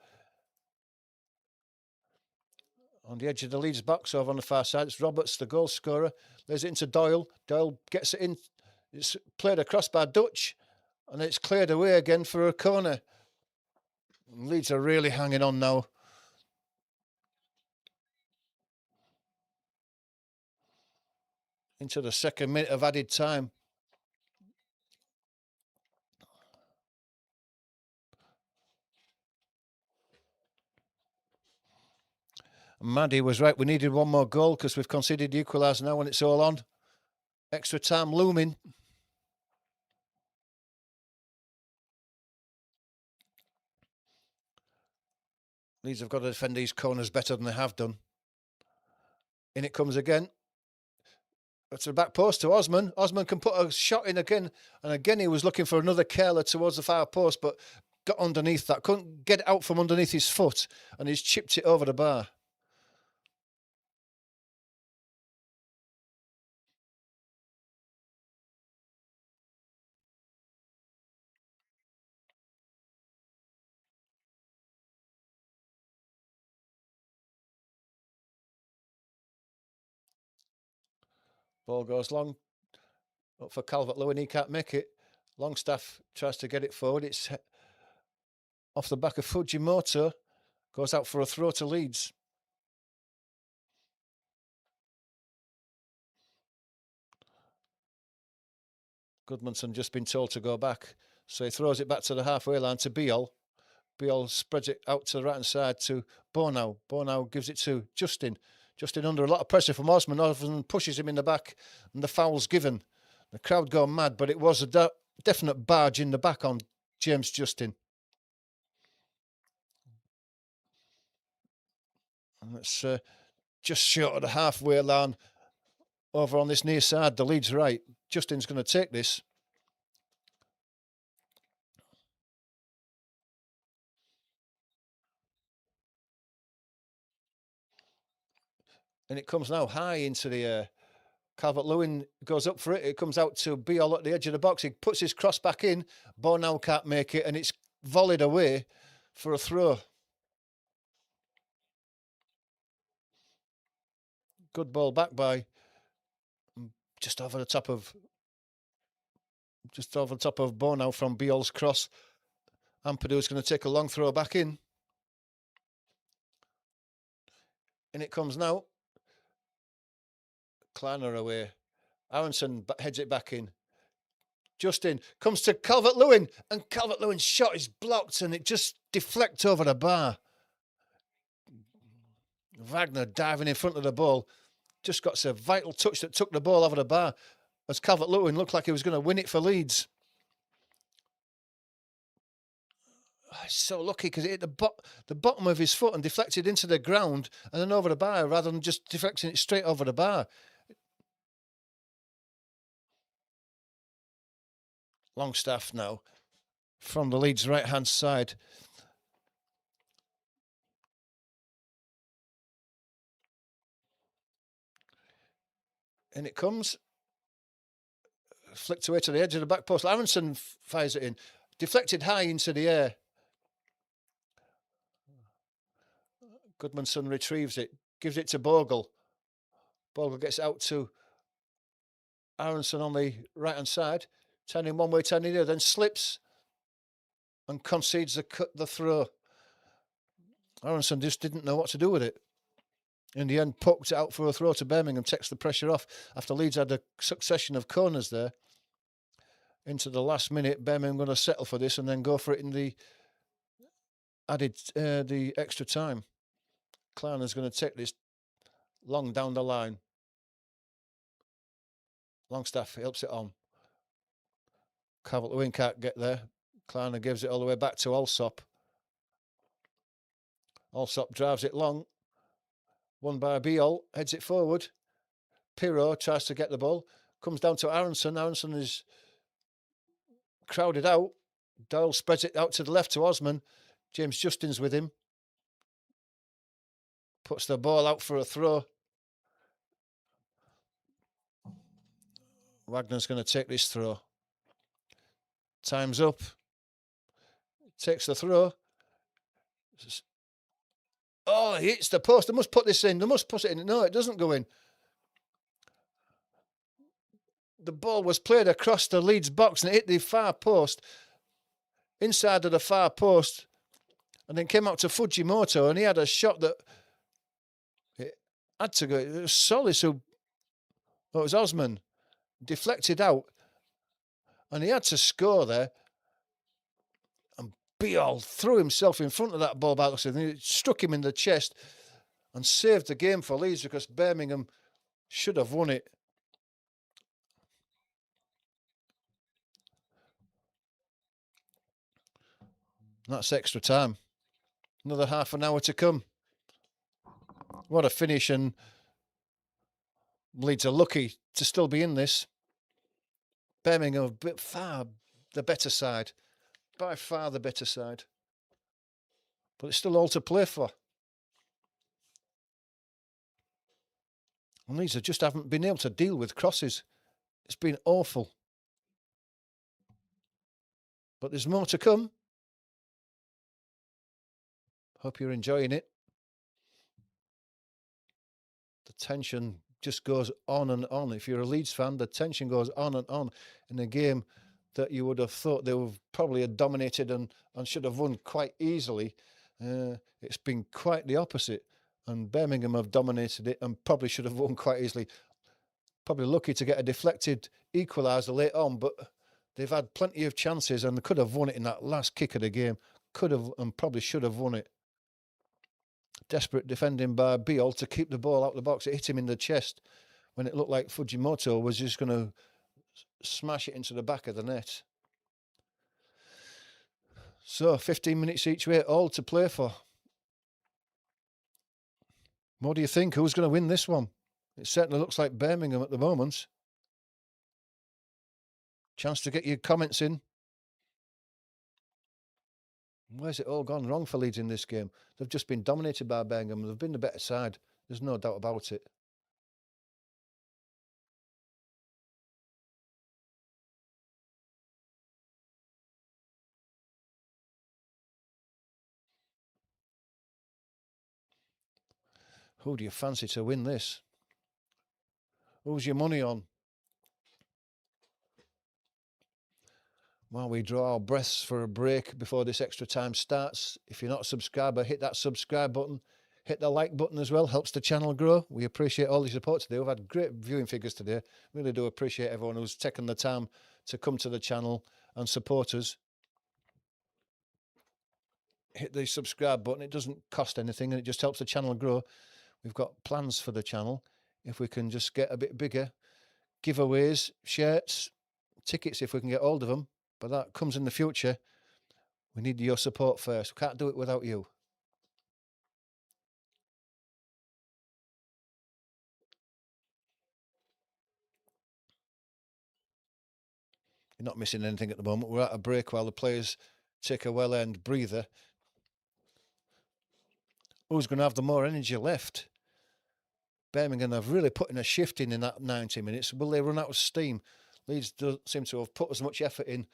on the edge of the Leeds box over on the far side. It's Roberts, the goal scorer. Lays it into Doyle. Doyle gets it in. It's played across by Dutch. And it's cleared away again for a corner. Leeds are really hanging on now. Into the second minute of added time. Maddie was right. We needed one more goal because we've conceded the equaliser now when it's all on. Extra time looming. Leeds have got to defend these corners better than they have done. In it comes again. It's the back post to Osman. Osman can put a shot in again. And again, he was looking for another curler towards the far post, but got underneath that. Couldn't get it out from underneath his foot. And he's chipped it over the bar. Ball goes long. Up for Calvert-Lewin. He can't make it. Longstaff tries to get it forward. It's off the back of Fujimoto, goes out for a throw to Leeds. Goodmanson just been told to go back, so he throws it back to the halfway line to Biol. Biol spreads it out to the right-hand side to Bornau. Bornau gives it to Justin. Justin under a lot of pressure from Osman. Osman pushes him in the back, and the foul's given. The crowd go mad, but it was a definite barge in the back on James Justin. And it's just short of the halfway line over on this near side, the Leeds right. Justin's going to take this. And it comes now high into the air. Calvert-Lewin goes up for it. It comes out to Biol at the edge of the box. He puts his cross back in. Bornau can't make it, and it's volleyed away for a throw. Good ball back by just over the top of Bornau from Biol's cross. Ampadu's going to take a long throw back in. And it comes now. Kleiner away. Aronson heads it back in. Justin comes to Calvert-Lewin, and Calvert-Lewin's shot is blocked, and it just deflects over the bar. Wagner diving in front of the ball. Just got a vital touch that took the ball over the bar as Calvert-Lewin looked like he was going to win it for Leeds. Oh, he's so lucky because it hit the bottom of his foot and deflected into the ground and then over the bar rather than just deflecting it straight over the bar. Longstaff now from the Leeds right-hand side. And it comes. Flicked away to the edge of the back post. Aronson fires it in. Deflected high into the air. Goodmanson retrieves it. Gives it to Bogle. Bogle gets out to Aronson on the right-hand side. Turning one way, turning the other. Then slips and concedes the throw. Aronson just didn't know what to do with it. In the end, poked it out for a throw to Birmingham. Takes the pressure off after Leeds had a succession of corners there. Into the last minute, Birmingham going to settle for this and then go for it in the the extra time. Kleiner's going to take this long down the line. Longstaff helps it on. Calvert-Lewin can't get there. Kleiner gives it all the way back to Allsop. Allsop drives it long. Won by Biol, heads it forward. Pirro tries to get the ball. Comes down to Aronson. Aronson is crowded out. Doyle spreads it out to the left to Osman. James Justin's with him. Puts the ball out for a throw. Wagner's going to take this throw. Time's up. Takes the throw. Oh, he hits the post. They must put this in. They must put it in. No, it doesn't go in. The ball was played across the Leeds box and it hit the far post. Inside of the far post. And then came out to Fujimoto and he had a shot that it had to go. It was Solis who... Oh, it was Osman. Deflected out. And he had to score there. And Biol threw himself in front of that ball back and it struck him in the chest and saved the game for Leeds because Birmingham should have won it. That's extra time. Another half an hour to come. What a finish, and Leeds are lucky to still be in this. Birmingham are by far the better side. By far the better side. But it's still all to play for. And Leeds just haven't been able to deal with crosses. It's been awful. But there's more to come. Hope you're enjoying it. The tension just goes on and on. If you're a Leeds fan, the tension goes on and on in a game that you would have thought they would probably have dominated and should have won quite easily. It's been quite the opposite, and Birmingham have dominated it and probably should have won quite easily. Probably lucky to get a deflected equaliser late on, but they've had plenty of chances and they could have won it in that last kick of the game. Could have and probably should have won it. Desperate defending by Biol to keep the ball out of the box. It hit him in the chest when it looked like Fujimoto was just going to smash it into the back of the net. So 15 minutes each way, all to play for. What do you think? Who's going to win this one? It certainly looks like Birmingham at the moment. Chance to get your comments in. Where's it all gone wrong for Leeds in this game? They've just been dominated by Birmingham. They've been the better side. There's no doubt about it. Who do you fancy to win this? Who's your money on? While we draw our breaths for a break before this extra time starts, if you're not a subscriber, hit that subscribe button. Hit the like button as well, helps the channel grow. We appreciate all the support today. We've had great viewing figures today. Really do appreciate everyone who's taken the time to come to the channel and support us. Hit the subscribe button. It doesn't cost anything and it just helps the channel grow. We've got plans for the channel. If we can just get a bit bigger, giveaways, shirts, tickets if we can get hold of them. But that comes in the future. We need your support first. We can't do it without you. You're not missing anything at the moment. We're at a break while the players take a well-earned breather. Who's going to have the more energy left? Birmingham have really put in a shift in that 90 minutes. Will they run out of steam? Leeds don't seem to have put as much effort in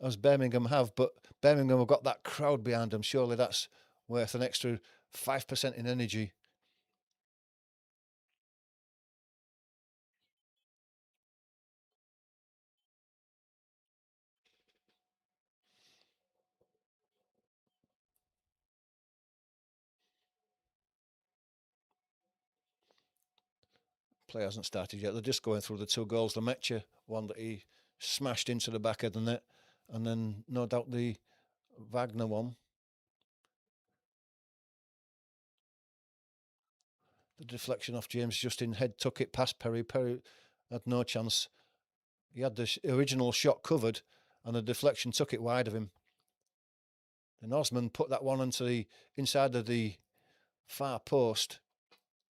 as Birmingham have, but Birmingham have got that crowd behind them. Surely that's worth an extra 5% in energy. Play hasn't started yet. They're just going through the two goals. The Metcha one that he smashed into the back of the net, and then no doubt the Wagner one. The deflection off James Justin, head took it past Perry. Perry had no chance. He had the original shot covered, and the deflection took it wide of him. And Osman put that one onto the inside of the far post.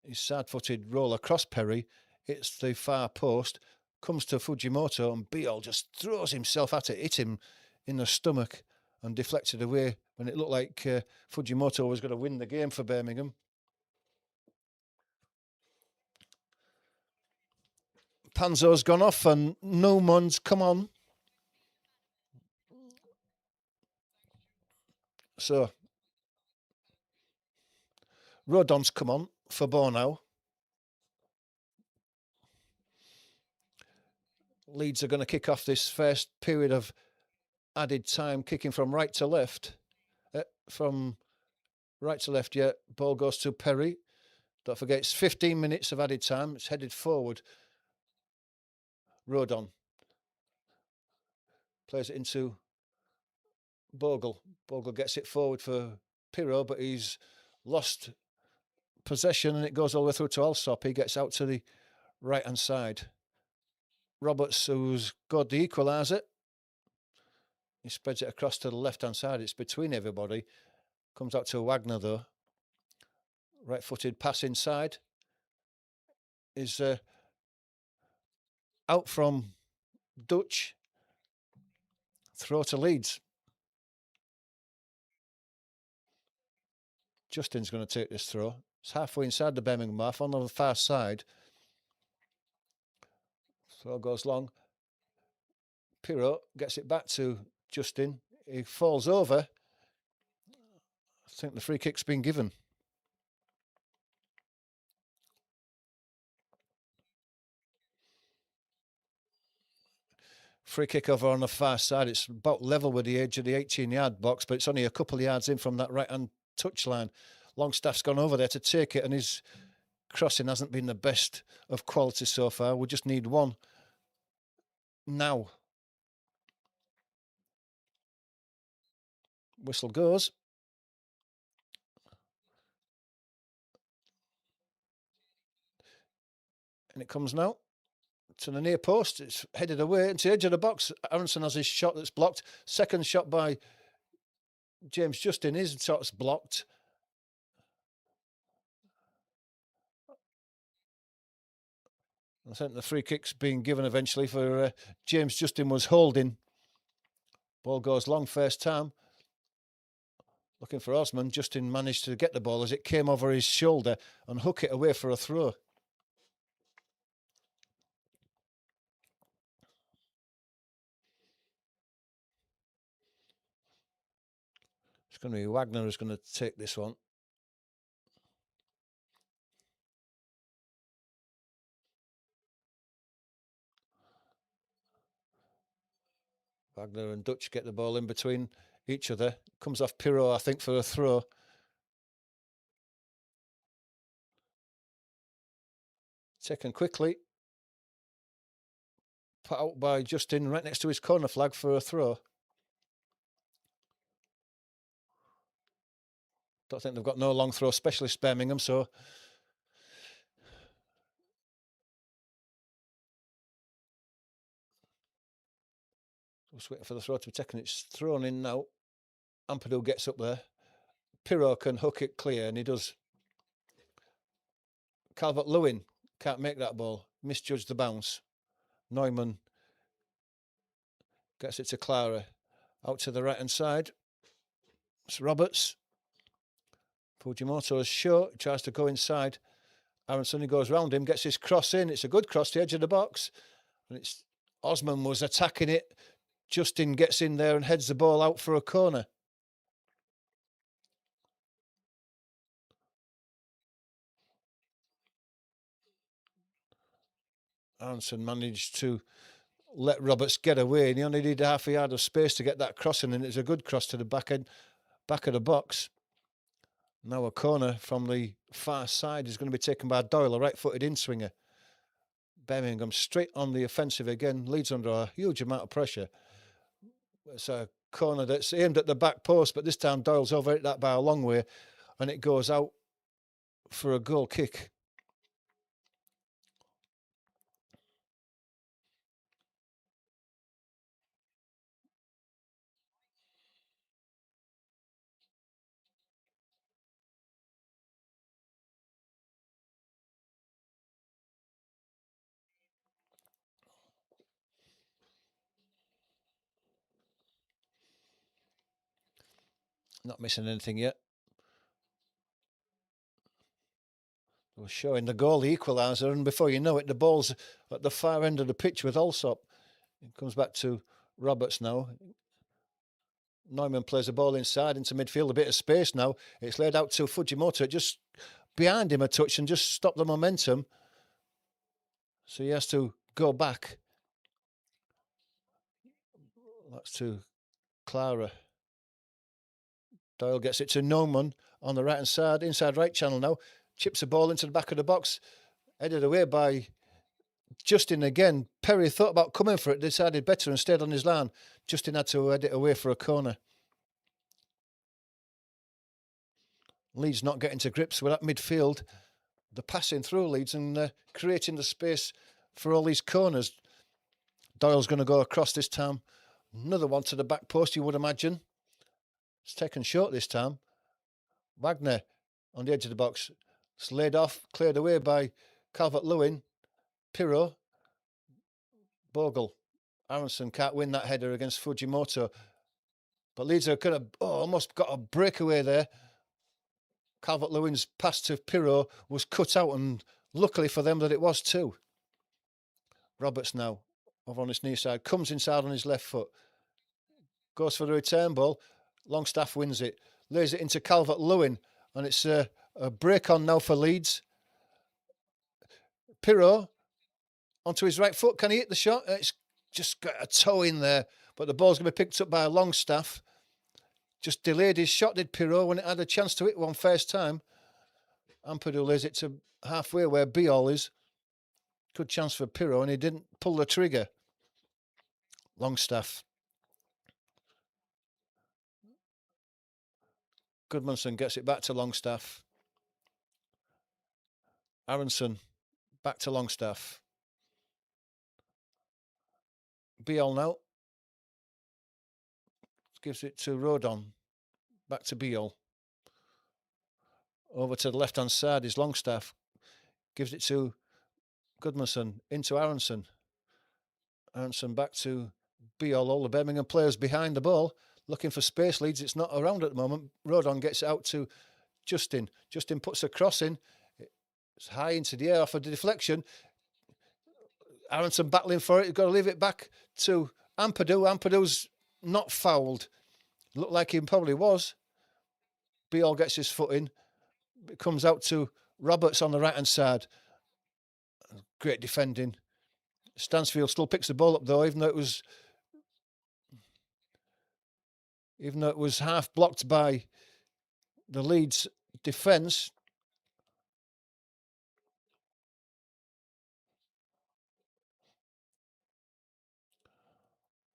His side-footed roll across Perry. It's the far post. Comes to Fujimoto, and Biol just throws himself at it, hit him in the stomach, and deflected away when it looked like Fujimoto was going to win the game for Birmingham. Panzo's gone off, and Nomon's come on. So, Rodon's come on for Bornau. Leeds are going to kick off this first period of added time, kicking from right to left. From right to left, yeah. Ball goes to Perry. Don't forget, it's 15 minutes of added time. It's headed forward. Rodon plays it into Bogle. Bogle gets it forward for Pirro, but he's lost possession and it goes all the way through to Alsop. He gets out to the right-hand side. Roberts, who's got the equaliser, he spreads it across to the left-hand side. It's between everybody. Comes out to Wagner, though. Right-footed pass inside is out from Dutch. Throw to Leeds. Justin's going to take this throw. It's halfway inside the Birmingham half on the far side. Throw goes long. Pirro gets it back to Justin. He falls over. I think the free kick's been given. Free kick over on the far side. It's about level with the edge of the 18-yard box, but it's only a couple of yards in from that right-hand touchline. Longstaff's gone over there to take it, and his crossing hasn't been the best of quality so far. We just need one now. Whistle goes. And it comes now to the near post. It's headed away into the edge of the box. Aronson has his shot that's blocked. Second shot by James Justin. His shot's blocked. I think the free kick's being given eventually for James Justin was holding. Ball goes long first time. Looking for Osman. Justin managed to get the ball as it came over his shoulder and hook it away for a throw. It's going to be Wagner who's going to take this one. Wagner and Dutch get the ball in between each other. Comes off Pirot, I think, for a throw. Taken quickly. Put out by Justin right next to his corner flag for a throw. Don't think they've got no long throw specialist, Birmingham, so just waiting for the throw to be taken. It's thrown in now. Ampadu gets up there. Pirot can hook it clear, and he does. Calvert-Lewin can't make that ball. Misjudged the bounce. Neumann gets it to Clara. Out to the right-hand side. It's Roberts. Fujimoto's short. Tries to go inside. Aronson, he goes round him, gets his cross in. It's a good cross to the edge of the box. And it's Osman was attacking it. Justin gets in there and heads the ball out for a corner. Aronson managed to let Roberts get away, and he only needed half a yard of space to get that crossing, and it's a good cross to the back of the box. Now a corner from the far side is going to be taken by Doyle, a right-footed in-swinger. Birmingham straight on the offensive again. Leeds under a huge amount of pressure. It's a corner that's aimed at the back post, but this time Doyle's over it that by a long way, and it goes out for a goal kick. Not missing anything yet. They were showing the goal, the equaliser, and before you know it, the ball's at the far end of the pitch with Allsop. It comes back to Roberts now. Neumann plays the ball inside into midfield, a bit of space now. It's laid out to Fujimoto, just behind him a touch and just stop the momentum. So he has to go back. That's to Clara. Doyle gets it to Neumann on the right-hand side, inside right channel now. Chips the ball into the back of the box. Headed away by Justin again. Perry thought about coming for it, decided better and stayed on his line. Justin had to head it away for a corner. Leeds not getting to grips with that midfield. The passing through Leeds and creating the space for all these corners. Doyle's going to go across this time. Another one to the back post, you would imagine. It's taken short this time. Wagner on the edge of the box. It's laid off, cleared away by Calvert-Lewin. Pirot. Bogle. Aronson can't win that header against Fujimoto. But Leeds are kind of almost got a breakaway there. Calvert-Lewin's pass to Pirot was cut out, and luckily for them that it was too. Roberts now, over on his near side, comes inside on his left foot. Goes for the return ball. Longstaff wins it. Lays it into Calvert-Lewin, and it's a break on now for Leeds. Pirot onto his right foot. Can he hit the shot? It's just got a toe in there, but the ball's going to be picked up by Longstaff. Just delayed his shot, did Pirot, when it had a chance to hit one first time. Ampadu lays it to halfway where Biol is. Good chance for Pirot, and he didn't pull the trigger. Longstaff. Goodmanson gets it back to Longstaff. Aronson back to Longstaff. Biol now. Gives it to Rodon. Back to Biol. Over to the left-hand side is Longstaff. Gives it to Goodmanson. Into Aronson. Aronson back to Biol. All the Birmingham players behind the ball. Looking for space. Leeds, it's not around at the moment. Rodon gets it out to Justin. Justin puts a cross in. It's high into the air off of the deflection. Aronson battling for it. He's got to leave it back to Ampadu. Ampadu's not fouled. Looked like he probably was. Biol gets his foot in. It comes out to Roberts on the right-hand side. Great defending. Stansfield still picks the ball up though, even though it was half blocked by the Leeds defence.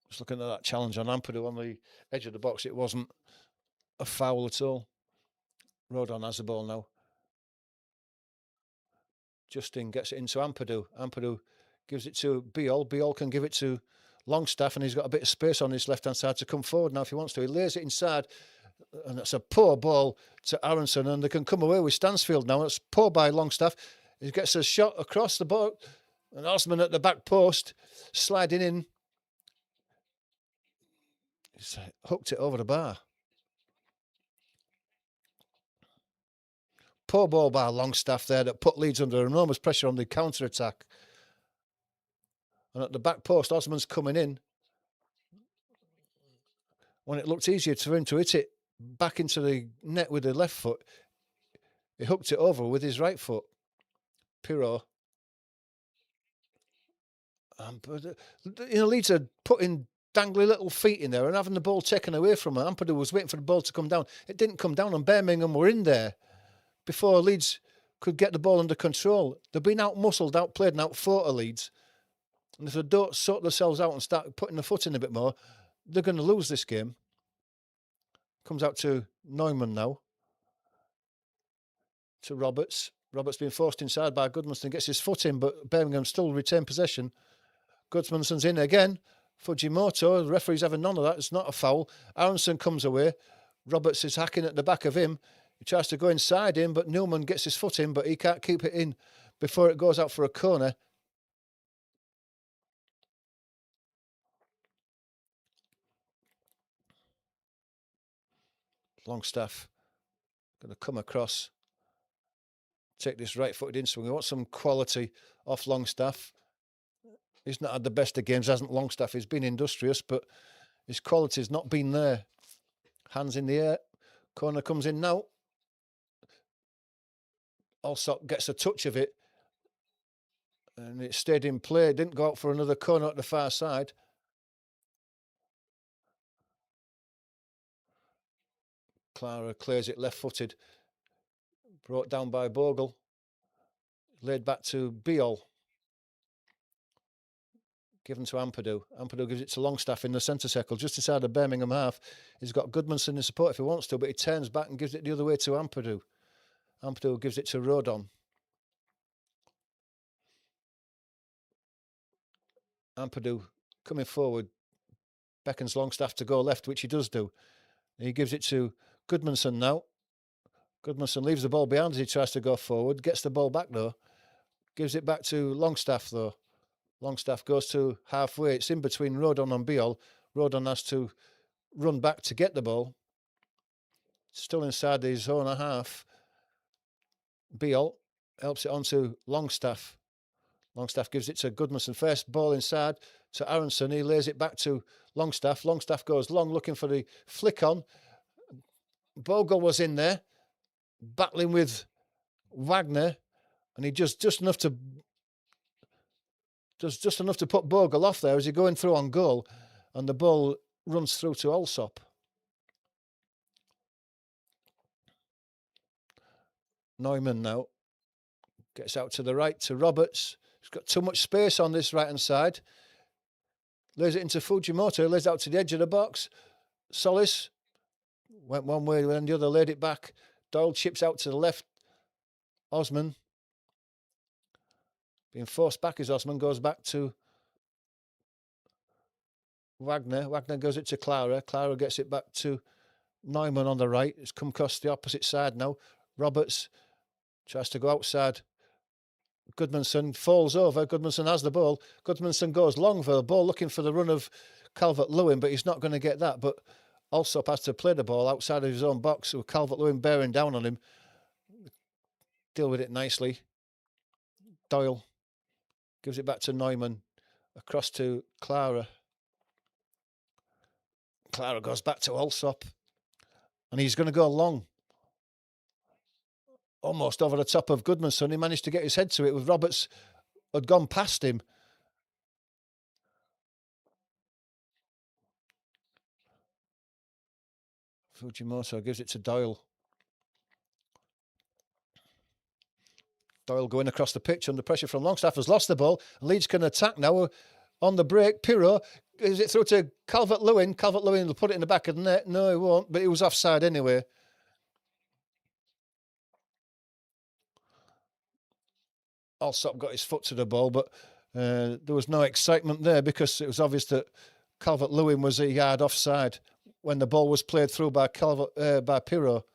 Just looking at that challenge on Ampadu on the edge of the box, it wasn't a foul at all. Rodon has the ball now. Justin gets it into Ampadu. Ampadu gives it to Biol. Biol can give it to Longstaff, and he's got a bit of space on his left-hand side to come forward now if he wants to. He lays it inside, and it's a poor ball to Aronson, and they can come away with Stansfield now. It's poor by Longstaff. He gets a shot across the boat, and Osman at the back post, sliding in. He's hooked it over the bar. Poor ball by Longstaff there that put Leeds under enormous pressure on the counter-attack. And at the back post, Osman's coming in. When it looked easier for him to hit it back into the net with the left foot, he hooked it over with his right foot. Pirot. Leeds are putting dangly little feet in there and having the ball taken away from him. Ampadu was waiting for the ball to come down. It didn't come down, and Birmingham were in there before Leeds could get the ball under control. They've been out-muscled, outplayed, and out-fought Leeds. And if they don't sort themselves out and start putting the foot in a bit more, they're going to lose this game. Comes out to Neumann now. To Roberts. Roberts being forced inside by Goodmanson. Gets his foot in, but Birmingham still retain possession. Goodmanson's in again. Fujimoto. The referee's having none of that. It's not a foul. Aronson comes away. Roberts is hacking at the back of him. He tries to go inside him, but Newman gets his foot in, but he can't keep it in before it goes out for a corner. Longstaff going to come across, take this right-footed in swing. We want some quality off Longstaff. He's not had the best of games, hasn't Longstaff? He's been industrious, but his quality's not been there. Hands in the air. Corner comes in now. Allsop gets a touch of it, and it stayed in play. It didn't go out for another corner at the far side. Clara clears it left-footed. Brought down by Bogle. Laid back to Biol. Given to Ampadu. Ampadu gives it to Longstaff in the centre circle, just inside the Birmingham half. He's got Goodmanson in support if he wants to, but he turns back and gives it the other way to Ampadu. Ampadu gives it to Rodon. Ampadu coming forward. Beckons Longstaff to go left, which he does do. He gives it to Goodmanson now. Goodmanson leaves the ball behind as he tries to go forward. Gets the ball back though. Gives it back to Longstaff though. Longstaff goes to halfway. It's in between Rodon and Biol. Rodon has to run back to get the ball. Still inside his own half. Biol helps it on to Longstaff. Longstaff gives it to Goodmanson first. Ball inside to Aronson. He lays it back to Longstaff. Longstaff goes long, looking for the flick on. Bogle was in there, battling with Wagner, and he just enough to does just enough to put Bogle off there as he's going through on goal, and the ball runs through to Allsop. Neumann now gets out to the right to Roberts. He's got too much space on this right-hand side. Lays it into Fujimoto, lays it out to the edge of the box. Solis went one way, then the other, laid it back. Doyle chips out to the left. Osman being forced back as Osman goes back to Wagner. Wagner goes it to Clara. Clara gets it back to Neumann on the right. It's come across the opposite side now. Roberts tries to go outside. Goodmanson falls over. Goodmanson has the ball. Goodmanson goes long for the ball, looking for the run of Calvert-Lewin, but he's not going to get that. But Allsop has to play the ball outside of his own box with Calvert-Lewin bearing down on him. Deal with it nicely. Doyle gives it back to Neumann. Across to Clara. Clara goes back to Allsop. And he's going to go long. Almost over the top of Goodmanson. He managed to get his head to it with Roberts had gone past him. Fujimoto gives it to Doyle. Doyle going across the pitch under pressure from Longstaff, has lost the ball. Leeds can attack now on the break. Pirro gives it through to Calvert-Lewin. Calvert-Lewin will put it in the back of the net. No, he won't, but he was offside anyway. Allsop got his foot to the ball, but there was no excitement there because it was obvious that Calvert-Lewin was a yard offside when the ball was played through by Pirro.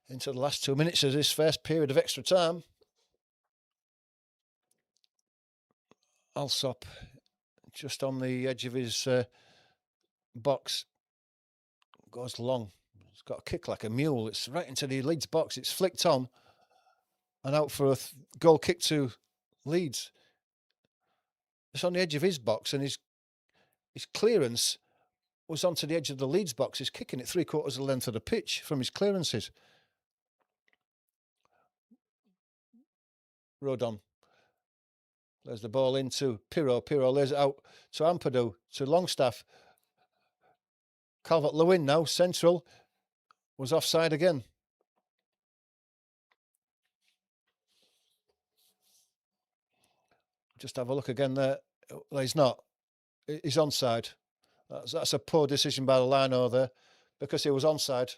Into the last 2 minutes of this first period of extra time. Allsop just on the edge of his box. Goes long. It's got a kick like a mule. It's right into the Leeds box. It's flicked on and out for a goal kick to Leeds. It's on the edge of his box, and his clearance was onto the edge of the Leeds box. He's kicking it 3/4 of the length of the pitch from his clearances. Rodon. There's the ball into Pirro. Pirro lays it out to Ampadu, to Longstaff. Calvert-Lewin now, central, was offside again. Just have a look again there. Well, he's not. He's onside. That's a poor decision by the lino there because he was onside.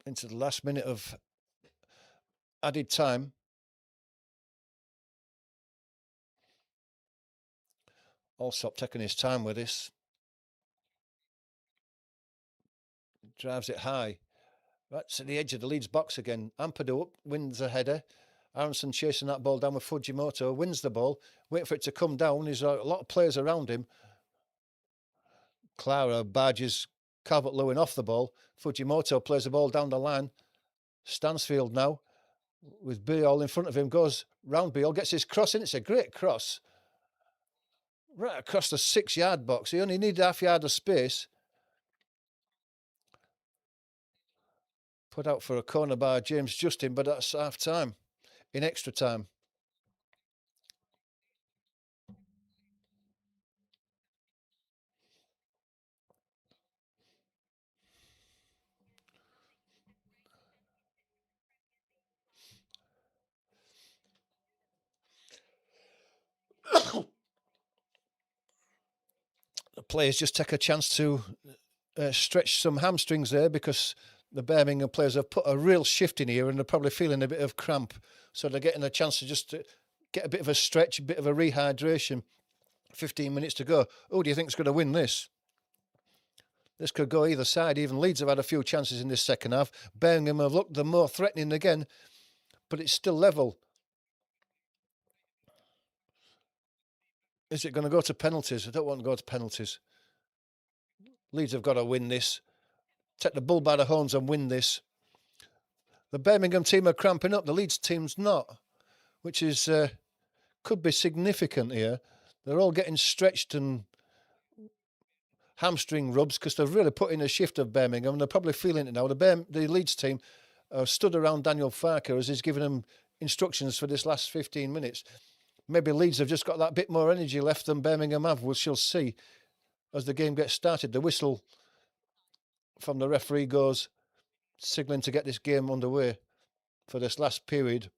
Into the last minute of added time. Allsop taking his time with this. Drives it high. Right to the edge of the Leeds box again. Ampadu up, wins a header. Aronson chasing that ball down with Fujimoto, wins the ball, waiting for it to come down. There's a lot of players around him. Clara barges Calvert-Lewin off the ball. Fujimoto plays the ball down the line. Stansfield now with Beale in front of him, goes round Beale, gets his cross in. It's a great cross. Right across the 6-yard box. He only needed half yard of space. Put out for a corner by James Justin, but that's half time, in extra time. The players just take a chance to stretch some hamstrings there because the Birmingham players have put a real shift in here and they're probably feeling a bit of cramp. So they're getting a chance to just get a bit of a stretch, a bit of a rehydration. 15 minutes to go. Who do you think is going to win this? This could go either side. Even Leeds have had a few chances in this second half. Birmingham have looked the more threatening again, but it's still level. Is it going to go to penalties? I don't want to go to penalties. Leeds have got to win this. Take the bull by the horns and win this. The Birmingham team are cramping up. The Leeds team's not, which is could be significant here. They're all getting stretched and hamstring rubs because they've really put in a shift of Birmingham. They're probably feeling it now. The Leeds team stood around Daniel Farker as he's giving them instructions for this last 15 minutes. Maybe Leeds have just got that bit more energy left than Birmingham have. We shall see as the game gets started. The whistle from the referee goes, signalling to get this game underway for this last period.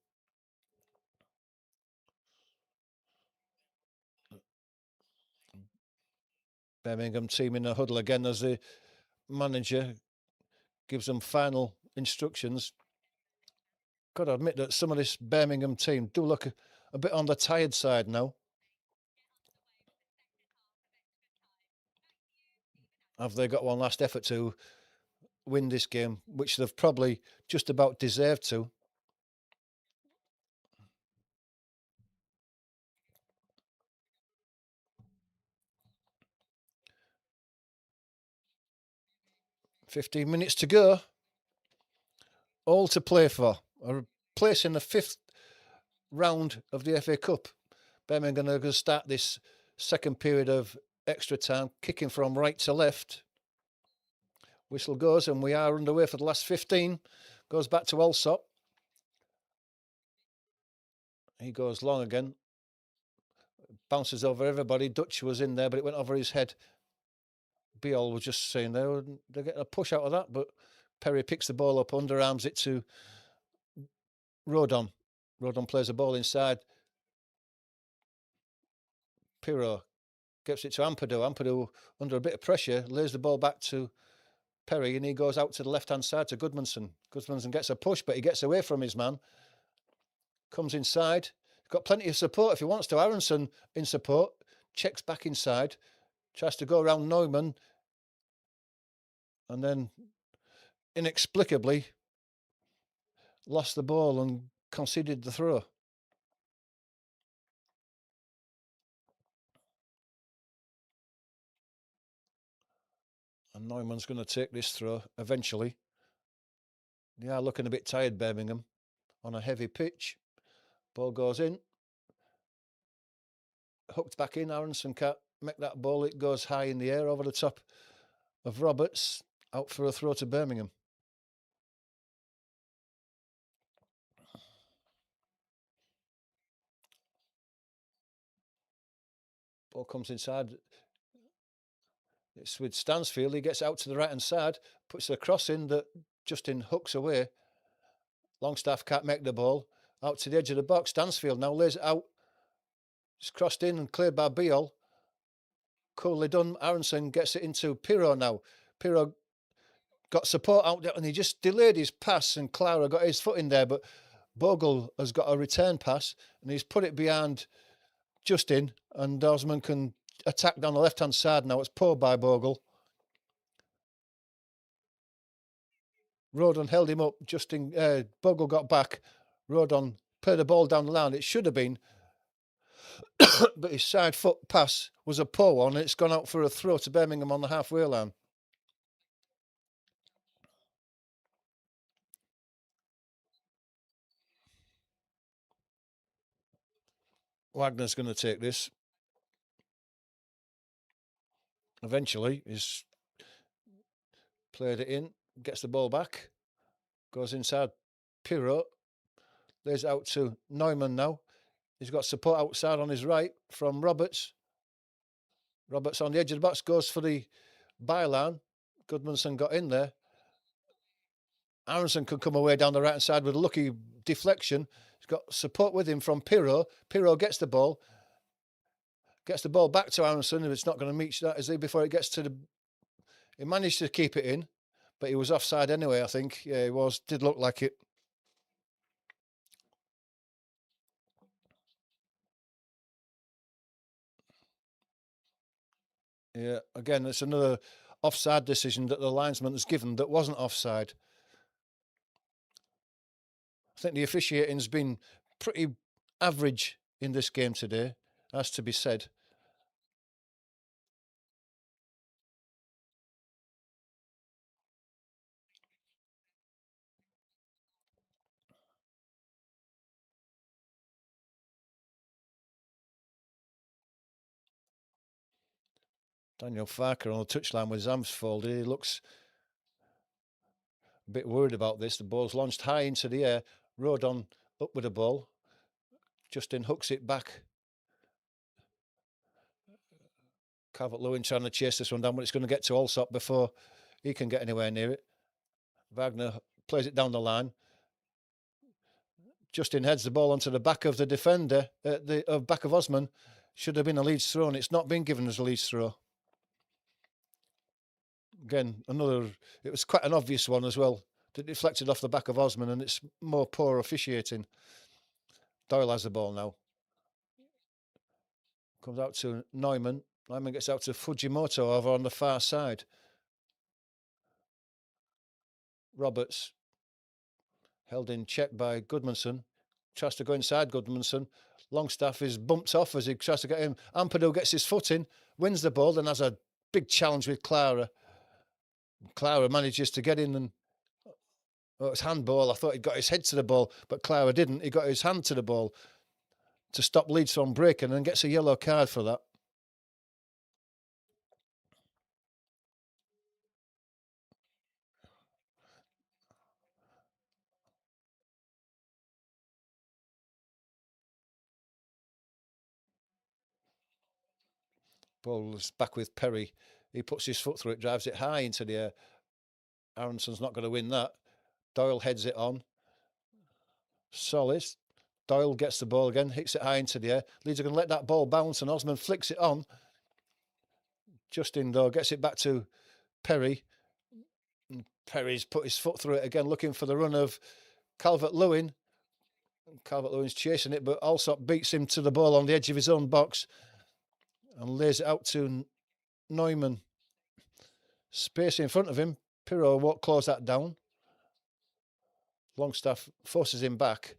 Birmingham team in a huddle again as the manager gives them final instructions. Got to admit that some of this Birmingham team do look a bit on the tired side now. Have they got one last effort to win this game, which they've probably just about deserved to? "15 minutes to go. All to play for. A place in the 5th round of the FA Cup. Birmingham are going to start this second period of extra time, kicking from right to left. Whistle goes and we are underway for the last 15. Goes back to Allsop. He goes long again. Bounces over everybody. Dutch was in there, but it went over his head. Biol was just saying they're getting a push out of that, but Perry picks the ball up, underarms it to Rodon. Rodon plays the ball inside. Pirro gets it to Ampadu. Ampadu, under a bit of pressure, lays the ball back to Perry, and he goes out to the left-hand side to Goodmanson. Goodmanson gets a push, but he gets away from his man. Comes inside. He's got plenty of support if he wants to. Aronson in support. Checks back inside. Tries to go around Neumann. And then, inexplicably, lost the ball and conceded the throw. And Neumann's going to take this throw eventually. They are looking a bit tired, Birmingham, on a heavy pitch. Ball goes in. Hooked back in. Aronson can't make that ball. It goes high in the air over the top of Roberts. Out for a throw to Birmingham. Ball comes inside. It's with Stansfield. He gets out to the right-hand side. Puts the cross in that Justin hooks away. Longstaff can't make the ball. Out to the edge of the box. Stansfield now lays it out. It's crossed in and cleared by Biol. Coolly done. Aronson gets it into Pirro now. Pirro got support out there and he just delayed his pass and Clara got his foot in there, but Bogle has got a return pass and he's put it behind Justin and Osman can attack down the left-hand side now. It's pulled by Bogle. Rodon held him up. Justin Bogle got back. Rodon played the ball down the line. It should have been, but his side foot pass was a poor one. It's gone out for a throw to Birmingham on the halfway line. Wagner's going to take this. Eventually, he's played it in, gets the ball back, goes inside Pirro, lays it out to Neumann now. He's got support outside on his right from Roberts. Roberts on the edge of the box goes for the byline. Goodmanson got in there. Aronson could come away down the right-hand side with a lucky deflection. He's got support with him from Pirro. Pirro gets the ball. Gets the ball back to Aronson. If it's not going to meet that, is he? Before it gets to the... He managed to keep it in, but he was offside anyway, I think. Yeah, he was. Did look like it. Yeah, again, it's another offside decision that the linesman has given that wasn't offside. I think the officiating's been pretty average in this game today, has to be said. Daniel Farker on the touchline with his arms folded. He looks a bit worried about this. The ball's launched high into the air. Rodon up with the ball. Justin hooks it back. Calvert-Lewin trying to chase this one down, but it's going to get to Allsop before he can get anywhere near it. Wagner plays it down the line. Justin heads the ball onto the back of the defender, the back of Osman. Should have been a Leeds throw, and it's not been given as a Leeds throw. Again, it was quite an obvious one as well. It deflected off the back of Osman, and it's more poor officiating. Doyle has the ball now. Comes out to Neumann. Neumann gets out to Fujimoto over on the far side. Roberts held in check by Goodmanson. Tries to go inside Goodmanson. Longstaff is bumped off as he tries to get him. Ampadu gets his foot in, wins the ball, and has a big challenge with Clara. Clara manages to get in and... Oh, it's handball. I thought he'd got his head to the ball, but Clara didn't. He got his hand to the ball to stop Leeds from breaking and gets a yellow card for that. Ball's back with Perry. He puts his foot through it, drives it high into the air. Aronson's not going to win that. Doyle heads it on. Solis. Doyle gets the ball again, hits it high into the air. Leeds are going to let that ball bounce, and Osman flicks it on. Justin, though, gets it back to Perry. And Perry's put his foot through it again, looking for the run of Calvert-Lewin. Calvert-Lewin's chasing it, but Allsop beats him to the ball on the edge of his own box and lays it out to Neumann. Space in front of him. Pirro won't close that down. Longstaff forces him back.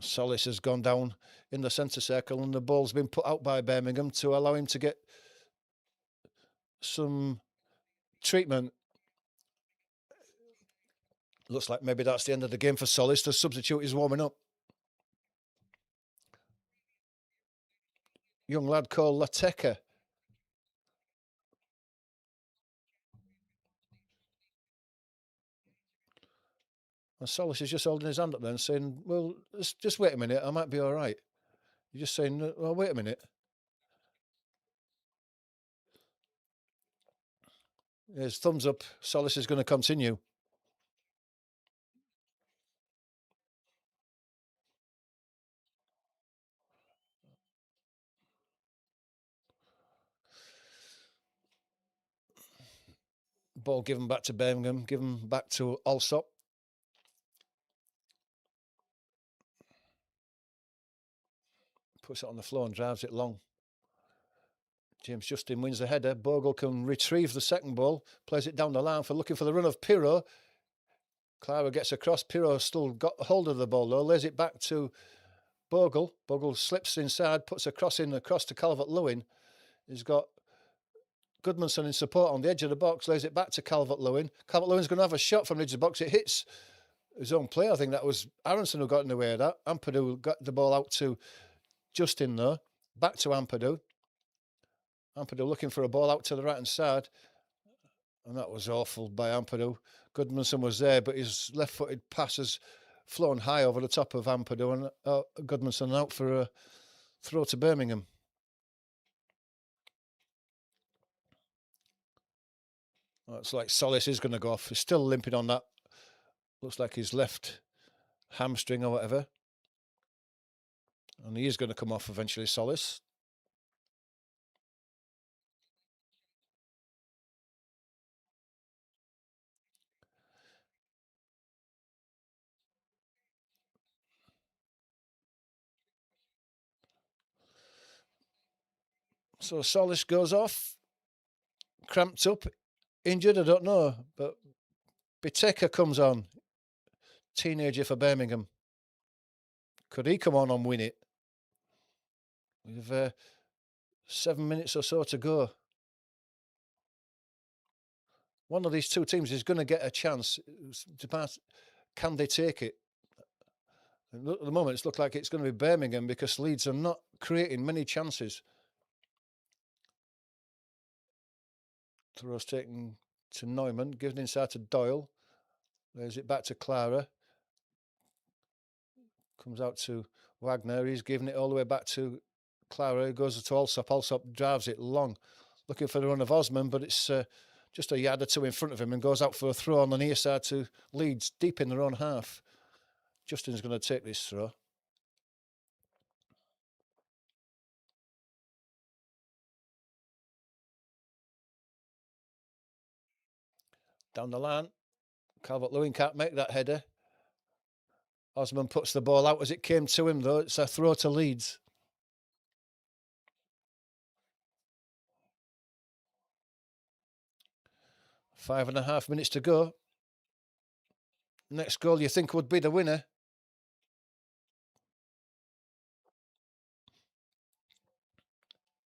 Solis has gone down in the centre circle, and the ball's been put out by Birmingham to allow him to get some treatment. Looks like maybe that's the end of the game for Solis. The substitute is warming up. Young lad called Lateka. And Solis is just holding his hand up there and saying, well, just wait a minute, I might be all right. You're just saying, well, wait a minute. His thumbs up. Solis is going to continue. Ball given back to Birmingham, given back to Allsop. Puts it on the floor and drives it long. James Justin wins the header. Bogle can retrieve the second ball, plays it down the line for looking for the run of Pirro. Clara gets across. Pirro still got hold of the ball though, lays it back to Bogle. Bogle slips inside, puts a cross in across to Calvert-Lewin. He's got Goodmanson in support on the edge of the box, lays it back to Calvert-Lewin. Calvert-Lewin's going to have a shot from the edge of the box. It hits his own player. I think that was Aronson who got in the way of that. Ampadu got the ball out to Justin though. Back to Ampadu. Ampadu looking for a ball out to the right-hand side. And that was awful by Ampadu. Goodmanson was there, but his left-footed pass has flown high over the top of Ampadu, and Goodmanson out for a throw to Birmingham. Well, it's like Solis is going to go off. He's still limping on that. Looks like his left hamstring or whatever. And he is going to come off eventually, Solis. So Solis goes off, cramped up, injured, I don't know. But Biteka comes on, teenager for Birmingham. Could he come on and win it? With 7 minutes or so to go. One of these two teams is going to get a chance. Can they take it? At the moment, it's looked like it's going to be Birmingham because Leeds are not creating many chances. Throw's taken to Neumann, given inside to Doyle. There's it back to Clara. Comes out to Wagner. He's giving it all the way back to Clara. He goes to Allsop. Allsop drives it long, looking for the run of Osman, but it's just a yard or two in front of him and goes out for a throw on the near side to Leeds, deep in their own half. Justin's going to take this throw. Down the line. Calvert-Lewin can't make that header. Osman puts the ball out as it came to him, though. It's a throw to Leeds. Five and a half minutes to go. Next goal you think would be the winner.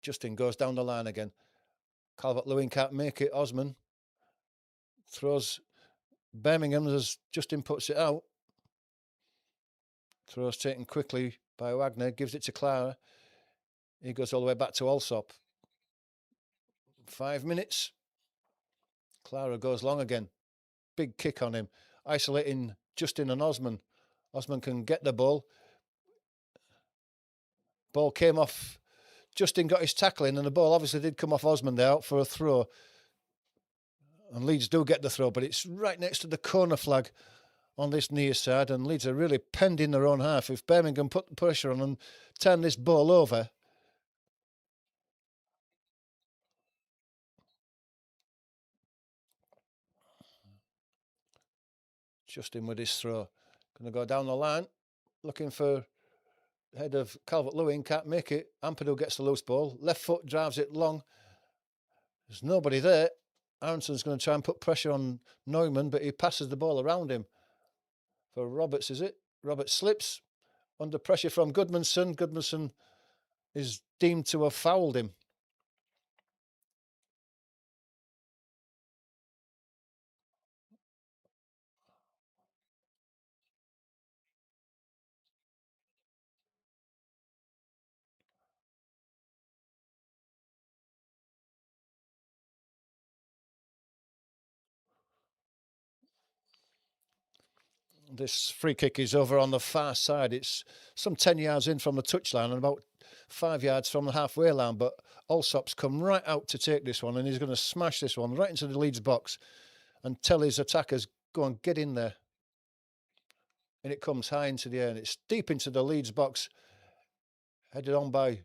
Justin goes down the line again. Calvert-Lewin can't make it. Osman throws Birmingham as Justin puts it out. Throws taken quickly by Wagner. Gives it to Clara. He goes all the way back to Allsop. 5 minutes. Clara goes long again. Big kick on him. Isolating Justin and Osman. Osman can get the ball. Ball came off. Justin got his tackle in and the ball obviously did come off Osman there out for a throw. And Leeds do get the throw, but it's right next to the corner flag on this near side, and Leeds are really penned in their own half. If Birmingham put the pressure on and turn this ball over, Justin with his throw. Going to go down the line, looking for head of Calvert-Lewin, can't make it. Ampadu gets the loose ball. Left foot drives it long. There's nobody there. Aronson's going to try and put pressure on Neumann, but he passes the ball around him. For Roberts, is it? Roberts slips under pressure from Goodmanson. Goodmanson is deemed to have fouled him. This free kick is over on the far side. It's some 10 yards in from the touchline and about 5 yards from the halfway line. But Allsop's come right out to take this one, and he's going to smash this one right into the Leeds box and tell his attackers, go on, get in there. And it comes high into the air, and it's deep into the Leeds box. Headed on by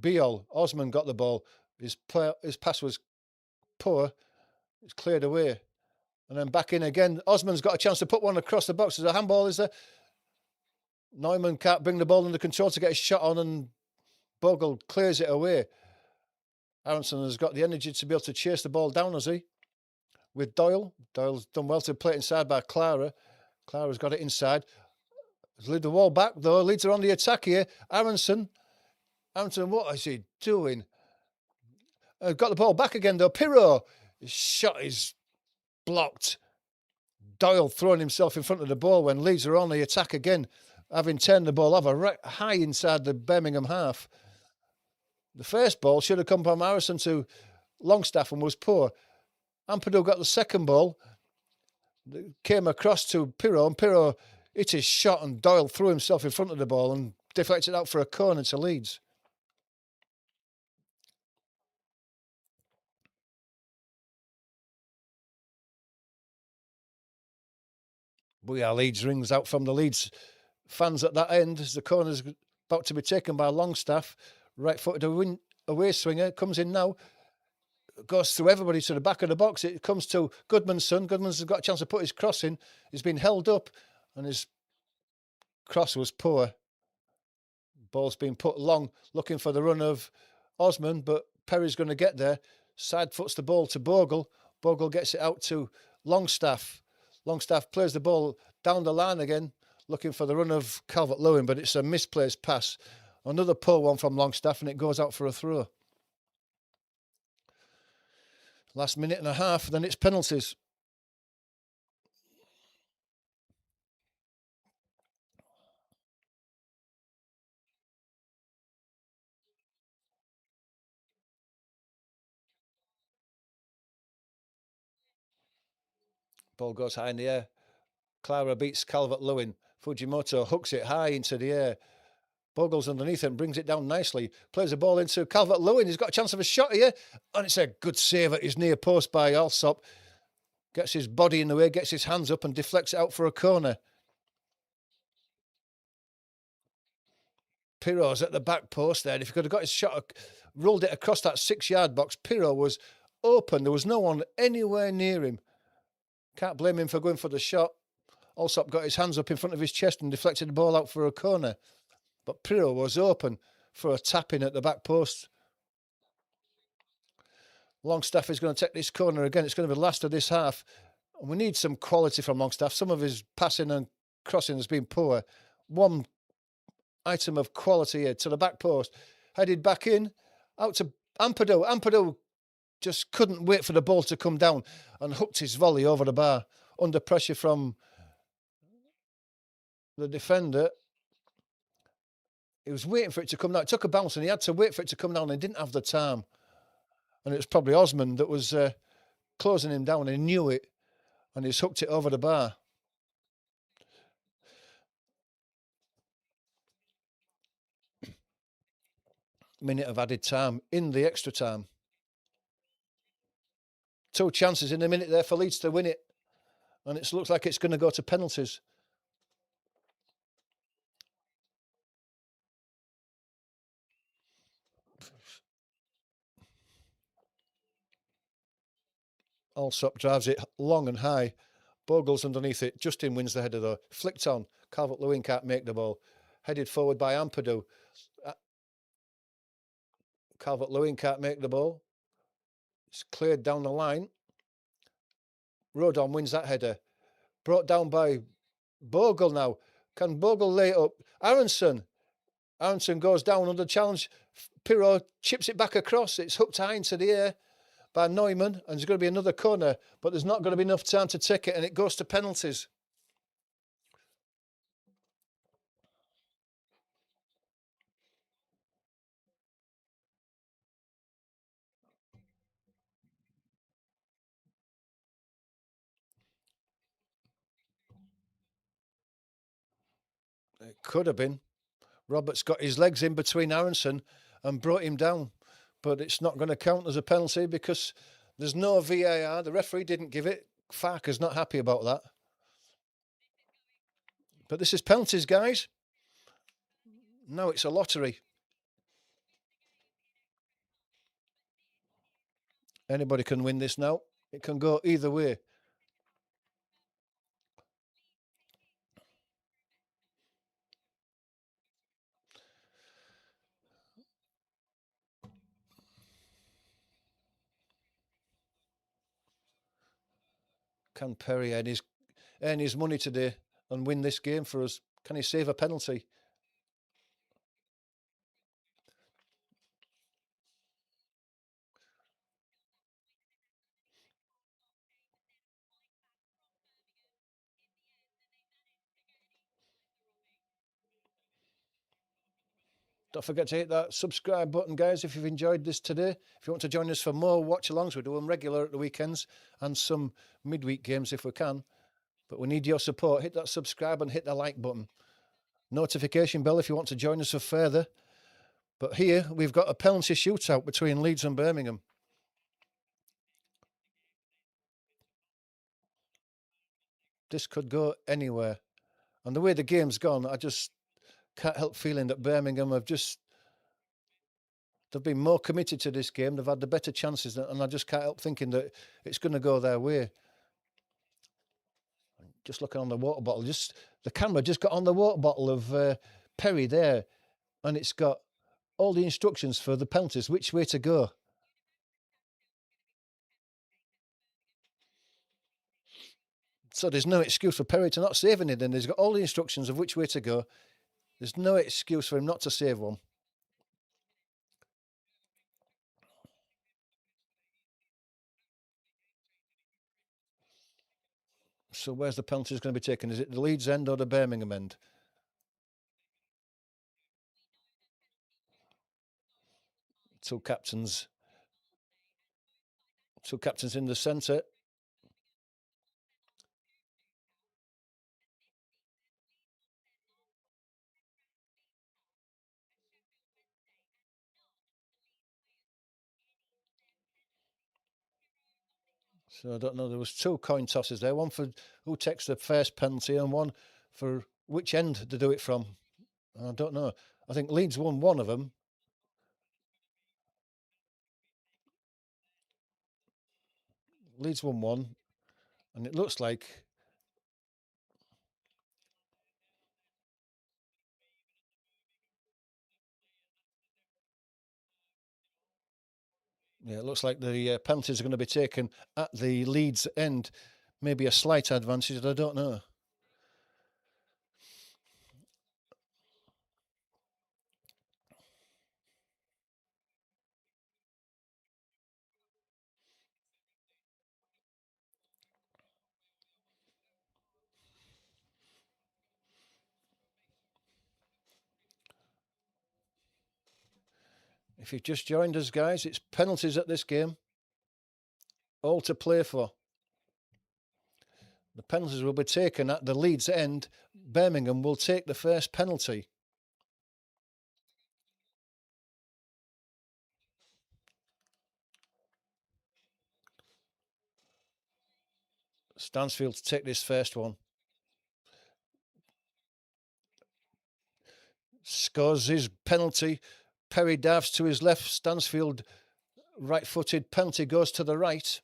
Biol. Osman got the ball. His pass was poor. It's cleared away. And then back in again. Osman's got a chance to put one across the box. There's a handball, is there? Neumann can't bring the ball under control to get his shot on, and Bogle clears it away. Aronson has got the energy to be able to chase the ball down, has he? With Doyle. Doyle's done well to play it inside by Clara. Clara's got it inside. Has led the wall back, though. Leeds are on the attack here. Aronson, what is he doing? Got the ball back again, though. Pirro. His shot is blocked. Doyle throwing himself in front of the ball when Leeds are on the attack again, having turned the ball over right high inside the Birmingham half. The first ball should have come from Harrison to Longstaff and was poor. Ampadu got the second ball, came across to Pirro, and Pirro hit his shot, and Doyle threw himself in front of the ball and deflected out for a corner to Leeds. Booyah, Leeds rings out from the Leeds fans at that end as the corner's about to be taken by Longstaff. Right-footed away swinger, comes in now, goes through everybody to the back of the box. It comes to Goodmanson. Goodmanson's got a chance to put his cross in. He's been held up, and his cross was poor. Ball's been put long, looking for the run of Osman, but Perry's going to get there. Side foots the ball to Bogle. Bogle gets it out to Longstaff. Longstaff plays the ball down the line again, looking for the run of Calvert-Lewin, but it's a misplaced pass. Another poor one from Longstaff, and it goes out for a throw. Last minute and a half, then it's penalties. Ball goes high in the air. Clara beats Calvert-Lewin. Fujimoto hooks it high into the air. Bogle's underneath it and brings it down nicely. Plays the ball into Calvert-Lewin. He's got a chance of a shot here. And it's a good save at his near post by Alsop. Gets his body in the way, gets his hands up and deflects it out for a corner. Pirro's at the back post there. If he could have got his shot, rolled it across that 6-yard box, Pirro was open. There was no one anywhere near him. Can't blame him for going for the shot. Alsop got his hands up in front of his chest and deflected the ball out for a corner. But Pirro was open for a tap-in at the back post. Longstaff is going to take this corner again. It's going to be the last of this half. We need some quality from Longstaff. Some of his passing and crossing has been poor. One item of quality here to the back post. Headed back in, out to Ampadu. Ampadu just couldn't wait for the ball to come down and hooked his volley over the bar under pressure from the defender. He was waiting for it to come down. It took a bounce and he had to wait for it to come down and he didn't have the time. And it was probably Osmond that was closing him down. He knew it and he's hooked it over the bar. Minute of added time in the extra time. 2 chances in a minute there for Leeds to win it. And it looks like it's going to go to penalties. Alsop drives it long and high. Bogle's underneath it. Justin wins the header though. Flicked on. Calvert-Lewin can't make the ball. Headed forward by Ampadu. Calvert-Lewin can't make the ball. It's cleared down the line. Rodon wins that header. Brought down by Bogle now. Can Bogle lay it up? Aronson. Aronson goes down under challenge. Pirro chips it back across. It's hooked high into the air by Neumann. And there's going to be another corner. But there's not going to be enough time to take it. And it goes to penalties. It could have been. Roberts got his legs in between Aronson and brought him down. But it's not going to count as a penalty because there's no VAR. The referee didn't give it. Farker's not happy about that. But this is penalties, guys. No, it's a lottery. Anybody can win this now. It can go either way. Can Perry earn his money today and win this game for us? Can he save a penalty? Don't forget to hit that subscribe button, guys, if you've enjoyed this today. If you want to join us for more watch-alongs, we do them regular at the weekends and some midweek games if we can. But we need your support. Hit that subscribe and hit the like button. Notification bell if you want to join us for further. But here we've got a penalty shootout between Leeds and Birmingham. This could go anywhere. And the way the game's gone, I just can't help feeling that Birmingham they've been more committed to this game. They've had the better chances, and I just can't help thinking that it's going to go their way. Just looking on the water bottle, the camera just got on the water bottle of Perry there, and it's got all the instructions for the penalties, which way to go. So there's no excuse for Perry to not save anything. He's got all the instructions of which way to go. There's no excuse for him not to save one. So where's the penalties going to be taken? Is it the Leeds end or the Birmingham end? Two captains in the centre. So I don't know. There was 2 coin tosses there. One for who takes the first penalty and one for which end to do it from. I don't know. I think Leeds won one of them. Leeds won one. And it looks like... Yeah, it looks like the penalties are going to be taken at the Leeds end. Maybe a slight advantage, I don't know. If you've just joined us, guys, it's penalties at this game. All to play for. The penalties will be taken at the Leeds end. Birmingham will take the first penalty. Stansfield to take this first one. Scores his penalty. Perry dives to his left. Stansfield right-footed. Penalty goes to the right.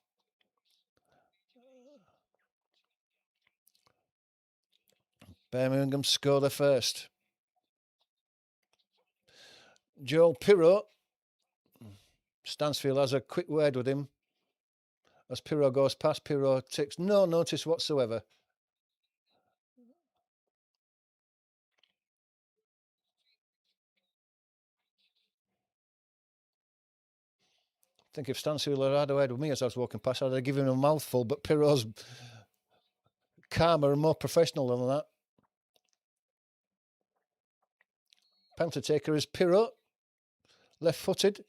Birmingham score the first. Joel Pirro. Stansfield has a quick word with him. As Pirro goes past, Pirro takes no notice whatsoever. I think if Stansfield had had a word with me as I was walking past, I'd have given him a mouthful, but Pirro's calmer and more professional than that. Penalty taker is Pirro. Left-footed.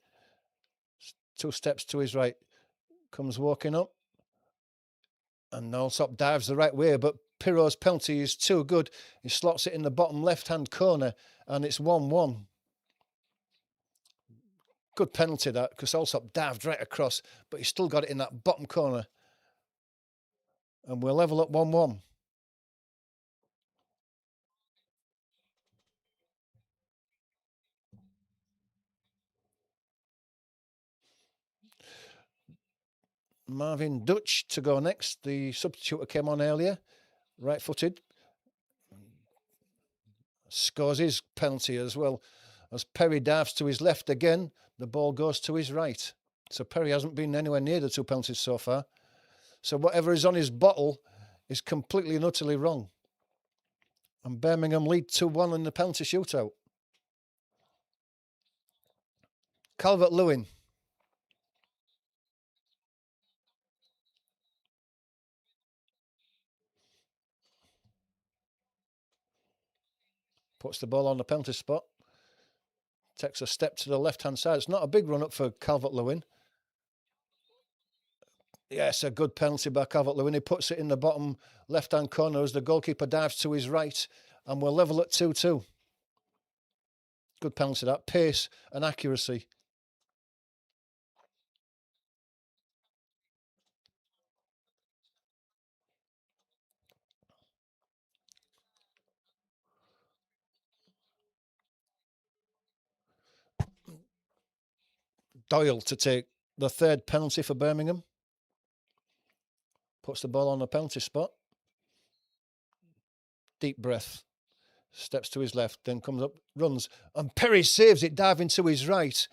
2 steps to his right. Comes walking up. And Allsop dives the right way, but Pirro's penalty is too good. He slots it in the bottom left-hand corner, and it's 1-1. Good penalty, that, because Allsop dived right across, but he still got it in that bottom corner. And we're level at 1-1. Marvin Dutch to go next. The substitute who came on earlier, right-footed. Scores his penalty as well. As Perry dives to his left again, the ball goes to his right. So Perry hasn't been anywhere near the 2 penalties so far. So whatever is on his bottle is completely and utterly wrong. And Birmingham lead 2-1 in the penalty shootout. Calvert-Lewin. Puts the ball on the penalty spot. Takes a step to the left-hand side. It's not a big run-up for Calvert-Lewin. Yes, a good penalty by Calvert-Lewin. He puts it in the bottom left-hand corner as the goalkeeper dives to his right. And we're level at 2-2. Good penalty, that. Pace and accuracy. Doyle to take the 3rd penalty for Birmingham. Puts the ball on the penalty spot. Deep breath. Steps to his left, then comes up, runs. And Perry saves it, diving to his right.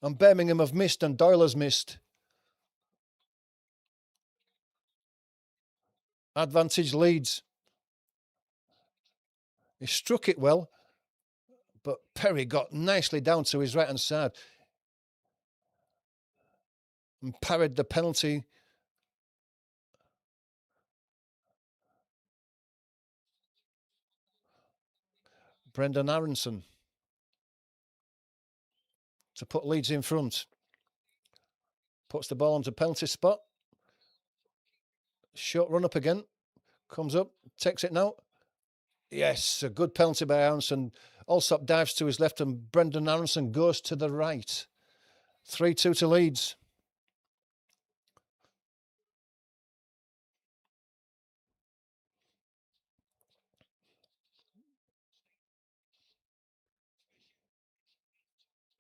And Birmingham have missed and Doyle has missed. Advantage Leeds. He struck it well, but Perry got nicely down to his right-hand side and parried the penalty. Brendan Aronson to put Leeds in front. Puts the ball onto penalty spot. Short run up again. Comes up, takes it now. Yes, a good penalty by Aronson. Allsop dives to his left and Brendan Aronson goes to the right. 3-2 to Leeds.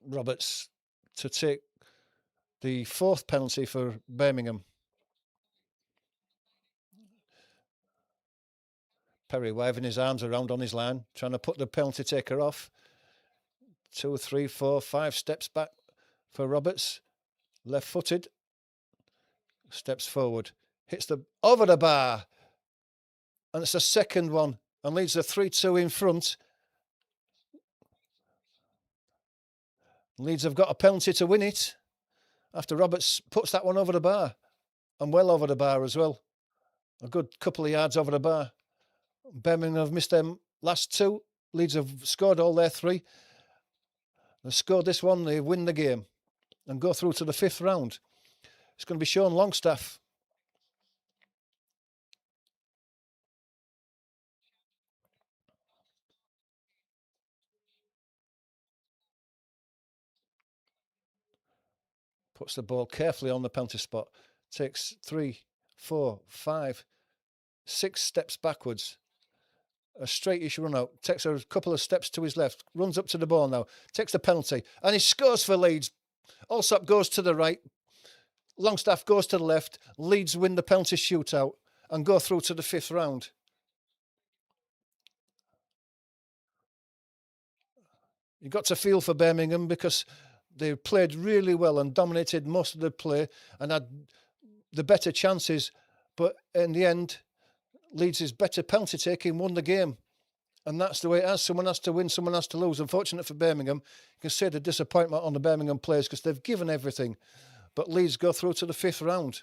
Roberts to take the 4th penalty for Birmingham. Perry waving his arms around on his line, trying to put the penalty taker off. 2, 3, 4, 5 steps back for Roberts. Left-footed. Steps forward. Hits over the bar. And it's a second one. And leads a 3-2 in front. Leeds have got a penalty to win it. After Roberts puts that one over the bar. And well over the bar as well. A good couple of yards over the bar. Birmingham have missed them last 2. Leeds have scored all their 3. They've scored this one, they win the game and go through to the 5th round. It's going to be Sean Longstaff. Puts the ball carefully on the penalty spot. Takes 3, 4, 5, 6 steps backwards. A straightish run out. Takes a couple of steps to his left. Runs up to the ball now. Takes the penalty. And he scores for Leeds. Allsop goes to the right. Longstaff goes to the left. Leeds win the penalty shootout and go through to the 5th round. You got to feel for Birmingham because they played really well and dominated most of the play and had the better chances. But in the end, Leeds' better penalty taking won the game. And that's the way it is. Someone has to win, someone has to lose. Unfortunate for Birmingham. You can see the disappointment on the Birmingham players because they've given everything. But Leeds go through to the 5th round.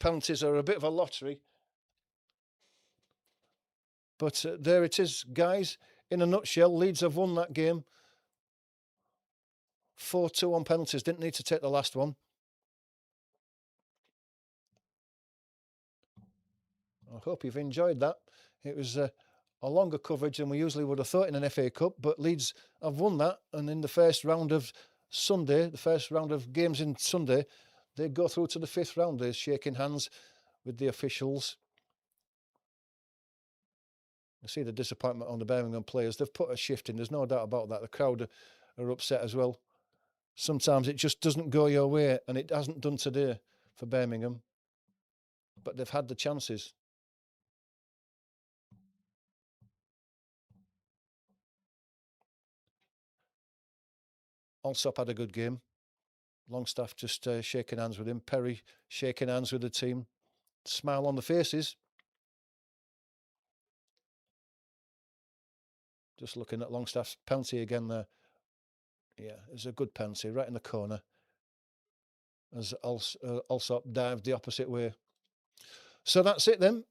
Penalties are a bit of a lottery. But there it is, guys. In a nutshell, Leeds have won that game. 4-2 on penalties. Didn't need to take the last one. I hope you've enjoyed that. It was a longer coverage than we usually would have thought in an FA Cup, but Leeds have won that. And in the first round of Sunday, the first round of games in Sunday, they go through to the 5th round. They're shaking hands with the officials. You see the disappointment on the Birmingham players. They've put a shift in. There's no doubt about that. The crowd are upset as well. Sometimes it just doesn't go your way, and it hasn't done today for Birmingham. But they've had the chances. Allsop had a good game. Longstaff just shaking hands with him. Perry shaking hands with the team. Smile on the faces. Just looking at Longstaff's penalty again there. Yeah, it's a good penalty right in the corner. As Allsop dived the opposite way. So that's it then.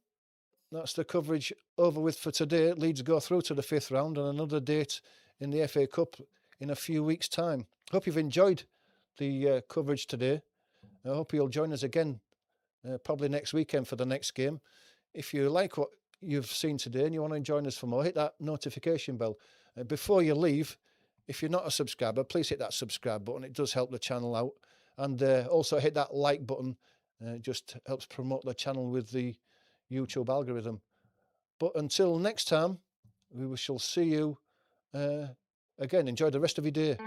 That's the coverage over with for today. Leeds go through to the 5th round and another date in the FA Cup in a few weeks' time. Hope you've enjoyed the coverage today. I hope you'll join us again probably next weekend for the next game. If you like what you've seen today and you want to join us for more, hit that notification bell. Before you leave, if you're not a subscriber, please hit that subscribe button. It does help the channel out. And also hit that like button. It just helps promote the channel with the YouTube algorithm. But until next time, we shall see you again. Enjoy the rest of your day.